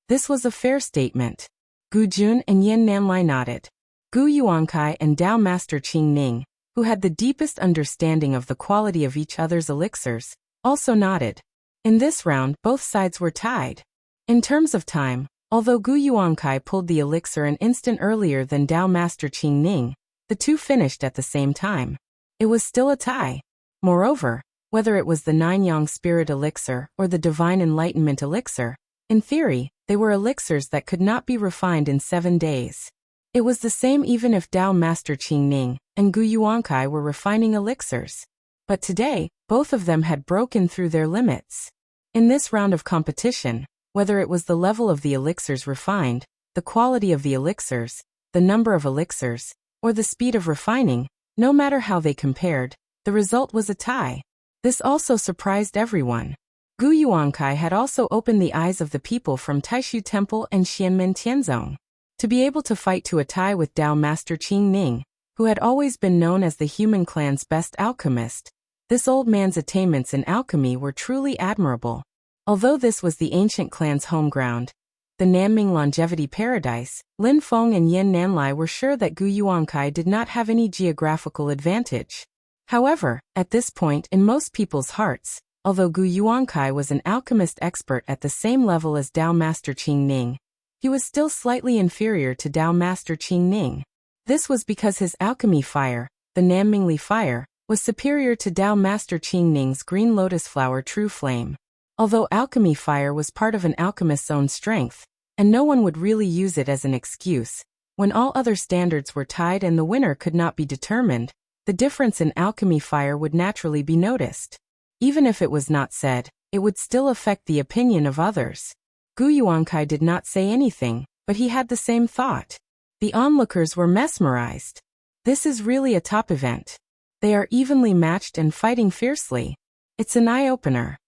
This was a fair statement. Gu Jun and Yan Nanlai nodded. Gu Yuankai and Tao Master Qing Ning, who had the deepest understanding of the quality of each other's elixirs, also nodded. In this round, both sides were tied. In terms of time, although Gu Yuankai pulled the elixir an instant earlier than Tao Master Qing Ning, the 2 finished at the same time. It was still a tie. Moreover, whether it was the 9 Yang Spirit Elixir or the Divine Enlightenment Elixir, in theory, they were elixirs that could not be refined in 7 days. It was the same even if Tao Master Qing Ning and Gu Yuankai were refining elixirs. But today, both of them had broken through their limits. In this round of competition, whether it was the level of the elixirs refined, the quality of the elixirs, the number of elixirs, or the speed of refining, no matter how they compared, the result was a tie. This also surprised everyone. Gu Yuankai had also opened the eyes of the people from Taishu Temple and Xianmen Tianzong. To be able to fight to a tie with Dao Master Qing Ning, who had always been known as the human clan's best alchemist, this old man's attainments in alchemy were truly admirable. Although this was the ancient clan's home ground, the Nanming Longevity Paradise, Lin Feng and Yin Nanlai were sure that Gu Yuankai did not have any geographical advantage. However, at this point in most people's hearts, although Gu Yuankai was an alchemist expert at the same level as Dao Master Qing Ning, he was still slightly inferior to Dao Master Qing Ning. This was because his alchemy fire, the Nanmingli fire, was superior to Dao Master Qing Ning's green lotus flower true flame. Although alchemy fire was part of an alchemist's own strength, and no one would really use it as an excuse, when all other standards were tied and the winner could not be determined, the difference in alchemy fire would naturally be noticed. Even if it was not said, it would still affect the opinion of others. Gu Yuankai did not say anything, but he had the same thought. The onlookers were mesmerized. This is really a top event. They are evenly matched and fighting fiercely. It's an eye-opener.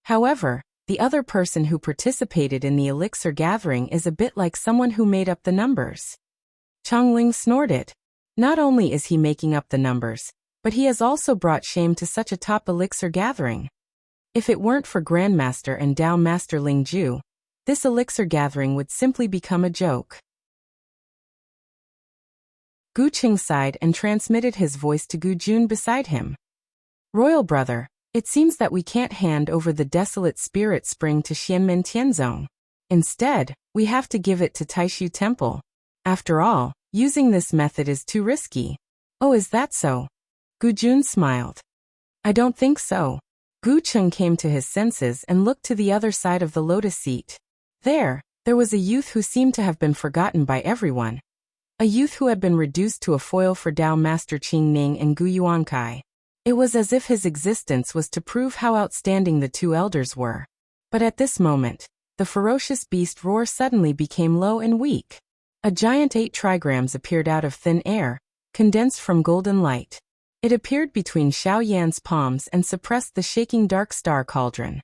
However, the other person who participated in the elixir gathering is a bit like someone who made up the numbers. Chongling snorted. Not only is he making up the numbers, but he has also brought shame to such a top elixir gathering. If it weren't for Grandmaster and Dao Master Ling Ju, this elixir gathering would simply become a joke. Gu Qing sighed and transmitted his voice to Gu Jun beside him. Royal brother, it seems that we can't hand over the desolate spirit spring to Xianmen Tianzong. Instead, we have to give it to Taishu Temple. After all, using this method is too risky. Oh, is that so? Gu Jun smiled. I don't think so. Gu Qing came to his senses and looked to the other side of the lotus seat. There was a youth who seemed to have been forgotten by everyone. A youth who had been reduced to a foil for Dao Master Qing Ning and Gu Yuankai. It was as if his existence was to prove how outstanding the two elders were. But at this moment, the ferocious beast roar suddenly became low and weak. A giant 8 trigrams appeared out of thin air, condensed from golden light. It appeared between Xiao Yan's palms and suppressed the shaking dark star cauldron.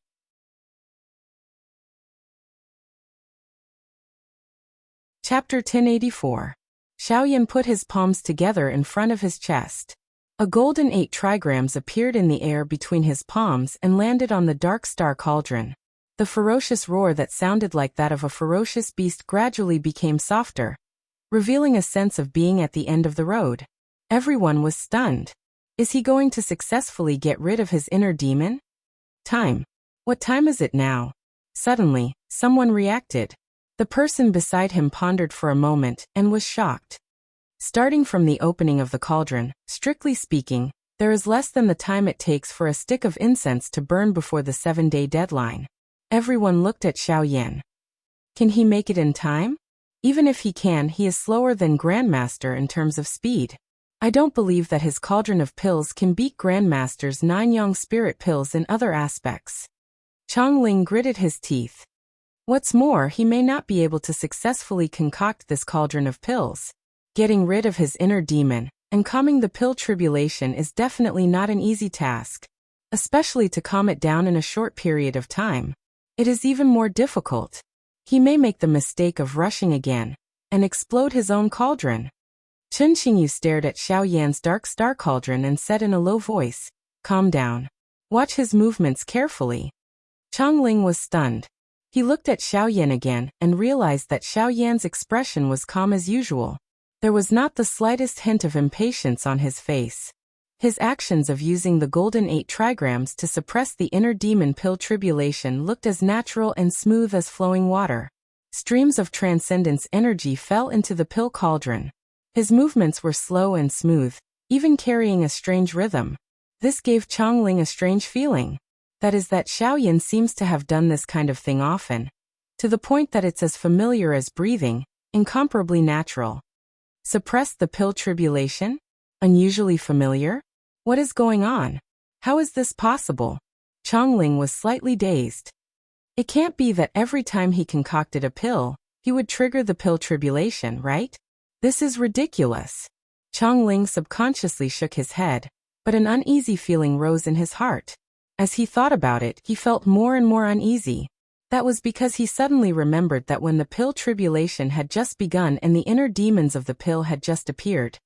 Chapter 1084. Xiao Yan put his palms together in front of his chest. A golden 8 trigrams appeared in the air between his palms and landed on the dark star cauldron. The ferocious roar that sounded like that of a ferocious beast gradually became softer, revealing a sense of being at the end of the road. Everyone was stunned. Is he going to successfully get rid of his inner demon? Time. What time is it now? Suddenly, someone reacted. The person beside him pondered for a moment and was shocked. Starting from the opening of the cauldron, strictly speaking, there is less than the time it takes for a stick of incense to burn before the 7-day deadline. Everyone looked at Xiao Yan. Can he make it in time? Even if he can, he is slower than Grandmaster in terms of speed. I don't believe that his cauldron of pills can beat Grandmaster's 9 Yang spirit pills in other aspects. Chongling gritted his teeth. What's more, he may not be able to successfully concoct this cauldron of pills. Getting rid of his inner demon and calming the pill tribulation is definitely not an easy task, especially to calm it down in a short period of time. It is even more difficult. He may make the mistake of rushing again and explode his own cauldron. Chen Xingyu stared at Xiao Yan's dark star cauldron and said in a low voice, "Calm down. Watch his movements carefully." Chongling was stunned. He looked at Xiao Yan again and realized that Xiao Yan's expression was calm as usual. There was not the slightest hint of impatience on his face. His actions of using the golden 8 trigrams to suppress the inner demon pill tribulation looked as natural and smooth as flowing water. Streams of transcendence energy fell into the pill cauldron. His movements were slow and smooth, even carrying a strange rhythm. This gave Chongling a strange feeling. That is that Xiao Yan seems to have done this kind of thing often, to the point that it's as familiar as breathing, incomparably natural. Suppress the pill tribulation? Unusually familiar? What is going on? How is this possible? Chongling was slightly dazed. It can't be that every time he concocted a pill, he would trigger the pill tribulation, right? This is ridiculous. Chongling subconsciously shook his head, but an uneasy feeling rose in his heart. As he thought about it, he felt more and more uneasy. That was because he suddenly remembered that when the pill tribulation had just begun and the inner demons of the pill had just appeared,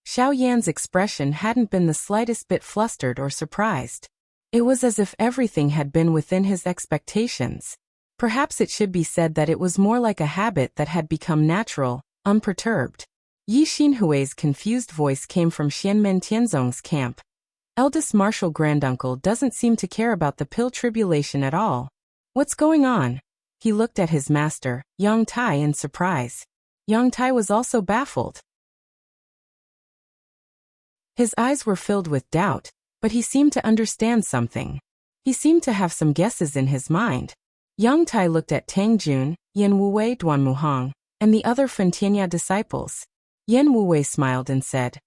Xiao Yan's expression hadn't been the slightest bit flustered or surprised. It was as if everything had been within his expectations. Perhaps it should be said that it was more like a habit that had become natural, unperturbed. Yi Xinhui's confused voice came from Xianmen Tianzong's camp. Eldest martial granduncle doesn't seem to care about the pill tribulation at all. What's going on? He looked at his master, Yang Tai, in surprise. Yang Tai was also baffled. His eyes were filled with doubt, but he seemed to understand something. He seemed to have some guesses in his mind. Yang Tai looked at Tang Jun, Yan Wuwei, Duan Muhang, and the other Fentianya disciples. Yan Wuwei smiled and said,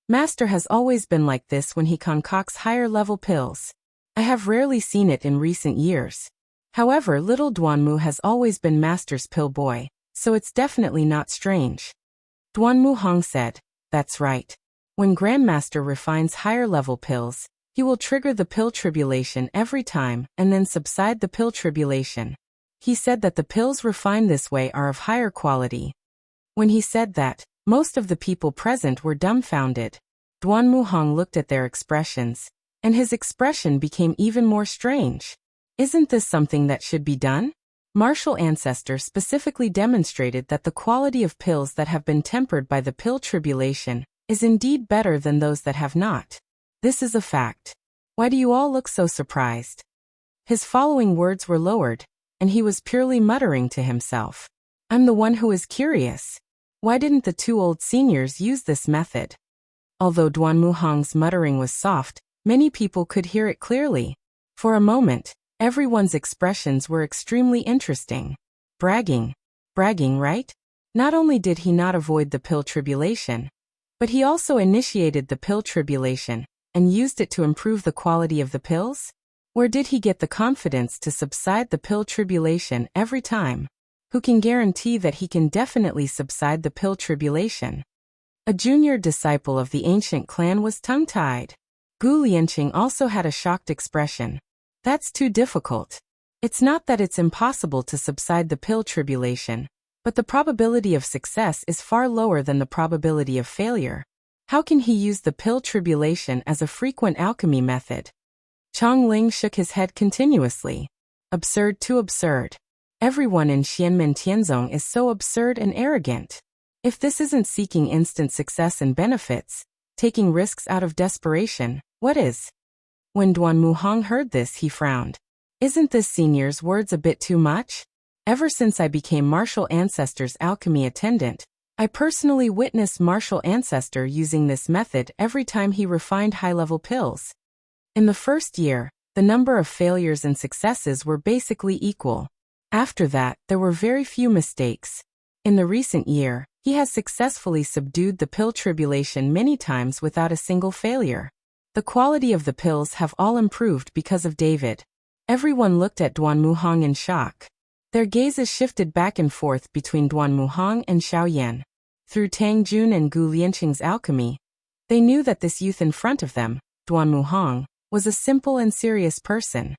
Master has always been like this when he concocts higher-level pills. I have rarely seen it in recent years. However, little Duanmu has always been Master's pill boy, so it's definitely not strange. Duanmu Hong said, That's right. When Grandmaster refines higher-level pills, he will trigger the pill tribulation every time and then subside the pill tribulation. He said that the pills refined this way are of higher quality. When he said that, most of the people present were dumbfounded. Duanmu Hong looked at their expressions, and his expression became even more strange. Isn't this something that should be done? Martial Ancestor specifically demonstrated that the quality of pills that have been tempered by the pill tribulation is indeed better than those that have not. This is a fact. Why do you all look so surprised? His following words were lowered, and he was purely muttering to himself. I'm the one who is curious. Why didn't the two old seniors use this method? Although Duanmu Hong's muttering was soft, many people could hear it clearly. For a moment, everyone's expressions were extremely interesting. Bragging, right? Not only did he not avoid the pill tribulation, but he also initiated the pill tribulation and used it to improve the quality of the pills? Where did he get the confidence to subside the pill tribulation every time? Who can guarantee that he can definitely subside the pill tribulation? A junior disciple of the ancient clan was tongue-tied. Gu Lianqing also had a shocked expression. That's too difficult. It's not that it's impossible to subside the pill tribulation, but the probability of success is far lower than the probability of failure. How can he use the pill tribulation as a frequent alchemy method? Chong Ling shook his head continuously. Absurd, too absurd. Everyone in Xianmen Tianzong is so absurd and arrogant. If this isn't seeking instant success and benefits, taking risks out of desperation, what is? When Duanmu Hong heard this, he frowned. Isn't this senior's words a bit too much? Ever since I became Martial Ancestor's alchemy attendant, I personally witnessed Martial Ancestor using this method every time he refined high-level pills. In the first year, the number of failures and successes were basically equal. After that, there were very few mistakes. In the recent year, he has successfully subdued the pill tribulation many times without a single failure. The quality of the pills have all improved because of David. Everyone looked at Duanmu Hong in shock. Their gazes shifted back and forth between Duanmu Hong and Xiao Yan. Through Tang Jun and Gu Lianqing's alchemy, they knew that this youth in front of them, Duanmu Hong, was a simple and serious person.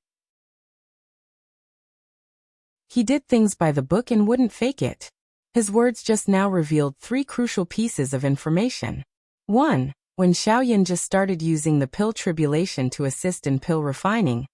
He did things by the book and wouldn't fake it. His words just now revealed three crucial pieces of information. 1. When Xiao Yan just started using the pill tribulation to assist in pill refining,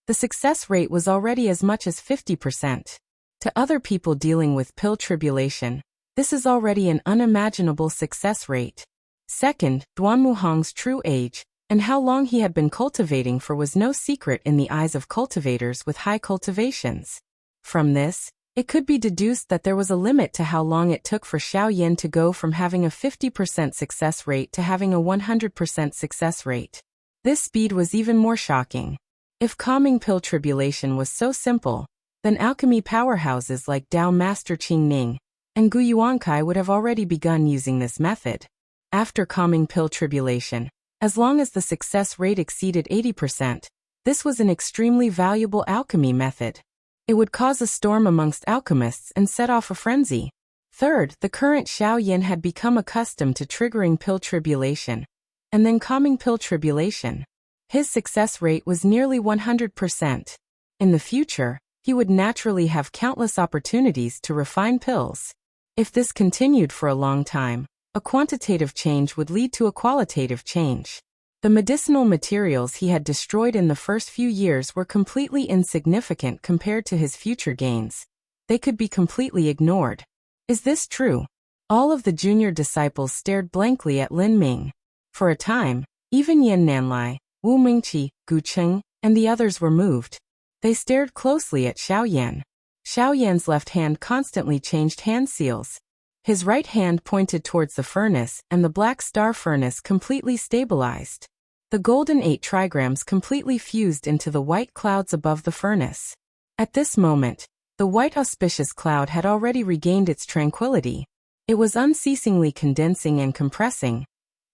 the success rate was already as much as 50%. To other people dealing with pill tribulation, this is already an unimaginable success rate. Second, Duanmu Hong's true age, and how long he had been cultivating for was no secret in the eyes of cultivators with high cultivations. From this, it could be deduced that there was a limit to how long it took for Xiao Yan to go from having a 50% success rate to having a 100% success rate. This speed was even more shocking. If calming pill tribulation was so simple, then alchemy powerhouses like Dao Master Qing Ning and Gu Yuankai would have already begun using this method. After calming pill tribulation, as long as the success rate exceeded 80%, this was an extremely valuable alchemy method. It would cause a storm amongst alchemists and set off a frenzy. Third, the current Xiao Yan had become accustomed to triggering pill tribulation and then calming pill tribulation. His success rate was nearly 100%. In the future, he would naturally have countless opportunities to refine pills. If this continued for a long time, a quantitative change would lead to a qualitative change. The medicinal materials he had destroyed in the first few years were completely insignificant compared to his future gains. They could be completely ignored. Is this true? All of the junior disciples stared blankly at Lin Ming. For a time, even Yan Nanlai, Wu Mingqi, Gu Cheng, and the others were moved. They stared closely at Xiao Yan. Xiao Yan's left hand constantly changed hand seals. His right hand pointed towards the furnace, and the black star furnace completely stabilized. The golden 8 trigrams completely fused into the white clouds above the furnace. At this moment, the white auspicious cloud had already regained its tranquility. It was unceasingly condensing and compressing,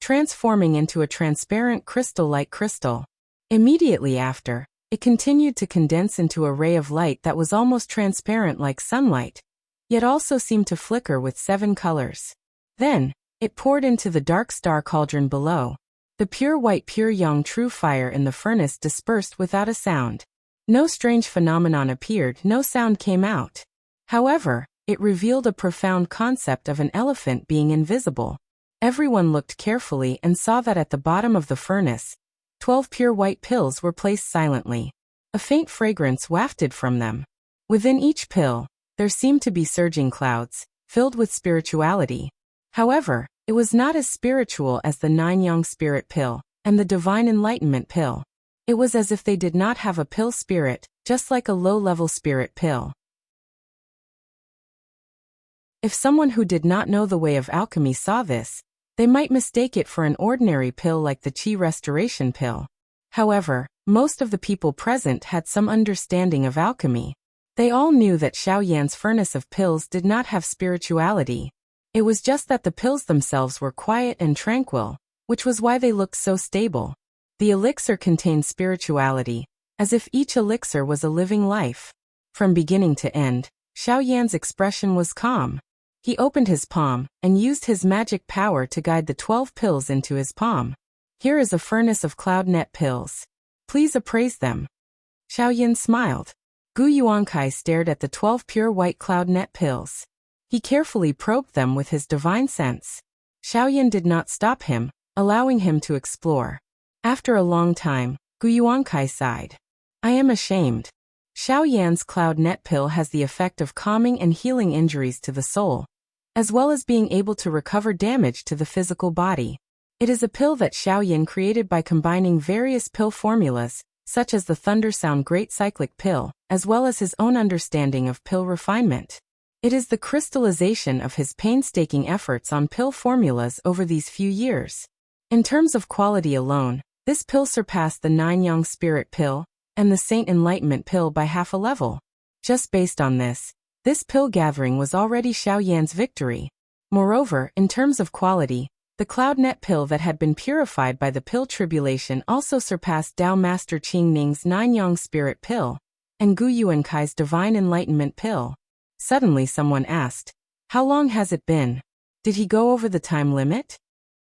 transforming into a transparent crystal-like crystal. Immediately after, it continued to condense into a ray of light that was almost transparent like sunlight, yet also seemed to flicker with 7 colors. Then, it poured into the dark star cauldron below. The pure white pure young true fire in the furnace dispersed without a sound. No strange phenomenon appeared, no sound came out. However, it revealed a profound concept of an elephant being invisible. Everyone looked carefully and saw that at the bottom of the furnace, 12 pure white pills were placed silently. A faint fragrance wafted from them. Within each pill, there seemed to be surging clouds, filled with spirituality. However, it was not as spiritual as the 9 young spirit pill and the divine enlightenment pill. It was as if they did not have a pill spirit, just like a low-level spirit pill. If someone who did not know the way of alchemy saw this, they might mistake it for an ordinary pill like the Qi restoration pill. However, most of the people present had some understanding of alchemy. They all knew that Xiao Yan's furnace of pills did not have spirituality. It was just that the pills themselves were quiet and tranquil, which was why they looked so stable. The elixir contained spirituality, as if each elixir was a living life. From beginning to end, Xiao Yan's expression was calm. He opened his palm and used his magic power to guide the 12 pills into his palm. Here is a furnace of cloud net pills. Please appraise them. Xiao Yan smiled. Gu Yuankai stared at the 12 pure white cloud net pills. He carefully probed them with his divine sense. Xiao Yan did not stop him, allowing him to explore. After a long time, Gu Yuankai sighed. I am ashamed. Xiao Yan's cloud net pill has the effect of calming and healing injuries to the soul, as well as being able to recover damage to the physical body. It is a pill that Xiao Yan created by combining various pill formulas, such as the Thundersound Great Cyclic Pill, as well as his own understanding of pill refinement. It is the crystallization of his painstaking efforts on pill formulas over these few years. In terms of quality alone, this pill surpassed the 9 Young Spirit Pill and the Saint Enlightenment Pill by half a level. Just based on this pill gathering was already Xiao Yan's victory. Moreover, in terms of quality, the Cloudnet pill that had been purified by the pill tribulation also surpassed Dao Master Qing Ning's 9 Yang Spirit Pill and Gu Yuankai's Divine Enlightenment Pill. Suddenly someone asked, "How long has it been? Did he go over the time limit?"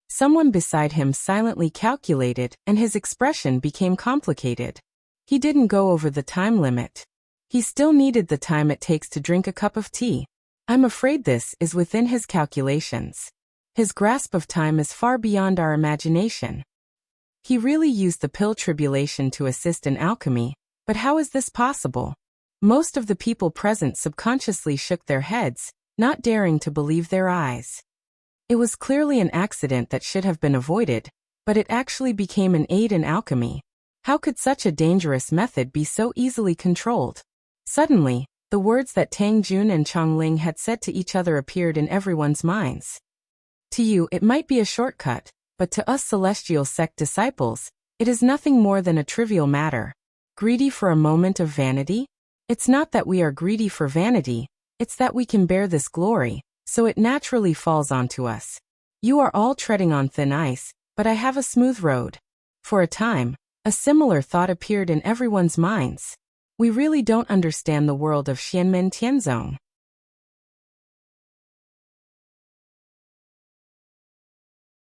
Someone beside him silently calculated, and his expression became complicated. He didn't go over the time limit. He still needed the time it takes to drink a cup of tea. I'm afraid this is within his calculations. His grasp of time is far beyond our imagination. He really used the pill tribulation to assist in alchemy, but how is this possible? Most of the people present subconsciously shook their heads, not daring to believe their eyes. It was clearly an accident that should have been avoided, but it actually became an aid in alchemy. How could such a dangerous method be so easily controlled? Suddenly, the words that Tang Jun and Chang Ling had said to each other appeared in everyone's minds. To you it might be a shortcut, but to us celestial sect disciples, it is nothing more than a trivial matter. Greedy for a moment of vanity? It's not that we are greedy for vanity, it's that we can bear this glory, so it naturally falls onto us. You are all treading on thin ice, but I have a smooth road. For a time, a similar thought appeared in everyone's minds. We really don't understand the world of Xianmen Tianzong.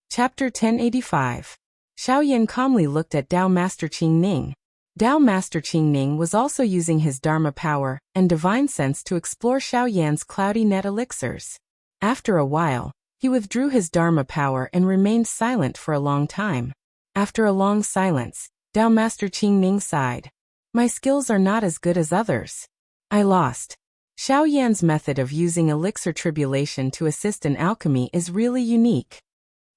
Chapter 1085. Xiao Yan calmly looked at Dao Master Qing Ning. Dao Master Qing Ning was also using his Dharma power and divine sense to explore Xiao Yan's cloudy net elixirs. After a while, he withdrew his Dharma power and remained silent for a long time. After a long silence, Dao Master Qing Ning sighed. My skills are not as good as others. I lost. Xiao Yan's method of using elixir tribulation to assist in alchemy is really unique.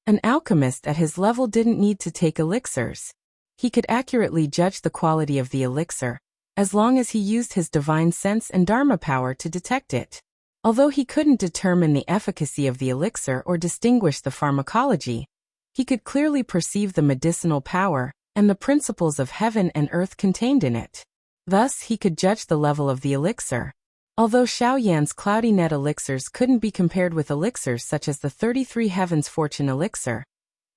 An alchemist at his level didn't need to take elixirs. He could accurately judge the quality of the elixir, as long as he used his divine sense and Dharma power to detect it. Although he couldn't determine the efficacy of the elixir or distinguish the pharmacology, he could clearly perceive the medicinal power and the principles of heaven and earth contained in it. Thus, he could judge the level of the elixir. Although Xiao Yan's cloudy net elixirs couldn't be compared with elixirs such as the 33 Heavens Fortune elixir,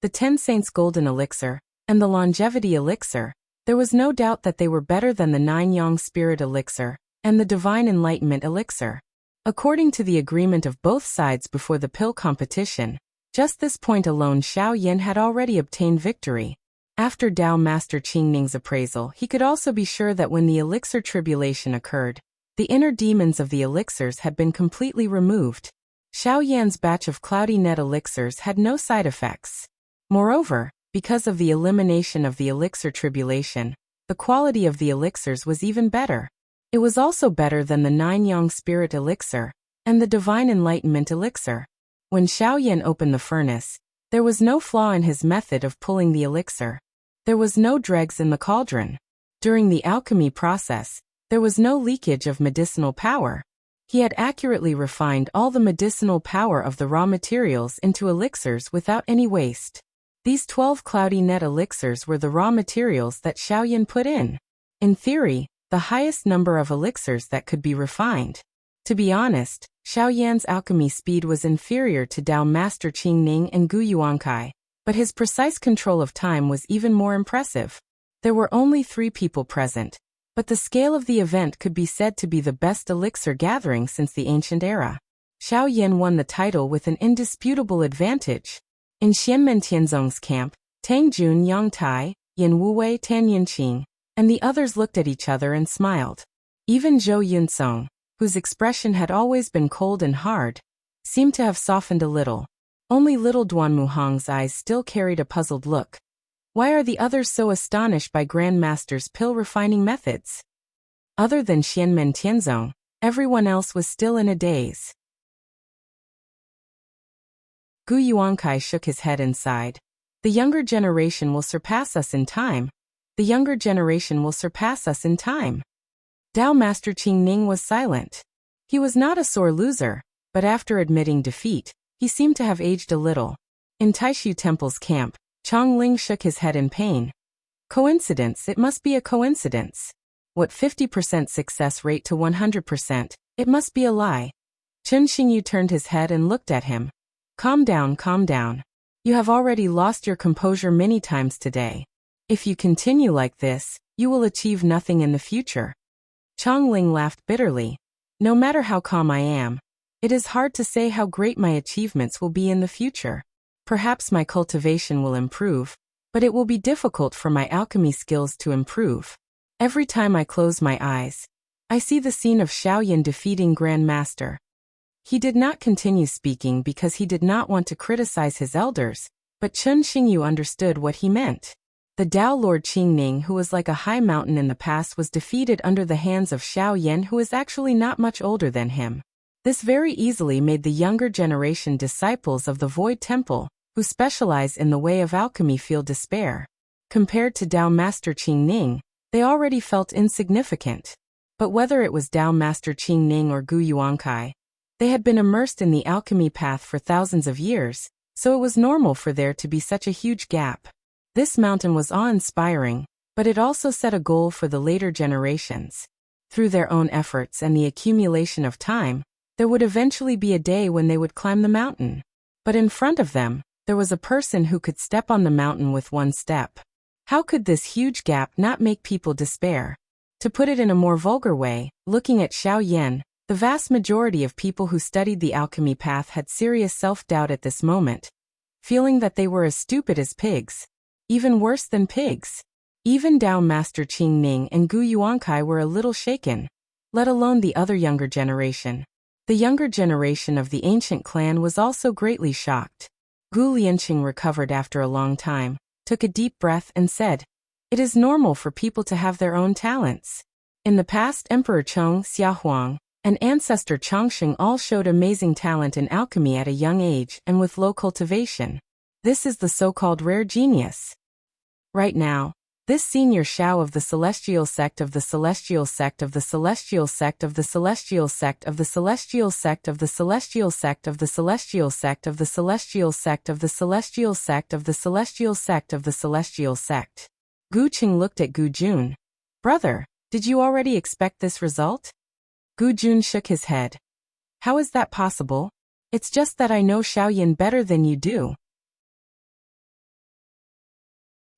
the 10 Saints Golden elixir, and the Longevity elixir, there was no doubt that they were better than the 9 Yang Spirit elixir and the Divine Enlightenment elixir. According to the agreement of both sides before the pill competition, just this point alone Xiao Yan had already obtained victory. After Dao Master Qing Ning's appraisal, he could also be sure that when the elixir tribulation occurred, the inner demons of the elixirs had been completely removed. Xiao Yan's batch of cloudy net elixirs had no side effects. Moreover, because of the elimination of the elixir tribulation, the quality of the elixirs was even better. It was also better than the 9 Yang Spirit elixir and the Divine Enlightenment elixir. When Xiao Yan opened the furnace, there was no flaw in his method of pulling the elixir. There was no dregs in the cauldron. During the alchemy process, there was no leakage of medicinal power. He had accurately refined all the medicinal power of the raw materials into elixirs without any waste. These 12 cloudy net elixirs were the raw materials that Xiao Yan put in. In theory, the highest number of elixirs that could be refined. To be honest, Xiao Yan's alchemy speed was inferior to Dao Master Qing Ning and Gu Yuankai, but his precise control of time was even more impressive. There were only 3 people present, but the scale of the event could be said to be the best elixir gathering since the ancient era. Xiao Yan won the title with an indisputable advantage. In Xianmen Tianzong's camp, Tang Jun Yang Tai, Yin Wuwei Tan Yinqing, and the others looked at each other and smiled. Even Zhou Yunsong, whose expression had always been cold and hard, seemed to have softened a little. Only little Duan Muhang's eyes still carried a puzzled look. Why are the others so astonished by Grand Master's pill refining methods? Other than Xianmen Tianzong, everyone else was still in a daze. Gu Yuankai shook his head and sighed. The younger generation will surpass us in time. The younger generation will surpass us in time. Dao Master Qing Ning was silent. He was not a sore loser, but after admitting defeat, he seemed to have aged a little. In Taishu Temple's camp, Chong Ling shook his head in pain. Coincidence, it must be a coincidence. What 50% success rate to 100%, it must be a lie. Chen Xingyu turned his head and looked at him. Calm down, calm down. You have already lost your composure many times today. If you continue like this, you will achieve nothing in the future. Chong Ling laughed bitterly. No matter how calm I am, it is hard to say how great my achievements will be in the future. Perhaps my cultivation will improve, but it will be difficult for my alchemy skills to improve. Every time I close my eyes, I see the scene of Xiao Yan defeating Grand Master. He did not continue speaking because he did not want to criticize his elders, but Chen Xingyu understood what he meant. The Dao Lord Qing Ning, who was like a high mountain in the past, was defeated under the hands of Xiao Yan, who is actually not much older than him. This very easily made the younger generation disciples of the Void Temple, who specialize in the way of alchemy, feel despair. Compared to Dao Master Qing Ning, they already felt insignificant. But whether it was Dao Master Qing Ning or Gu Yuankai, they had been immersed in the alchemy path for thousands of years, so it was normal for there to be such a huge gap. This mountain was awe-inspiring, but it also set a goal for the later generations. Through their own efforts and the accumulation of time, there would eventually be a day when they would climb the mountain. But in front of them, there was a person who could step on the mountain with one step. How could this huge gap not make people despair? To put it in a more vulgar way, looking at Xiao Yan, the vast majority of people who studied the alchemy path had serious self-doubt at this moment, feeling that they were as stupid as pigs. Even worse than pigs. Even Dao Master Qing Ning and Gu Yuankai were a little shaken, let alone the other younger generation. The younger generation of the ancient clan was also greatly shocked. Gu Lianqing recovered after a long time, took a deep breath and said, "It is normal for people to have their own talents. In the past, Emperor Cheng Xiaohuang and ancestor Chongsheng all showed amazing talent in alchemy at a young age and with low cultivation. This is the so-called rare genius. Right now, this senior Shao of the Celestial Sect of the Celestial Sect of the Celestial Sect of the Celestial Sect of the Celestial Sect of the Celestial Sect of the Celestial Sect of the Celestial Sect of the Celestial Sect of the Celestial Sect of the Celestial Sect." Gu Qing looked at Gu Jun. "Brother, did you already expect this result?" Gu Jun shook his head. "How is that possible? It's just that I know Shaoyan better than you do.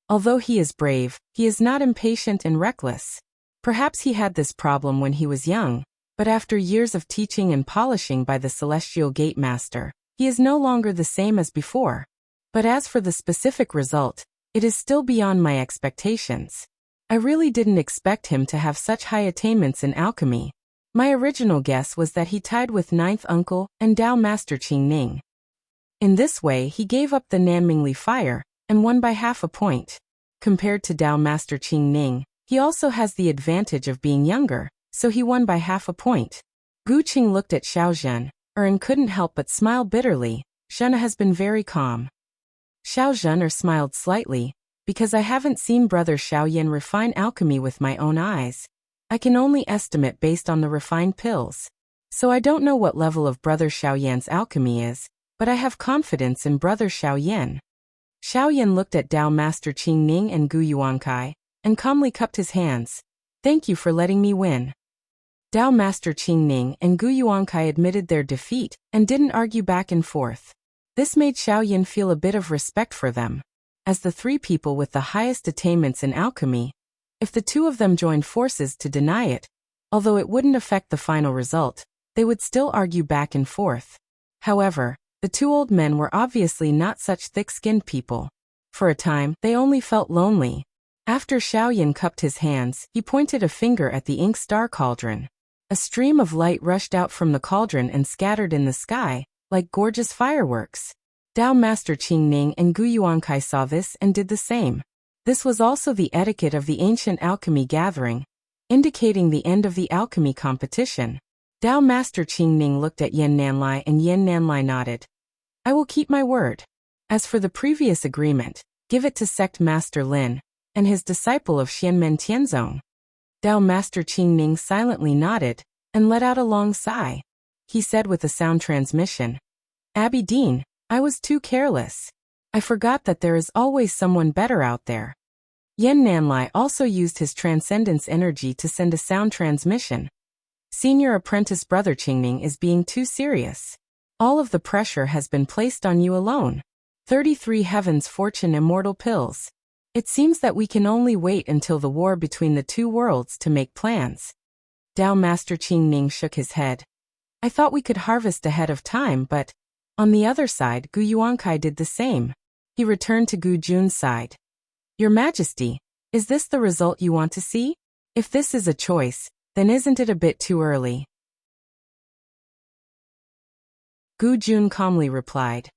Although he is brave, he is not impatient and reckless. Perhaps he had this problem when he was young, but after years of teaching and polishing by the Celestial Gate Master, he is no longer the same as before. But as for the specific result, it is still beyond my expectations. I really didn't expect him to have such high attainments in alchemy. My original guess was that he tied with Ninth Uncle and Dao Master Qing Ning. In this way he gave up the Nanmingli fire and won by half a point. Compared to Dao Master Qing Ning, he also has the advantage of being younger, so he won by half a point." Gu Qing looked at Xiao Zhen, and couldn't help but smile bitterly. "Shena has been very calm." Xiao Zhen smiled slightly, "Because I haven't seen Brother Xiaoyan refine alchemy with my own eyes. I can only estimate based on the refined pills. So I don't know what level of Brother Xiaoyan's alchemy is, but I have confidence in Brother Xiaoyan." Xiaoyan looked at Dao Master Qing Ning and Gu Yuankai, and calmly cupped his hands. "Thank you for letting me win." Dao Master Qing Ning and Gu Yuankai admitted their defeat, and didn't argue back and forth. This made Xiaoyan feel a bit of respect for them. As the three people with the highest attainments in alchemy, if the two of them joined forces to deny it, although it wouldn't affect the final result, they would still argue back and forth. However, the two old men were obviously not such thick-skinned people. For a time, they only felt lonely. After Xiaoyan cupped his hands, he pointed a finger at the ink star cauldron. A stream of light rushed out from the cauldron and scattered in the sky, like gorgeous fireworks. Dao Master Qing Ning and Gu Yuankai saw this and did the same. This was also the etiquette of the ancient alchemy gathering, indicating the end of the alchemy competition. Dao Master Qing Ning looked at Yan Nanlai and Yan Nanlai nodded. "I will keep my word. As for the previous agreement, give it to Sect Master Lin and his disciple of Xianmen Tianzong." Dao Master Qing Ning silently nodded and let out a long sigh. He said with a sound transmission, "Abby Dean, I was too careless. I forgot that there is always someone better out there." Yan Nanlai also used his transcendence energy to send a sound transmission. "Senior apprentice Brother Qingning is being too serious. All of the pressure has been placed on you alone. 33 Heavens Fortune Immortal Pills. It seems that we can only wait until the war between the two worlds to make plans." Dao Master Qing Ning shook his head. "I thought we could harvest ahead of time, but..." On the other side, Gu Yuankai did the same. He returned to Gu Jun's side. "Your Majesty, is this the result you want to see? If this is a choice, then isn't it a bit too early?" Gu Jun calmly replied.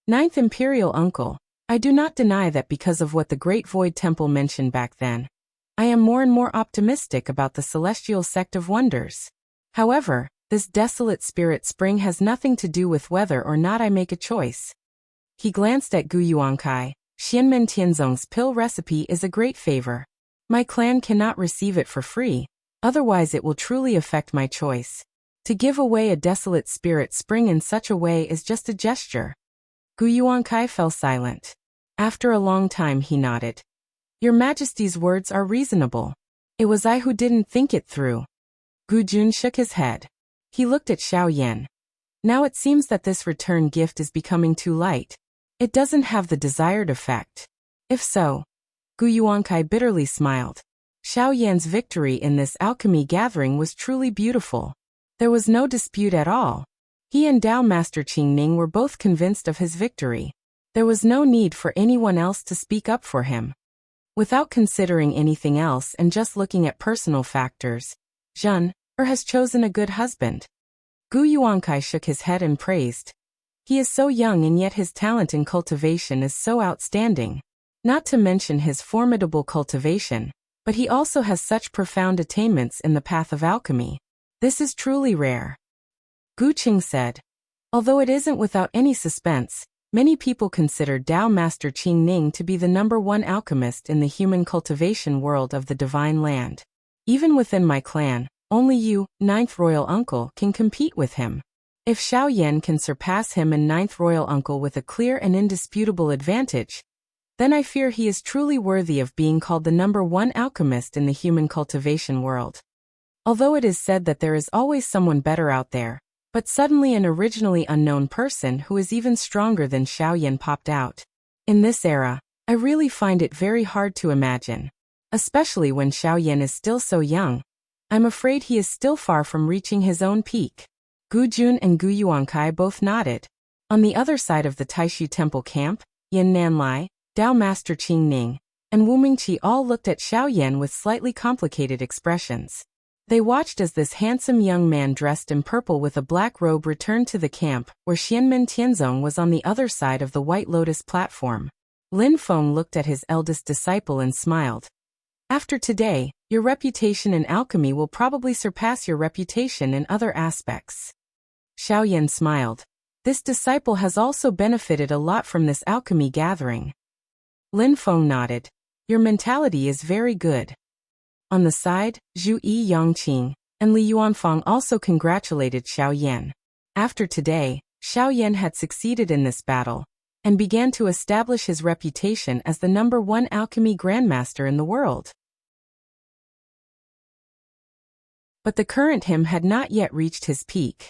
"Ninth Imperial Uncle, I do not deny that because of what the Great Void Temple mentioned back then, I am more and more optimistic about the Celestial Sect of Wonders. However, this desolate spirit spring has nothing to do with whether or not I make a choice." He glanced at Gu Yuankai. "Xianmen Tianzong's pill recipe is a great favor. My clan cannot receive it for free, otherwise it will truly affect my choice. To give away a desolate spirit spring in such a way is just a gesture." Gu Yuankai fell silent. After a long time he nodded. "Your Majesty's words are reasonable. It was I who didn't think it through." Gu Jun shook his head. He looked at Xiaoyan. "Now it seems that this return gift is becoming too light. It doesn't have the desired effect. If so..." Gu Yuankai bitterly smiled. Xiaoyan's victory in this alchemy gathering was truly beautiful. There was no dispute at all. He and Dao Master Qing Ning were both convinced of his victory. There was no need for anyone else to speak up for him. Without considering anything else and just looking at personal factors, Zhen has chosen a good husband. Gu Yuankai shook his head and praised. He is so young and yet his talent in cultivation is so outstanding. Not to mention his formidable cultivation, but he also has such profound attainments in the path of alchemy. This is truly rare. Gu Qing said. Although it isn't without any suspense, many people consider Dao Master Qing Ning to be the #1 alchemist in the human cultivation world of the Divine Land. Even within my clan, only you, 9th Royal Uncle, can compete with him. If Xiao Yan can surpass him and 9th Royal Uncle with a clear and indisputable advantage, then I fear he is truly worthy of being called the #1 alchemist in the human cultivation world. Although it is said that there is always someone better out there, but suddenly an originally unknown person who is even stronger than Xiao Yan popped out. In this era, I really find it very hard to imagine. Especially when Xiao Yan is still so young. I'm afraid he is still far from reaching his own peak. Gu Jun and Gu Yuankai both nodded. On the other side of the Taishu Temple camp, Yin Nanlai, Dao Master Qing Ning, and Wu Mingqi all looked at Xiao Yan with slightly complicated expressions. They watched as this handsome young man dressed in purple with a black robe returned to the camp, where Xianmen Tianzong was on the other side of the White Lotus platform. Lin Feng looked at his eldest disciple and smiled. After today, your reputation in alchemy will probably surpass your reputation in other aspects. Xiao Yan smiled. This disciple has also benefited a lot from this alchemy gathering. Lin Feng nodded. Your mentality is very good. On the side, Zhu Yi Yangqing and Li Yuanfang also congratulated Xiao Yan. After today, Xiao Yan had succeeded in this battle, and began to establish his reputation as the #1 alchemy grandmaster in the world. But the current him had not yet reached his peak.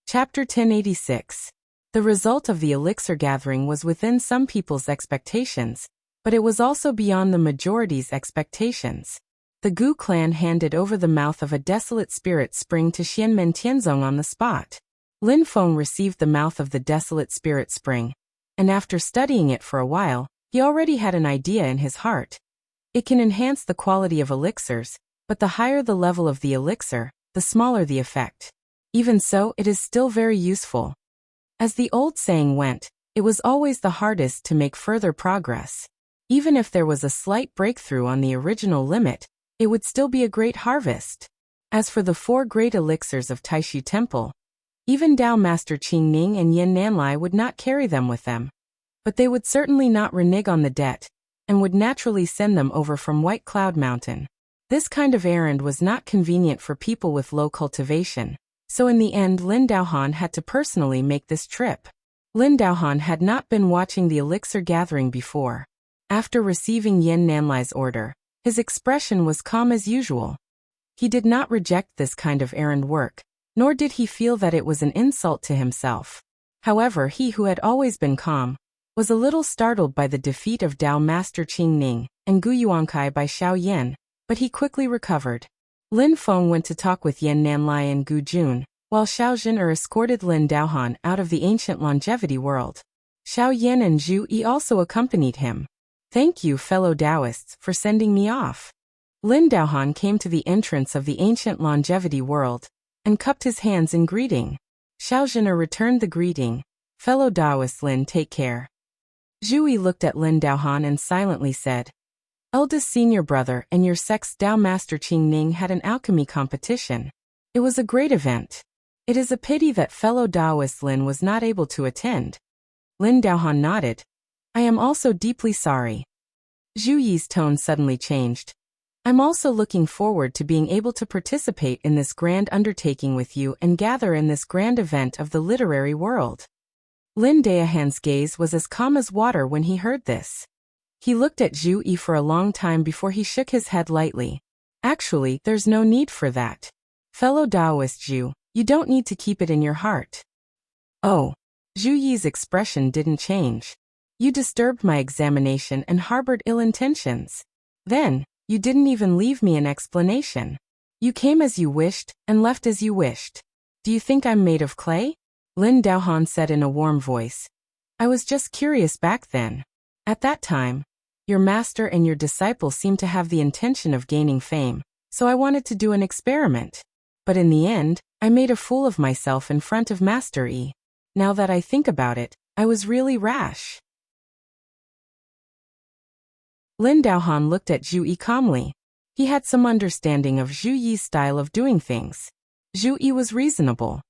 Chapter 1086. The result of the elixir gathering was within some people's expectations, but it was also beyond the majority's expectations. The Gu clan handed over the mouth of a desolate spirit spring to Xianmen Tianzong on the spot. Lin Feng received the mouth of the desolate spirit spring, and after studying it for a while, he already had an idea in his heart. It can enhance the quality of elixirs, but the higher the level of the elixir, the smaller the effect. Even so, it is still very useful. As the old saying went, it was always the hardest to make further progress. Even if there was a slight breakthrough on the original limit, it would still be a great harvest. As for the 4 great elixirs of Taishu Temple, even Dao Master Qing Ning and Yin Nanlai would not carry them with them. But they would certainly not renege on the debt, and would naturally send them over from White Cloud Mountain. This kind of errand was not convenient for people with low cultivation. So in the end Lin Daohan had to personally make this trip. Lin Daohan had not been watching the elixir gathering before. After receiving Yin Nanlai's order, his expression was calm as usual. He did not reject this kind of errand work, nor did he feel that it was an insult to himself. However, he who had always been calm was a little startled by the defeat of Dao Master Qing Ning and Gu Yuankai by Xiao Yan, but he quickly recovered. Lin Feng went to talk with Yin Nanlai and Gu Jun, while Xiao Zhen escorted Lin Daohan out of the ancient longevity world. Xiao Yan and Zhu Yi also accompanied him. Thank you, fellow Taoists, for sending me off. Lin Daohan came to the entrance of the ancient longevity world, and cupped his hands in greeting. Xiao Zhen returned the greeting. Fellow Taoists, Lin, take care. Zhu Yi looked at Lin Daohan and silently said, Eldest senior brother and your sex Dao Master Qing Ning had an alchemy competition. It was a great event. It is a pity that fellow Taoist Lin was not able to attend. Lin Daohan nodded. I am also deeply sorry. Zhu Yi's tone suddenly changed. I'm also looking forward to being able to participate in this grand undertaking with you and gather in this grand event of the literary world. Lin Daohan's gaze was as calm as water when he heard this. He looked at Zhu Yi for a long time before he shook his head lightly. Actually, there's no need for that. Fellow Taoist Zhu, you don't need to keep it in your heart. Oh. Zhu Yi's expression didn't change. You disturbed my examination and harbored ill intentions. Then, you didn't even leave me an explanation. You came as you wished, and left as you wished. Do you think I'm made of clay? Lin Daohan said in a warm voice. I was just curious back then. At that time, your master and your disciple seemed to have the intention of gaining fame, so I wanted to do an experiment. But in the end, I made a fool of myself in front of Master Yi. Now that I think about it, I was really rash. Lin Daohan looked at Zhu Yi calmly. He had some understanding of Zhu Yi's style of doing things. Zhu Yi was reasonable.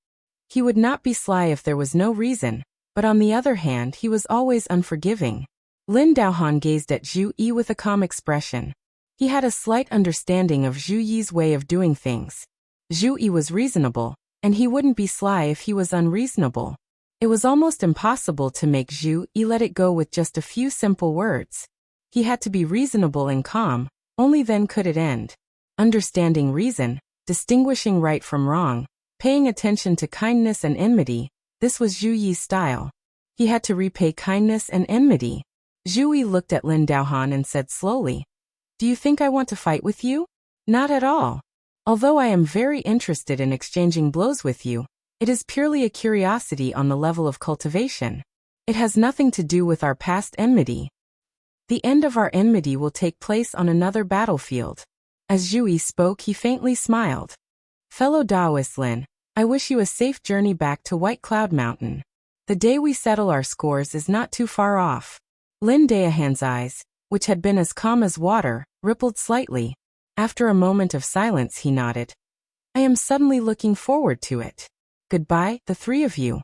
He would not be sly if there was no reason, but on the other hand he was always unforgiving. Lin Daohan gazed at Zhu Yi with a calm expression. He had a slight understanding of Zhu Yi's way of doing things. Zhu Yi was reasonable, and he wouldn't be sly if he was unreasonable. It was almost impossible to make Zhu Yi let it go with just a few simple words. He had to be reasonable and calm, only then could it end. Understanding reason, distinguishing right from wrong, paying attention to kindness and enmity, this was Zhu Yi's style. He had to repay kindness and enmity. Zhu Yi looked at Lin Daohan and said slowly, Do you think I want to fight with you? Not at all. Although I am very interested in exchanging blows with you, it is purely a curiosity on the level of cultivation. It has nothing to do with our past enmity. The end of our enmity will take place on another battlefield. As Zhu Yi spoke, he faintly smiled. Fellow Taoist Lin, I wish you a safe journey back to White Cloud Mountain. The day we settle our scores is not too far off. Lin Daohan's eyes, which had been as calm as water, rippled slightly. After a moment of silence he nodded. I am suddenly looking forward to it. Goodbye, the three of you.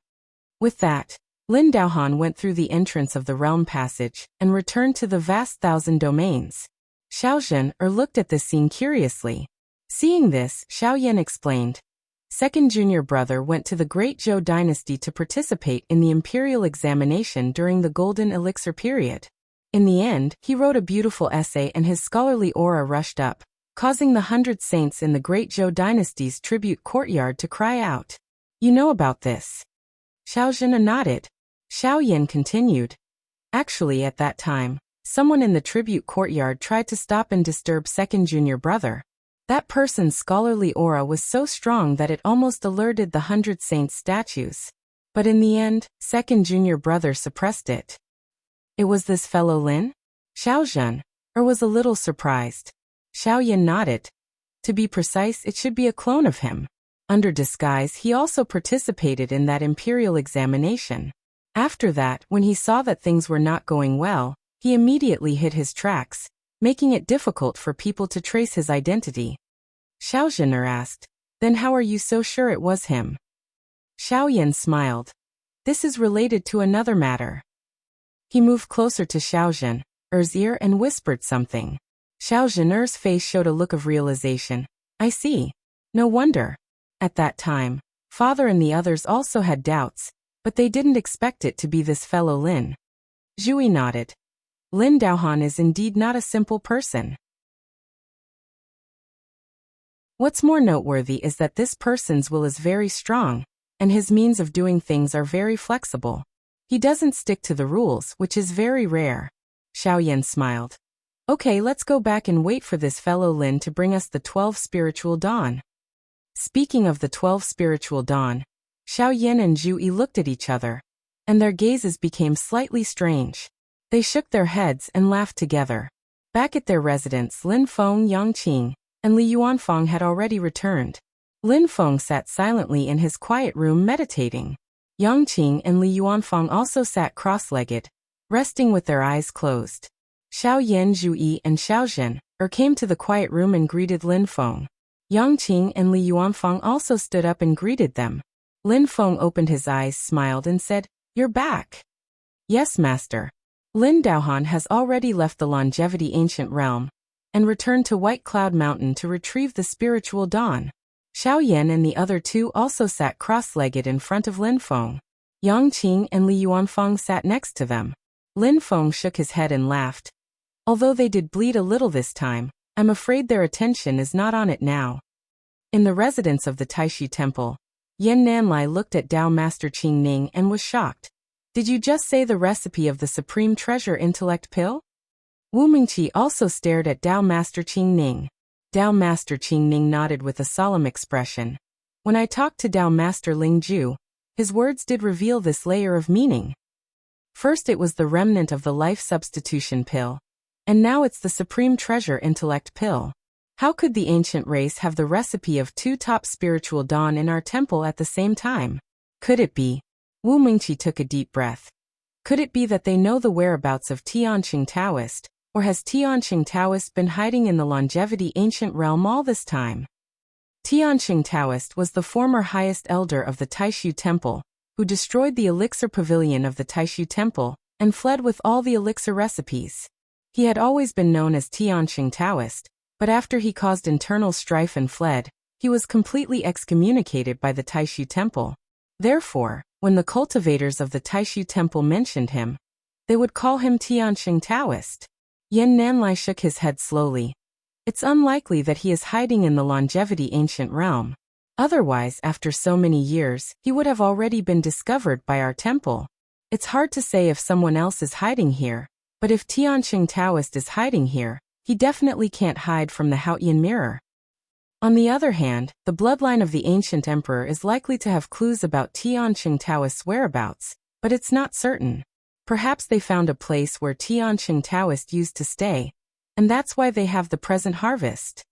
With that, Lin Daohan went through the entrance of the realm passage and returned to the vast thousand domains. Xiaozhen looked at this scene curiously. Seeing this, Xiaoyan explained. Second junior brother went to the Great Zhou dynasty to participate in the imperial examination during the Golden Elixir period. In the end, he wrote a beautiful essay and his scholarly aura rushed up, causing the 100 saints in the Great Zhou dynasty's tribute courtyard to cry out. You know about this? Xiaozhen nodded. Xiaoyan continued. Actually, at that time, someone in the tribute courtyard tried to stop and disturb second junior brother. That person's scholarly aura was so strong that it almost alerted the 100 saints statues. But in the end, second junior brother suppressed it. It was this fellow Lin? Xiaozhen was a little surprised. Xiaoyan nodded. To be precise, it should be a clone of him. Under disguise, he also participated in that imperial examination. After that, when he saw that things were not going well, he immediately hid his tracks, making it difficult for people to trace his identity. Xiaozhen asked, Then how are you so sure it was him? Xiaoyan smiled. This is related to another matter. He moved closer to Xiaozhen's ear and whispered something. Xiaozhen's face showed a look of realization. I see. No wonder. At that time, father and the others also had doubts, but they didn't expect it to be this fellow Lin. Zhu Yi nodded. Lin Daohan is indeed not a simple person. What's more noteworthy is that this person's will is very strong, and his means of doing things are very flexible. He doesn't stick to the rules, which is very rare. Xiaoyan smiled. Okay, let's go back and wait for this fellow Lin to bring us the 12 spiritual dawn. Speaking of the 12 spiritual dawn, Xiaoyan and Zhu Yi looked at each other, and their gazes became slightly strange. They shook their heads and laughed together. Back at their residence, Lin Feng, Yang Qing, and Li Yuanfang had already returned. Lin Feng sat silently in his quiet room meditating. Yang Qing and Li Yuanfang also sat cross-legged, resting with their eyes closed. Xiaoyan, Zhu Yi, and Xiaozhen came to the quiet room and greeted Lin Feng. Yang Qing and Li Yuanfang also stood up and greeted them. Lin Feng opened his eyes, smiled, and said, You're back. Yes, master. Lin Daohan has already left the longevity ancient realm and returned to White Cloud Mountain to retrieve the spiritual dawn. Xiaoyan and the other two also sat cross-legged in front of Lin Feng. Yang Qing and Li Yuanfang sat next to them. Lin Feng shook his head and laughed. Although they did bleed a little this time, I'm afraid their attention is not on it now. In the residence of the Taishi Temple, Yan Nanlai looked at Tao Master Qing Ning and was shocked. Did you just say the recipe of the Supreme Treasure Intellect Pill? Wu Mingqi also stared at Tao Master Qing Ning. Tao Master Qing Ning nodded with a solemn expression. When I talked to Tao Master Ling Ju, his words did reveal this layer of meaning. First it was the remnant of the life substitution pill, and now it's the supreme treasure intellect pill. How could the ancient race have the recipe of 2 top spiritual dawn in our temple at the same time? Could it be? Wu Mingqi took a deep breath. Could it be that they know the whereabouts of Tianqing Taoist, or has Tianqing Taoist been hiding in the longevity ancient realm all this time? Tianqing Taoist was the former highest elder of the Taishu Temple, who destroyed the elixir pavilion of the Taishu Temple and fled with all the elixir recipes. He had always been known as Tianqing Taoist, but after he caused internal strife and fled, he was completely excommunicated by the Taishu Temple. Therefore, when the cultivators of the Taishu Temple mentioned him, they would call him Tianqing Taoist. Yan Nanlai shook his head slowly. It's unlikely that he is hiding in the longevity ancient realm. Otherwise, after so many years, he would have already been discovered by our temple. It's hard to say if someone else is hiding here, but if Tianqing Taoist is hiding here, he definitely can't hide from the Haotian mirror. On the other hand, the bloodline of the ancient emperor is likely to have clues about Tianqing Taoist's whereabouts, but it's not certain. Perhaps they found a place where Tianqing Taoist used to stay, and that's why they have the present harvest.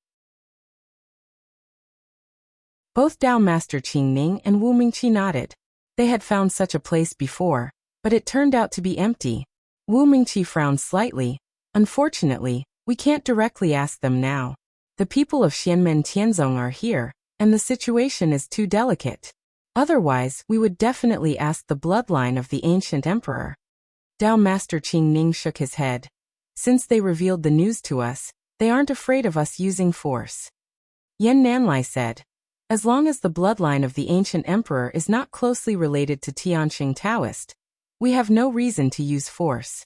Both Tao Master Qingning and Wu Mingqi nodded. They had found such a place before, but it turned out to be empty. Wu Mingqi frowned slightly. Unfortunately, we can't directly ask them now. The people of Xianmen Tianzong are here, and the situation is too delicate. Otherwise, we would definitely ask the bloodline of the ancient emperor. Tao Master Qingning shook his head. Since they revealed the news to us, they aren't afraid of us using force. Yan Nanlai said, as long as the bloodline of the ancient emperor is not closely related to Tianqing Taoist, we have no reason to use force.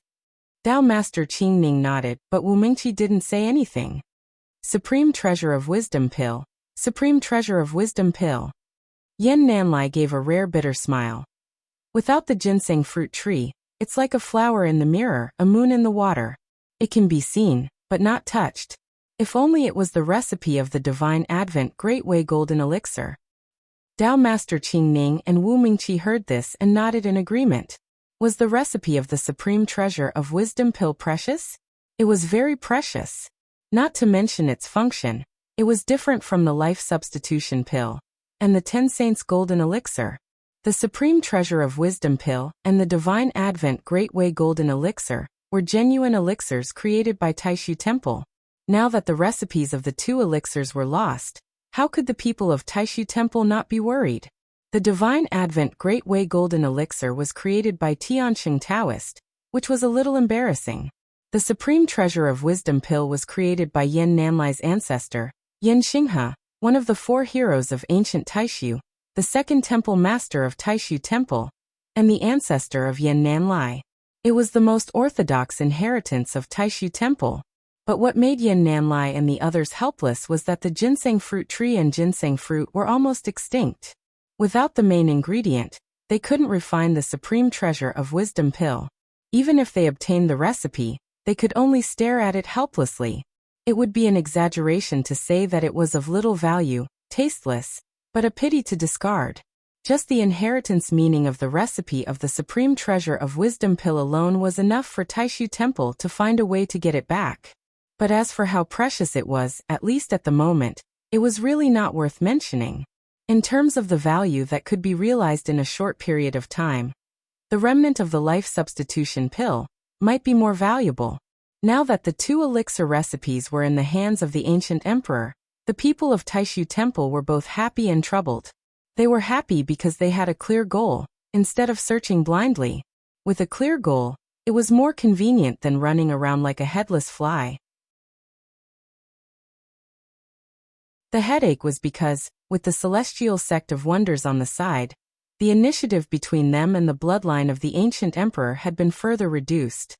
Tao Master Qingning nodded, but Wu Mingqi didn't say anything. Supreme Treasure of Wisdom Pill. Supreme Treasure of Wisdom Pill. Yan Nanlai gave a rare bitter smile. Without the ginseng fruit tree, it's like a flower in the mirror, a moon in the water. It can be seen, but not touched. If only it was the recipe of the Divine Advent Great Way Golden Elixir. Tao Master Qingning and Wu Mingqi heard this and nodded in agreement. Was the recipe of the Supreme Treasure of Wisdom Pill precious? It was very precious. Not to mention its function, it was different from the Life Substitution Pill and the 10 Saints Golden Elixir. The Supreme Treasure of Wisdom Pill and the Divine Advent Great Way Golden Elixir were genuine elixirs created by Taishu Temple. Now that the recipes of the 2 elixirs were lost, how could the people of Taishu Temple not be worried? The Divine Advent Great Way Golden Elixir was created by Tianqing Taoist, which was a little embarrassing. The Supreme Treasure of Wisdom Pill was created by Yan Nanlai's ancestor, Yan Xinghe, one of the 4 heroes of ancient Taishu, the second temple master of Taishu Temple, and the ancestor of Yan Nanlai. It was the most orthodox inheritance of Taishu Temple. But what made Yan Nanlai and the others helpless was that the ginseng fruit tree and ginseng fruit were almost extinct. Without the main ingredient, they couldn't refine the Supreme Treasure of Wisdom Pill. Even if they obtained the recipe, they could only stare at it helplessly. It would be an exaggeration to say that it was of little value, tasteless, but a pity to discard. Just the inheritance meaning of the recipe of the Supreme Treasure of Wisdom Pill alone was enough for Taishu Temple to find a way to get it back. But as for how precious it was, at least at the moment, it was really not worth mentioning. In terms of the value that could be realized in a short period of time, the remnant of the Life Substitution Pill might be more valuable. Now that the 2 elixir recipes were in the hands of the ancient emperor, the people of Taishu Temple were both happy and troubled. They were happy because they had a clear goal, instead of searching blindly. With a clear goal, it was more convenient than running around like a headless fly. The headache was because, with the celestial sect of wonders on the side, the initiative between them and the bloodline of the ancient emperor had been further reduced.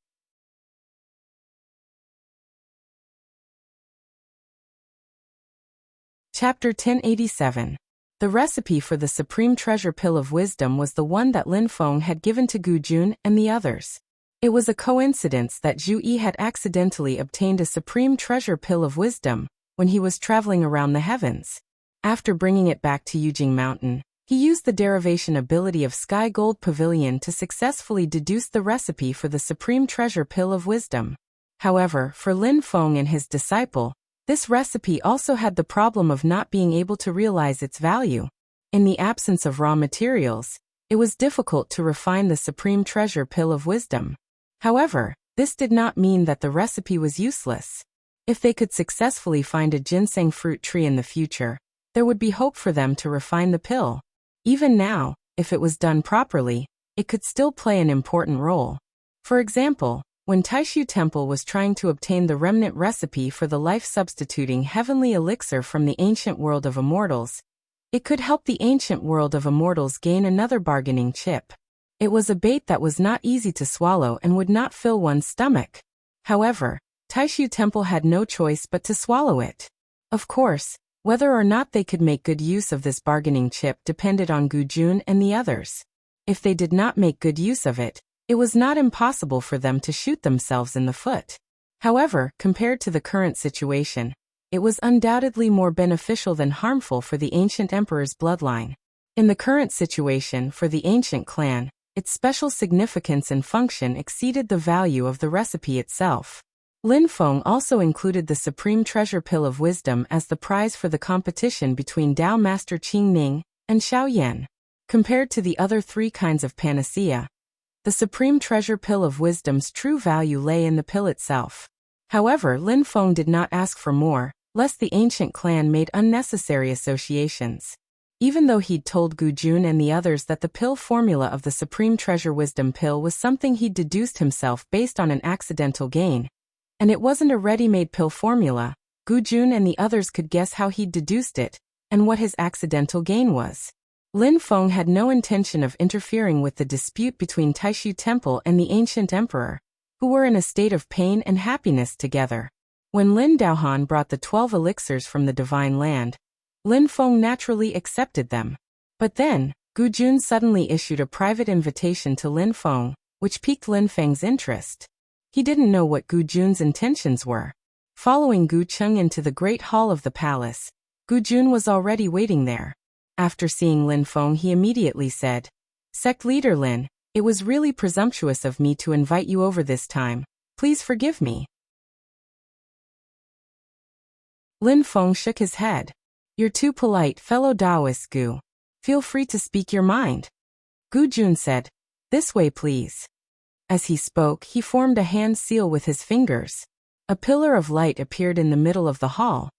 Chapter 1087. The recipe for the Supreme Treasure Pill of Wisdom was the one that Lin Feng had given to Gu Jun and the others. It was a coincidence that Zhu Yi had accidentally obtained a Supreme Treasure Pill of Wisdom when he was traveling around the heavens. After bringing it back to Yujing Mountain, he used the derivation ability of Sky Gold Pavilion to successfully deduce the recipe for the Supreme Treasure Pill of Wisdom. However, for Lin Feng and his disciple, this recipe also had the problem of not being able to realize its value. In the absence of raw materials, it was difficult to refine the Supreme Treasure Pill of Wisdom. However, this did not mean that the recipe was useless. If they could successfully find a ginseng fruit tree in the future, there would be hope for them to refine the pill. Even now, if it was done properly, it could still play an important role. For example, when Taishu Temple was trying to obtain the remnant recipe for the life-substituting heavenly elixir from the ancient world of immortals, it could help the ancient world of immortals gain another bargaining chip. It was a bait that was not easy to swallow and would not fill one's stomach. However, Taishu Temple had no choice but to swallow it. Of course, whether or not they could make good use of this bargaining chip depended on Gu Jun and the others. If they did not make good use of it, it was not impossible for them to shoot themselves in the foot. However, compared to the current situation, it was undoubtedly more beneficial than harmful for the ancient emperor's bloodline. In the current situation for the ancient clan, its special significance and function exceeded the value of the recipe itself. Lin Feng also included the Supreme Treasure Pill of Wisdom as the prize for the competition between Dao Master Qing Ning and Xiao Yan. Compared to the other three kinds of panacea, the Supreme Treasure Pill of Wisdom's true value lay in the pill itself. However, Lin Feng did not ask for more, lest the ancient clan made unnecessary associations. Even though he'd told Gu Jun and the others that the pill formula of the Supreme Treasure Wisdom pill was something he'd deduced himself based on an accidental gain, and it wasn't a ready-made pill formula, Gu Jun and the others could guess how he'd deduced it, and what his accidental gain was. Lin Feng had no intention of interfering with the dispute between Taishu Temple and the ancient emperor, who were in a state of pain and happiness together. When Lin Daohan brought the 12 elixirs from the Divine Land, Lin Feng naturally accepted them. But then, Gu Jun suddenly issued a private invitation to Lin Feng, which piqued Lin Feng's interest. He didn't know what Gu Jun's intentions were. Following Gu Cheng into the great hall of the palace, Gu Jun was already waiting there. After seeing Lin Feng, he immediately said, "Sect leader Lin, it was really presumptuous of me to invite you over this time. Please forgive me." Lin Feng shook his head. "You're too polite, fellow Taoist Gu. Feel free to speak your mind." Gu Jun said, "This way please." As he spoke, he formed a hand seal with his fingers. A pillar of light appeared in the middle of the hall,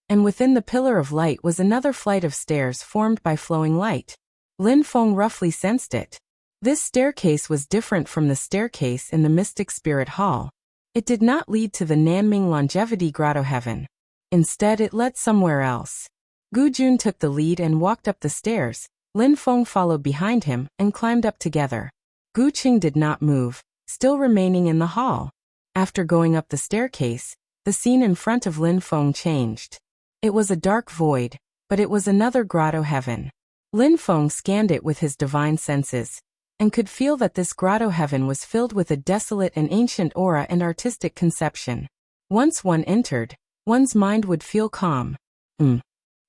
and within the pillar of light was another flight of stairs formed by flowing light. Lin Feng roughly sensed it. This staircase was different from the staircase in the Mystic Spirit Hall. It did not lead to the Nanming Longevity Grotto Heaven. Instead, it led somewhere else. Gu Jun took the lead and walked up the stairs. Lin Feng followed behind him and climbed up together. Gu Qing did not move, still remaining in the hall. After going up the staircase, the scene in front of Lin Feng changed. It was a dark void, but it was another grotto heaven. Lin Feng scanned it with his divine senses, and could feel that this grotto heaven was filled with a desolate and ancient aura and artistic conception. Once one entered, one's mind would feel calm.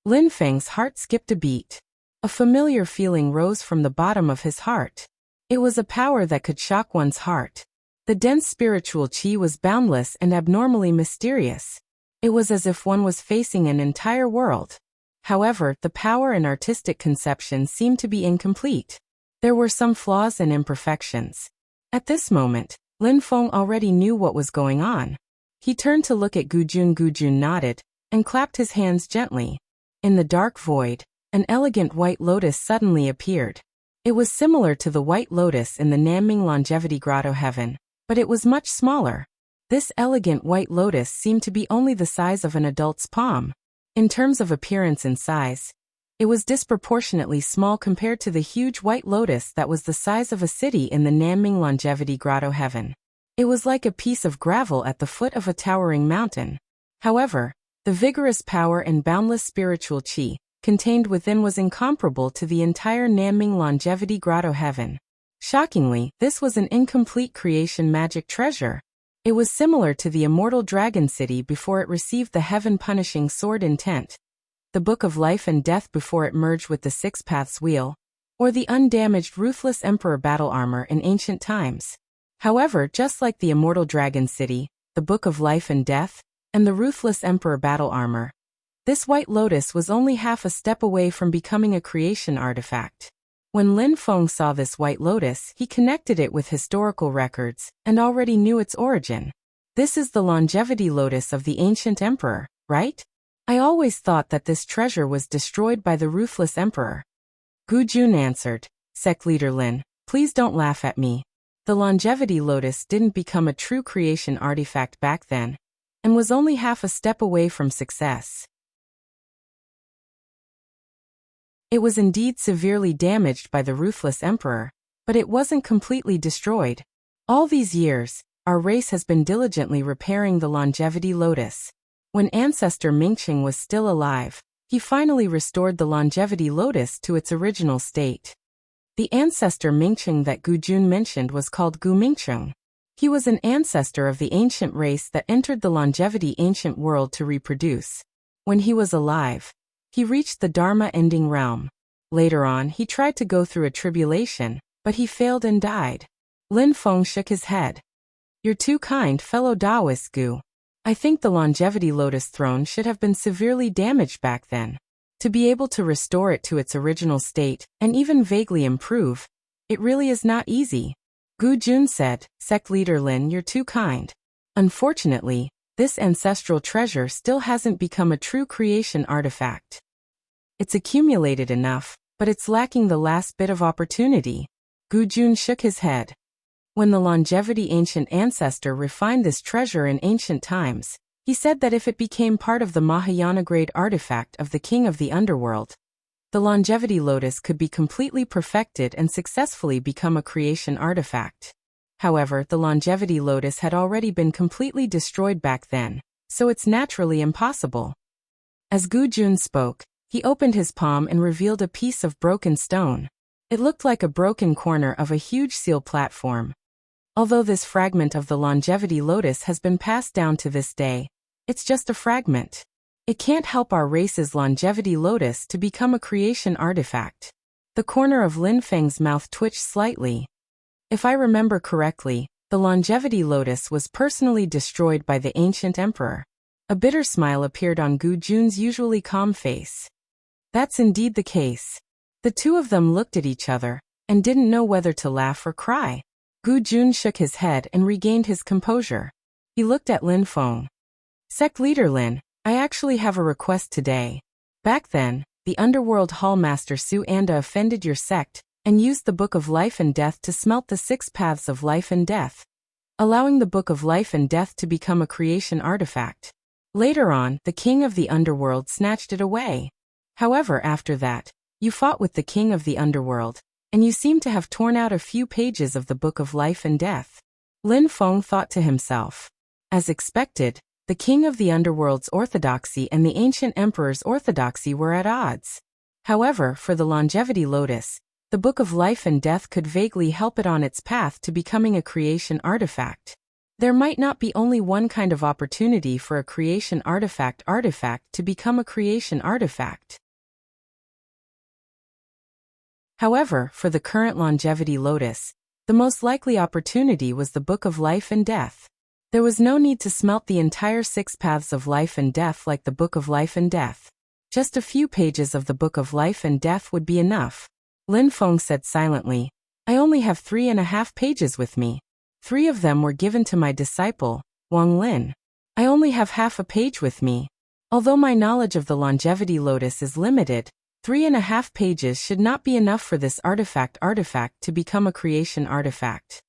Lin Feng's heart skipped a beat. A familiar feeling rose from the bottom of his heart. It was a power that could shock one's heart. The dense spiritual qi was boundless and abnormally mysterious. It was as if one was facing an entire world. However, the power and artistic conception seemed to be incomplete. There were some flaws and imperfections. At this moment, Lin Feng already knew what was going on. He turned to look at Gu Jun. Gu Jun nodded, and clapped his hands gently. In the dark void, an elegant white lotus suddenly appeared. It was similar to the white lotus in the Nanming Longevity Grotto Heaven, but it was much smaller. This elegant white lotus seemed to be only the size of an adult's palm. In terms of appearance and size, it was disproportionately small compared to the huge white lotus that was the size of a city in the Nanming Longevity Grotto Heaven. It was like a piece of gravel at the foot of a towering mountain. However, the vigorous power and boundless spiritual qi contained within was incomparable to the entire Nanming Longevity Grotto Heaven. Shockingly, this was an incomplete creation magic treasure. It was similar to the immortal Dragon City before it received the heaven-punishing sword intent. the Book of Life and Death before it merged with the Six Paths Wheel, or the undamaged Ruthless Emperor battle armor in ancient times. However, just like the immortal Dragon City, the Book of Life and Death, and the Ruthless Emperor battle armor, this White Lotus was only half a step away from becoming a creation artifact. When Lin Feng saw this White Lotus, he connected it with historical records and already knew its origin. This is the longevity lotus of the ancient emperor, right? I always thought that this treasure was destroyed by the ruthless emperor. Gu Jun answered, Sect Leader Lin, please don't laugh at me. The longevity lotus didn't become a true creation artifact back then, and was only half a step away from success. It was indeed severely damaged by the ruthless emperor, but it wasn't completely destroyed. All these years, our race has been diligently repairing the longevity lotus. When ancestor Mingqing was still alive, he finally restored the longevity lotus to its original state. The ancestor Mingqing that Gu Jun mentioned was called Gu Mingqing. He was an ancestor of the ancient race that entered the longevity ancient world to reproduce. When he was alive, he reached the Dharma-ending realm. Later on, he tried to go through a tribulation, but he failed and died. Lin Feng shook his head. You're too kind, fellow Taoist Gu. I think the longevity lotus throne should have been severely damaged back then. To be able to restore it to its original state, and even vaguely improve, it really is not easy. Gu Jun said, Sect Leader Lin, you're too kind. Unfortunately, this ancestral treasure still hasn't become a true creation artifact. It's accumulated enough, but it's lacking the last bit of opportunity. Gu Jun shook his head. When the longevity ancient ancestor refined this treasure in ancient times, he said that if it became part of the Mahayana grade artifact of the king of the underworld, the longevity lotus could be completely perfected and successfully become a creation artifact. However, the longevity lotus had already been completely destroyed back then, so it's naturally impossible. As Gu Jun spoke, he opened his palm and revealed a piece of broken stone. It looked like a broken corner of a huge seal platform. Although this fragment of the longevity lotus has been passed down to this day, it's just a fragment. It can't help our race's longevity lotus to become a creation artifact. The corner of Lin Feng's mouth twitched slightly. If I remember correctly, the longevity lotus was personally destroyed by the ancient emperor. A bitter smile appeared on Gu Jun's usually calm face. That's indeed the case. The two of them looked at each other, and didn't know whether to laugh or cry. Gu Jun shook his head and regained his composure. He looked at Lin Feng. Sect Leader Lin, I actually have a request today. Back then, the Underworld Hall Master Su Anda offended your sect, and used the Book of Life and Death to smelt the 6 paths of life and death, allowing the Book of Life and Death to become a creation artifact. Later on, the King of the Underworld snatched it away. However, after that, you fought with the King of the Underworld, and you seem to have torn out a few pages of the Book of Life and Death. Lin Feng thought to himself. As expected, the King of the Underworld's orthodoxy and the ancient emperor's orthodoxy were at odds. However, for the longevity lotus, the Book of Life and Death could vaguely help it on its path to becoming a creation artifact. There might not be only one kind of opportunity for a creation artifact to become a creation artifact. However, for the current longevity lotus, the most likely opportunity was the Book of Life and Death. There was no need to smelt the entire 6 paths of life and death like the Book of Life and Death. Just a few pages of the Book of Life and Death would be enough. Lin Feng said silently, I only have 3.5 pages with me. 3 of them were given to my disciple, Wang Lin. I only have half a page with me. Although my knowledge of the longevity lotus is limited, 3.5 pages should not be enough for this artifact to become a creation artifact.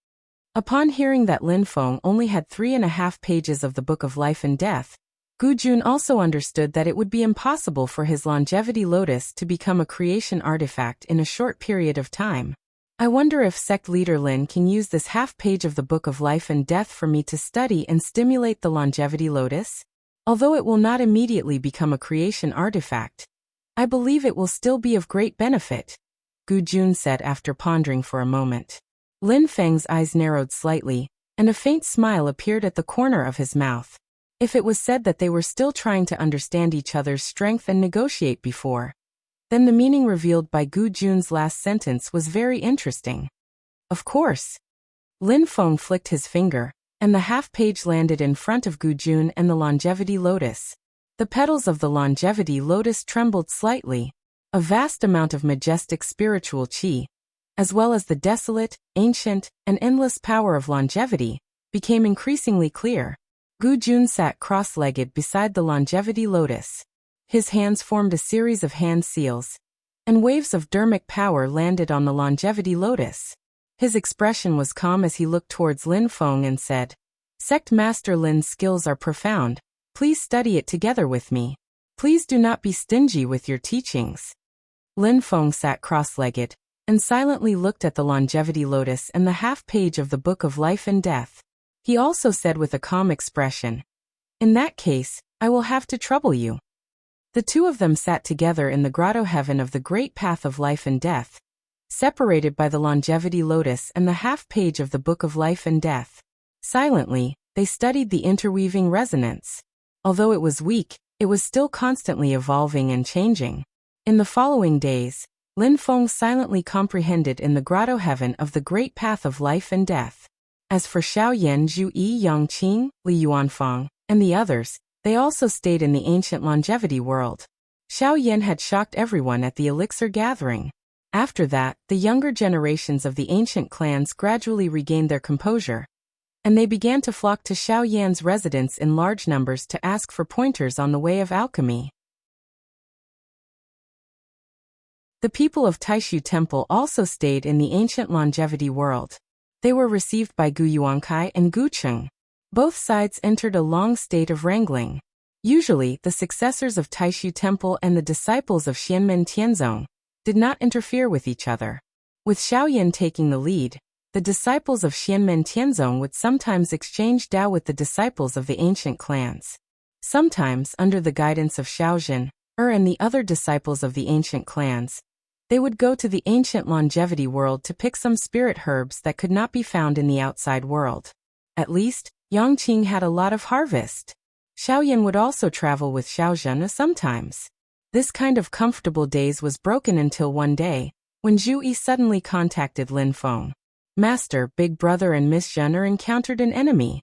Upon hearing that Lin Feng only had 3.5 pages of the Book of Life and Death, Gu Jun also understood that it would be impossible for his longevity lotus to become a creation artifact in a short period of time. I wonder if Sect Leader Lin can use this half page of the Book of Life and Death for me to study and stimulate the longevity lotus? Although it will not immediately become a creation artifact, I believe it will still be of great benefit, Gu Jun said after pondering for a moment. Lin Feng's eyes narrowed slightly, and a faint smile appeared at the corner of his mouth. If it was said that they were still trying to understand each other's strength and negotiate before, then the meaning revealed by Gu Jun's last sentence was very interesting. Of course. Lin Feng flicked his finger, and the half-page landed in front of Gu Jun and the longevity lotus. The petals of the longevity lotus trembled slightly. A vast amount of majestic spiritual qi, as well as the desolate, ancient, and endless power of longevity, became increasingly clear. Gu Jun sat cross-legged beside the longevity lotus. His hands formed a series of hand seals, and waves of dermic power landed on the longevity lotus. His expression was calm as he looked towards Lin Feng and said, "Sect Master Lin's skills are profound. Please study it together with me. Please do not be stingy with your teachings." Lin Feng sat cross-legged and silently looked at the longevity lotus and the half-page of the Book of Life and Death. He also said with a calm expression, "In that case, I will have to trouble you." The two of them sat together in the grotto heaven of the great path of life and death, separated by the longevity lotus and the half-page of the Book of Life and Death. Silently, they studied the interweaving resonance. Although it was weak, it was still constantly evolving and changing. In the following days, Lin Feng silently comprehended in the grotto heaven of the great path of life and death. As for Xiaoyan, Zhu Yi, Yangqing, Li Yuanfang, and the others, they also stayed in the ancient longevity world. Xiaoyan had shocked everyone at the elixir gathering. After that, the younger generations of the ancient clans gradually regained their composure, and they began to flock to Xiaoyan's residence in large numbers to ask for pointers on the way of alchemy. The people of Taishu Temple also stayed in the ancient longevity world. They were received by Gu Yuankai and Gu Cheng. Both sides entered a long state of wrangling. Usually, the successors of Taishu Temple and the disciples of Xianmen Tianzong did not interfere with each other. With Xiaoyan taking the lead, the disciples of Xianmen Tianzong would sometimes exchange Dao with the disciples of the ancient clans. Sometimes, under the guidance of Xiaojin, and the other disciples of the ancient clans, they would go to the ancient longevity world to pick some spirit herbs that could not be found in the outside world. At least, Yangqing had a lot of harvest. Xiaoyan would also travel with Xiaojun sometimes. This kind of comfortable days was broken until one day, when Zhu Yi suddenly contacted Lin Feng. "Master, Big Brother and Miss Zhen encountered an enemy."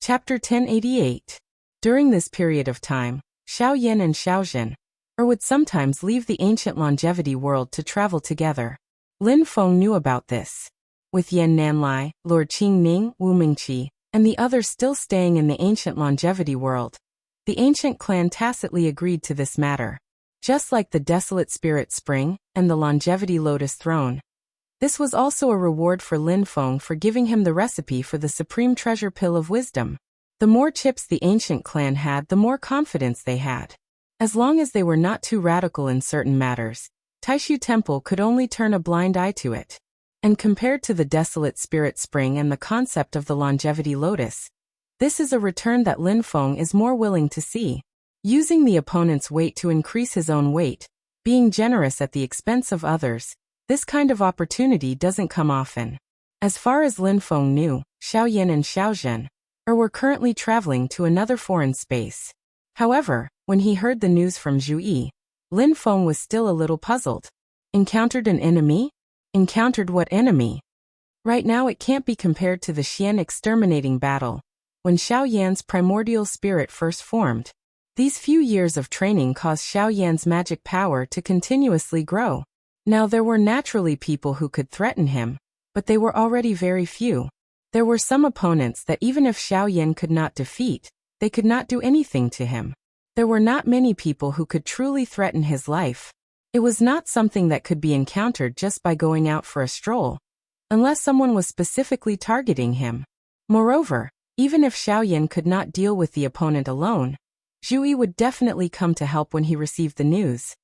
Chapter 1088. During this period of time, Xiaoyan and Xiaojin would sometimes leave the ancient longevity world to travel together. Lin Feng knew about this. With Yan Nanlai, Lord Qingning, Wu Mingqi, and the others still staying in the ancient longevity world, the ancient clan tacitly agreed to this matter. Just like the desolate spirit spring and the longevity lotus throne, this was also a reward for Lin Feng for giving him the recipe for the supreme treasure pill of wisdom. The more chips the ancient clan had, the more confidence they had. As long as they were not too radical in certain matters, Taishu Temple could only turn a blind eye to it. And compared to the desolate spirit spring and the concept of the longevity lotus, this is a return that Lin Feng is more willing to see. Using the opponent's weight to increase his own weight, being generous at the expense of others, this kind of opportunity doesn't come often. As far as Lin Feng knew, Xiaoyan and Xiaozhen were currently traveling to another foreign space. However, when he heard the news from Zhu Yi, Lin Feng was still a little puzzled. Encountered an enemy? Encountered what enemy? Right now it can't be compared to the Xian exterminating battle, when Xiaoyan's primordial spirit first formed. These few years of training caused Xiaoyan's magic power to continuously grow. Now there were naturally people who could threaten him, but they were already very few. There were some opponents that even if Xiaoyan could not defeat, they could not do anything to him. There were not many people who could truly threaten his life. It was not something that could be encountered just by going out for a stroll, unless someone was specifically targeting him. Moreover, even if Xiaoyan could not deal with the opponent alone, Zhu Yi would definitely come to help when he received the news.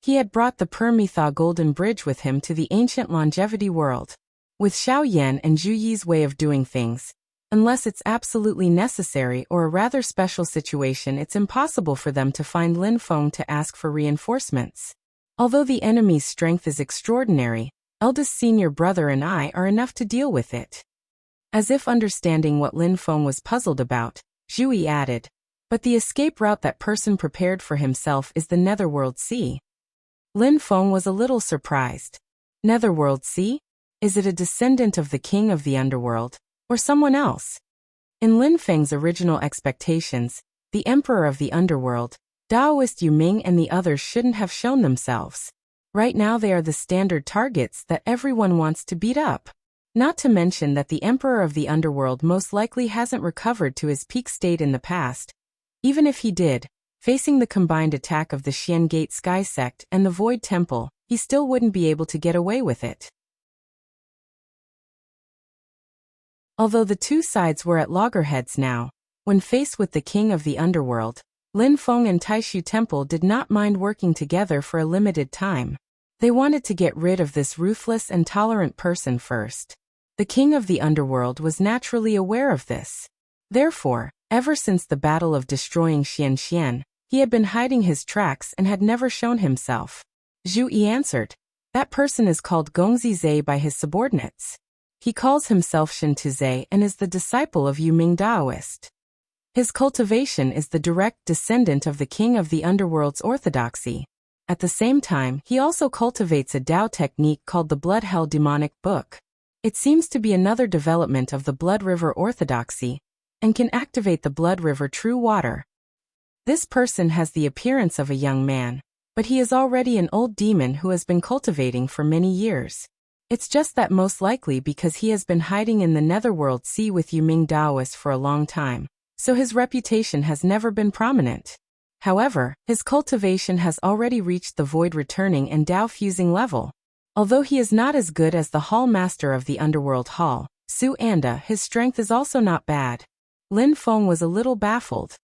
He had brought the Permitha Golden Bridge with him to the ancient longevity world. With Xiaoyan and Zhu Yi's way of doing things, unless it's absolutely necessary or a rather special situation, it's impossible for them to find Lin Feng to ask for reinforcements. Although the enemy's strength is extraordinary, Eldest senior brother and I are enough to deal with it. As if understanding what Lin Feng was puzzled about, Zhu Yi added, but the escape route that person prepared for himself is the Netherworld Sea. Lin Feng was a little surprised. Netherworld Sea? Is it a descendant of the king of the underworld, or someone else? In Lin Feng's original expectations, the emperor of the underworld, Daoist Yu Ming and the others shouldn't have shown themselves. Right now they are the standard targets that everyone wants to beat up. Not to mention that the emperor of the underworld most likely hasn't recovered to his peak state in the past. Even if he did, facing the combined attack of the Xian Gate Sky Sect and the Void Temple, he still wouldn't be able to get away with it. Although the two sides were at loggerheads now, when faced with the king of the underworld, Lin Feng and Taishu Temple did not mind working together for a limited time. They wanted to get rid of this ruthless and tolerant person first. The king of the underworld was naturally aware of this. Therefore, ever since the battle of destroying Xian, he had been hiding his tracks and had never shown himself. Zhu Yi answered, that person is called Gongzi Zhe by his subordinates. He calls himself Shen Tuzhe and is the disciple of Yu Ming Daoist. His cultivation is the direct descendant of the king of the underworld's orthodoxy. At the same time, he also cultivates a Dao technique called the Blood Hell Demonic Book. It seems to be another development of the Blood River orthodoxy, and can activate the Blood River True Water. This person has the appearance of a young man, but he is already an old demon who has been cultivating for many years. It's just that most likely because he has been hiding in the Netherworld Sea with Yu Ming Daoist for a long time, so his reputation has never been prominent. However, his cultivation has already reached the void returning and Dao fusing level. Although he is not as good as the Hall Master of the Underworld Hall, Su Anda, his strength is also not bad. Lin Feng was a little baffled.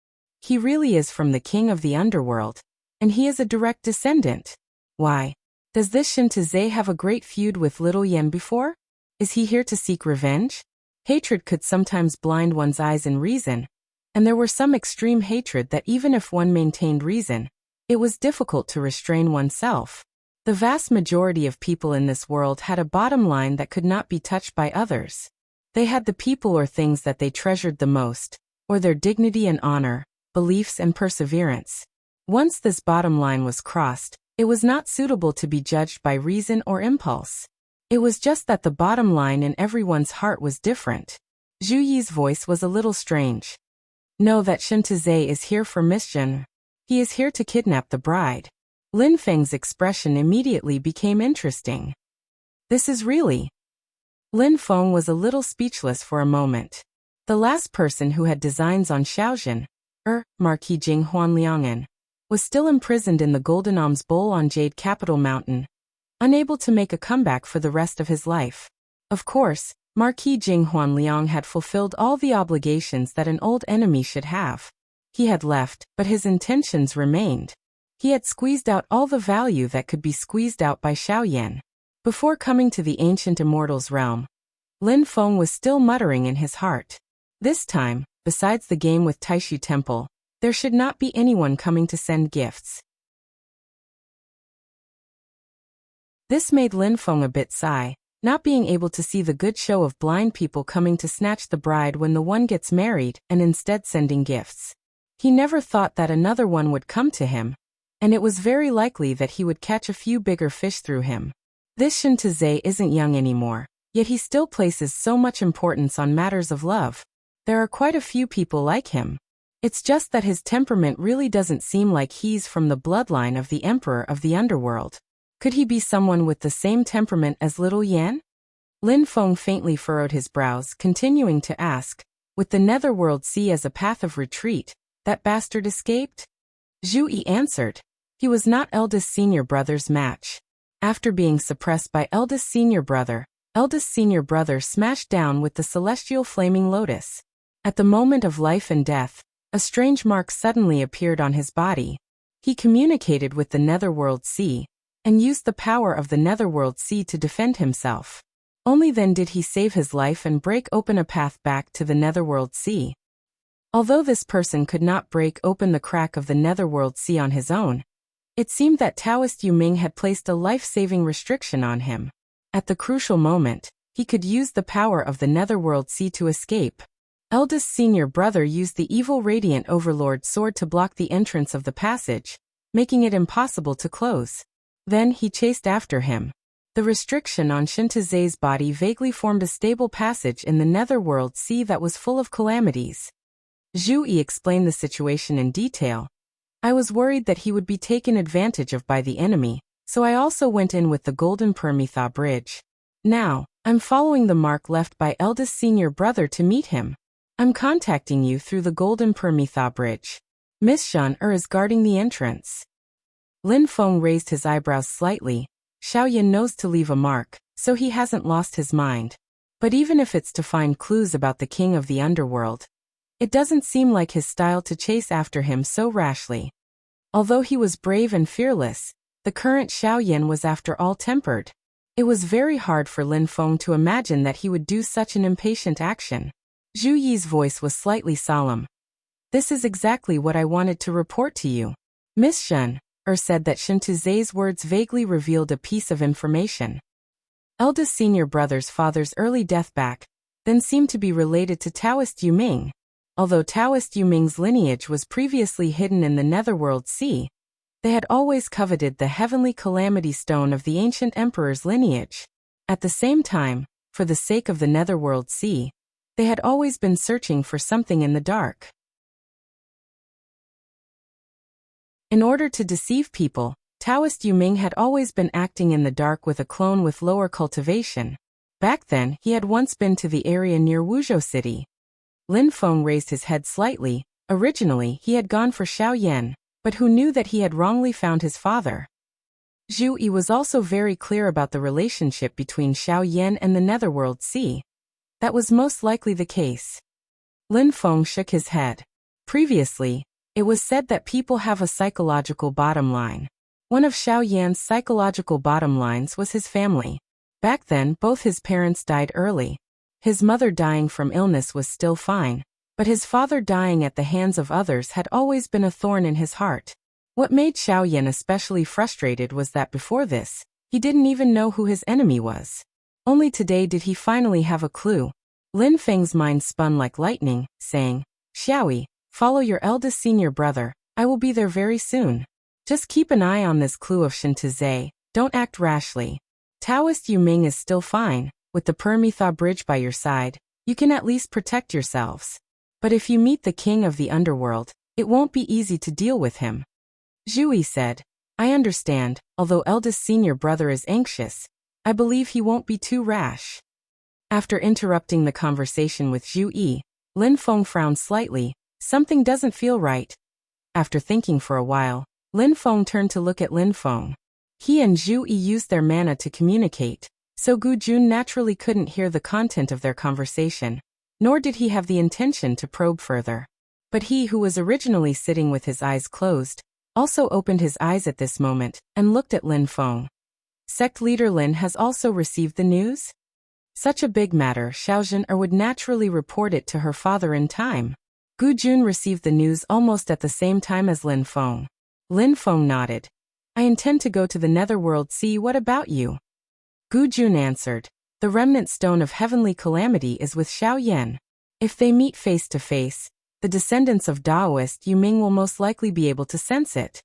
He really is from the king of the underworld, and he is a direct descendant. Why? Does this Shen Tuzhe have a great feud with Little Yen before? Is he here to seek revenge? Hatred could sometimes blind one's eyes in reason, and there were some extreme hatred that even if one maintained reason, it was difficult to restrain oneself. The vast majority of people in this world had a bottom line that could not be touched by others. They had the people or things that they treasured the most, or their dignity and honor, beliefs and perseverance. Once this bottom line was crossed, it was not suitable to be judged by reason or impulse. It was just that the bottom line in everyone's heart was different. Zhu Yi's voice was a little strange. Know that Shen Tuzhe is here for mischief. He is here to kidnap the bride. Lin Feng's expression immediately became interesting. This is really... Lin Feng was a little speechless for a moment. The last person who had designs on Xiaozhen, Marquis Jing Huanliangen, was still imprisoned in the Golden Alms Bowl on Jade Capital Mountain, unable to make a comeback for the rest of his life. Of course, Marquis Jing Huanliang had fulfilled all the obligations that an old enemy should have. He had left, but his intentions remained. He had squeezed out all the value that could be squeezed out by Xiaoyan. Before coming to the ancient immortal's realm, Lin Feng was still muttering in his heart. This time, besides the game with Taishu Temple, there should not be anyone coming to send gifts. This made Lin Feng a bit sigh, not being able to see the good show of blind people coming to snatch the bride when the one gets married and instead sending gifts. He never thought that another one would come to him, and it was very likely that he would catch a few bigger fish through him. This Shen Tuzhe isn't young anymore, yet he still places so much importance on matters of love. There are quite a few people like him. It's just that his temperament really doesn't seem like he's from the bloodline of the Emperor of the Underworld. Could he be someone with the same temperament as Little Yan? Lin Feng faintly furrowed his brows, continuing to ask, with the Netherworld Sea as a path of retreat, that bastard escaped? Zhu Yi answered. He was not eldest senior brother's match. After being suppressed by eldest senior brother smashed down with the celestial flaming lotus. At the moment of life and death, a strange mark suddenly appeared on his body. He communicated with the Netherworld Sea, and used the power of the Netherworld Sea to defend himself. Only then did he save his life and break open a path back to the Netherworld Sea. Although this person could not break open the crack of the Netherworld Sea on his own, it seemed that Taoist Yu Ming had placed a life-saving restriction on him. At the crucial moment, he could use the power of the Netherworld Sea to escape. Eldest senior brother used the evil Radiant Overlord sword to block the entrance of the passage, making it impossible to close. Then he chased after him. The restriction on Shintaze's body vaguely formed a stable passage in the Netherworld Sea that was full of calamities. Zhu Yi explained the situation in detail. I was worried that he would be taken advantage of by the enemy, so I also went in with the Golden Permitha Bridge. Now, I'm following the mark left by eldest senior brother to meet him. I'm contacting you through the Golden Permitha Bridge. Miss Shan is guarding the entrance. Lin Feng raised his eyebrows slightly. Xiaoyan knows to leave a mark, so he hasn't lost his mind. But even if it's to find clues about the king of the underworld, it doesn't seem like his style to chase after him so rashly. Although he was brave and fearless, the current Xiaoyan was after all tempered. It was very hard for Lin Feng to imagine that he would do such an impatient action. Zhu Yi's voice was slightly solemn. This is exactly what I wanted to report to you. Miss Shen said that Shintaze's words vaguely revealed a piece of information. Eldest senior brother's father's early death back then seemed to be related to Taoist Yuming. Although Taoist Yuming's lineage was previously hidden in the Netherworld Sea, they had always coveted the heavenly calamity stone of the ancient emperor's lineage. At the same time, for the sake of the Netherworld Sea, they had always been searching for something in the dark. In order to deceive people, Taoist Yuming had always been acting in the dark with a clone with lower cultivation. Back then, he had once been to the area near Wuzhou City. Lin Feng raised his head slightly. Originally, he had gone for Xiaoyan, but who knew that he had wrongly found his father? Zhu Yi was also very clear about the relationship between Xiaoyan and the Netherworld Sea. That was most likely the case. Lin Feng shook his head. Previously, it was said that people have a psychological bottom line. One of Xiaoyan's psychological bottom lines was his family. Back then, both his parents died early. His mother dying from illness was still fine, but his father dying at the hands of others had always been a thorn in his heart. What made Xiaoyan especially frustrated was that before this, he didn't even know who his enemy was. Only today did he finally have a clue. Lin Feng's mind spun like lightning, saying, Xiaoyi, follow your eldest senior brother, I will be there very soon. Just keep an eye on this clue of Shintaze, don't act rashly. Taoist Yuming is still fine, with the Permitha Bridge by your side, you can at least protect yourselves. But if you meet the king of the underworld, it won't be easy to deal with him. Zhu Yi said, I understand, although eldest senior brother is anxious, I believe he won't be too rash. After interrupting the conversation with Zhu Yi, Lin Feng frowned slightly. Something doesn't feel right. After thinking for a while, Lin Feng turned to look at Lin Feng. He and Zhu Yi used their mana to communicate, so Gu Jun naturally couldn't hear the content of their conversation, nor did he have the intention to probe further. But he who was originally sitting with his eyes closed, also opened his eyes at this moment, and looked at Lin Feng. Sect leader Lin has also received the news? Such a big matter, Xiaozhen would naturally report it to her father in time. Gu Jun received the news almost at the same time as Lin Feng. Lin Feng nodded. I intend to go to the Netherworld Sea, what about you? Gu Jun answered. The remnant stone of heavenly calamity is with Xiaoyan. If they meet face to face, the descendants of Daoist Yuming will most likely be able to sense it.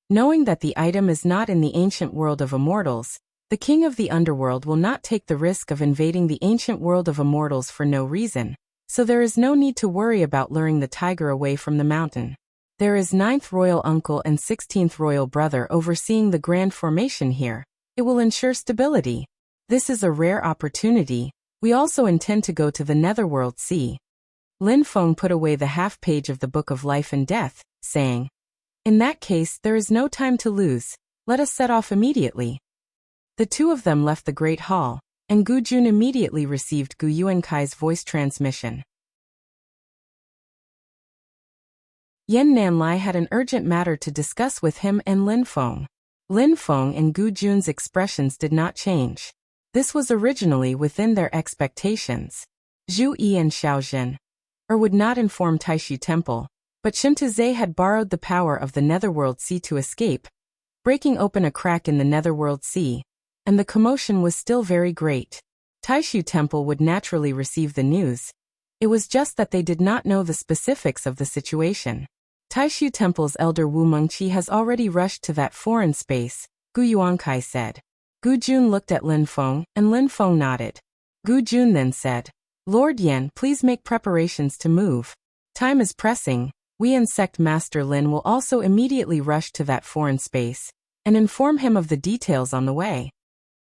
Knowing that the item is not in the ancient world of immortals, the king of the underworld will not take the risk of invading the ancient world of immortals for no reason, so there is no need to worry about luring the tiger away from the mountain. There is 9th royal uncle and 16th royal brother overseeing the grand formation here. It will ensure stability. This is a rare opportunity. We also intend to go to the Netherworld Sea. Lin Feng put away the half page of the Book of Life and Death, saying, In that case, there is no time to lose. Let us set off immediately. The two of them left the great hall, and Gu Jun immediately received Gu Yuankai's voice transmission. Yan Nanlai had an urgent matter to discuss with him and Lin Feng. Lin Feng and Gu Jun's expressions did not change. This was originally within their expectations. Zhu Yi and Xiaozhen would not inform Taishu Temple, but Shintaze had borrowed the power of the Netherworld Sea to escape, breaking open a crack in the Netherworld Sea. and the commotion was still very great. Taishu Temple would naturally receive the news. It was just that they did not know the specifics of the situation. Taishu Temple's elder Wu Mengqi has already rushed to that foreign space, Gu Yuankai said. Gu Jun looked at Lin Feng, and Lin Feng nodded. Gu Jun then said, Lord Yan, please make preparations to move. Time is pressing. We and Sect Master Lin will also immediately rush to that foreign space and inform him of the details on the way.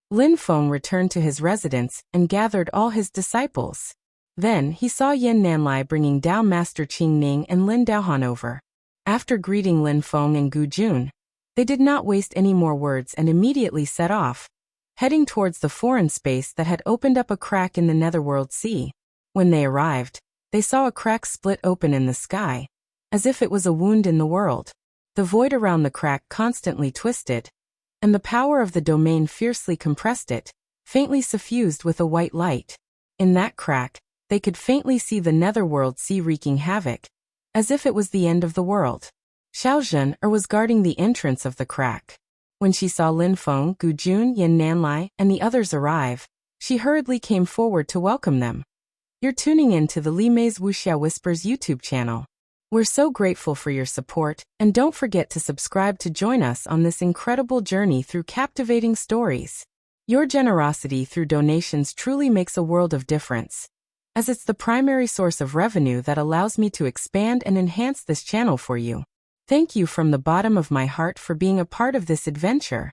Lin Feng returned to his residence and gathered all his disciples. Then he saw Yin Nanlai bringing Dao Master Qing Ning and Lin Daohan over. After greeting Lin Feng and Gu Jun, they did not waste any more words and immediately set off, heading towards the foreign space that had opened up a crack in the Netherworld Sea. When they arrived, they saw a crack split open in the sky, as if it was a wound in the world. The void around the crack constantly twisted, and the power of the domain fiercely compressed it, faintly suffused with a white light. In that crack, they could faintly see the Netherworld Sea wreaking havoc, as if it was the end of the world. Xiaozhen was guarding the entrance of the crack. When she saw Lin Feng, Gu Jun, Yin Nanlai, and the others arrive, she hurriedly came forward to welcome them. You're tuning in to the Li Mei's Wuxia Whispers YouTube channel. We're so grateful for your support, and don't forget to subscribe to join us on this incredible journey through captivating stories. Your generosity through donations truly makes a world of difference, as it's the primary source of revenue that allows me to expand and enhance this channel for you. Thank you from the bottom of my heart for being a part of this adventure.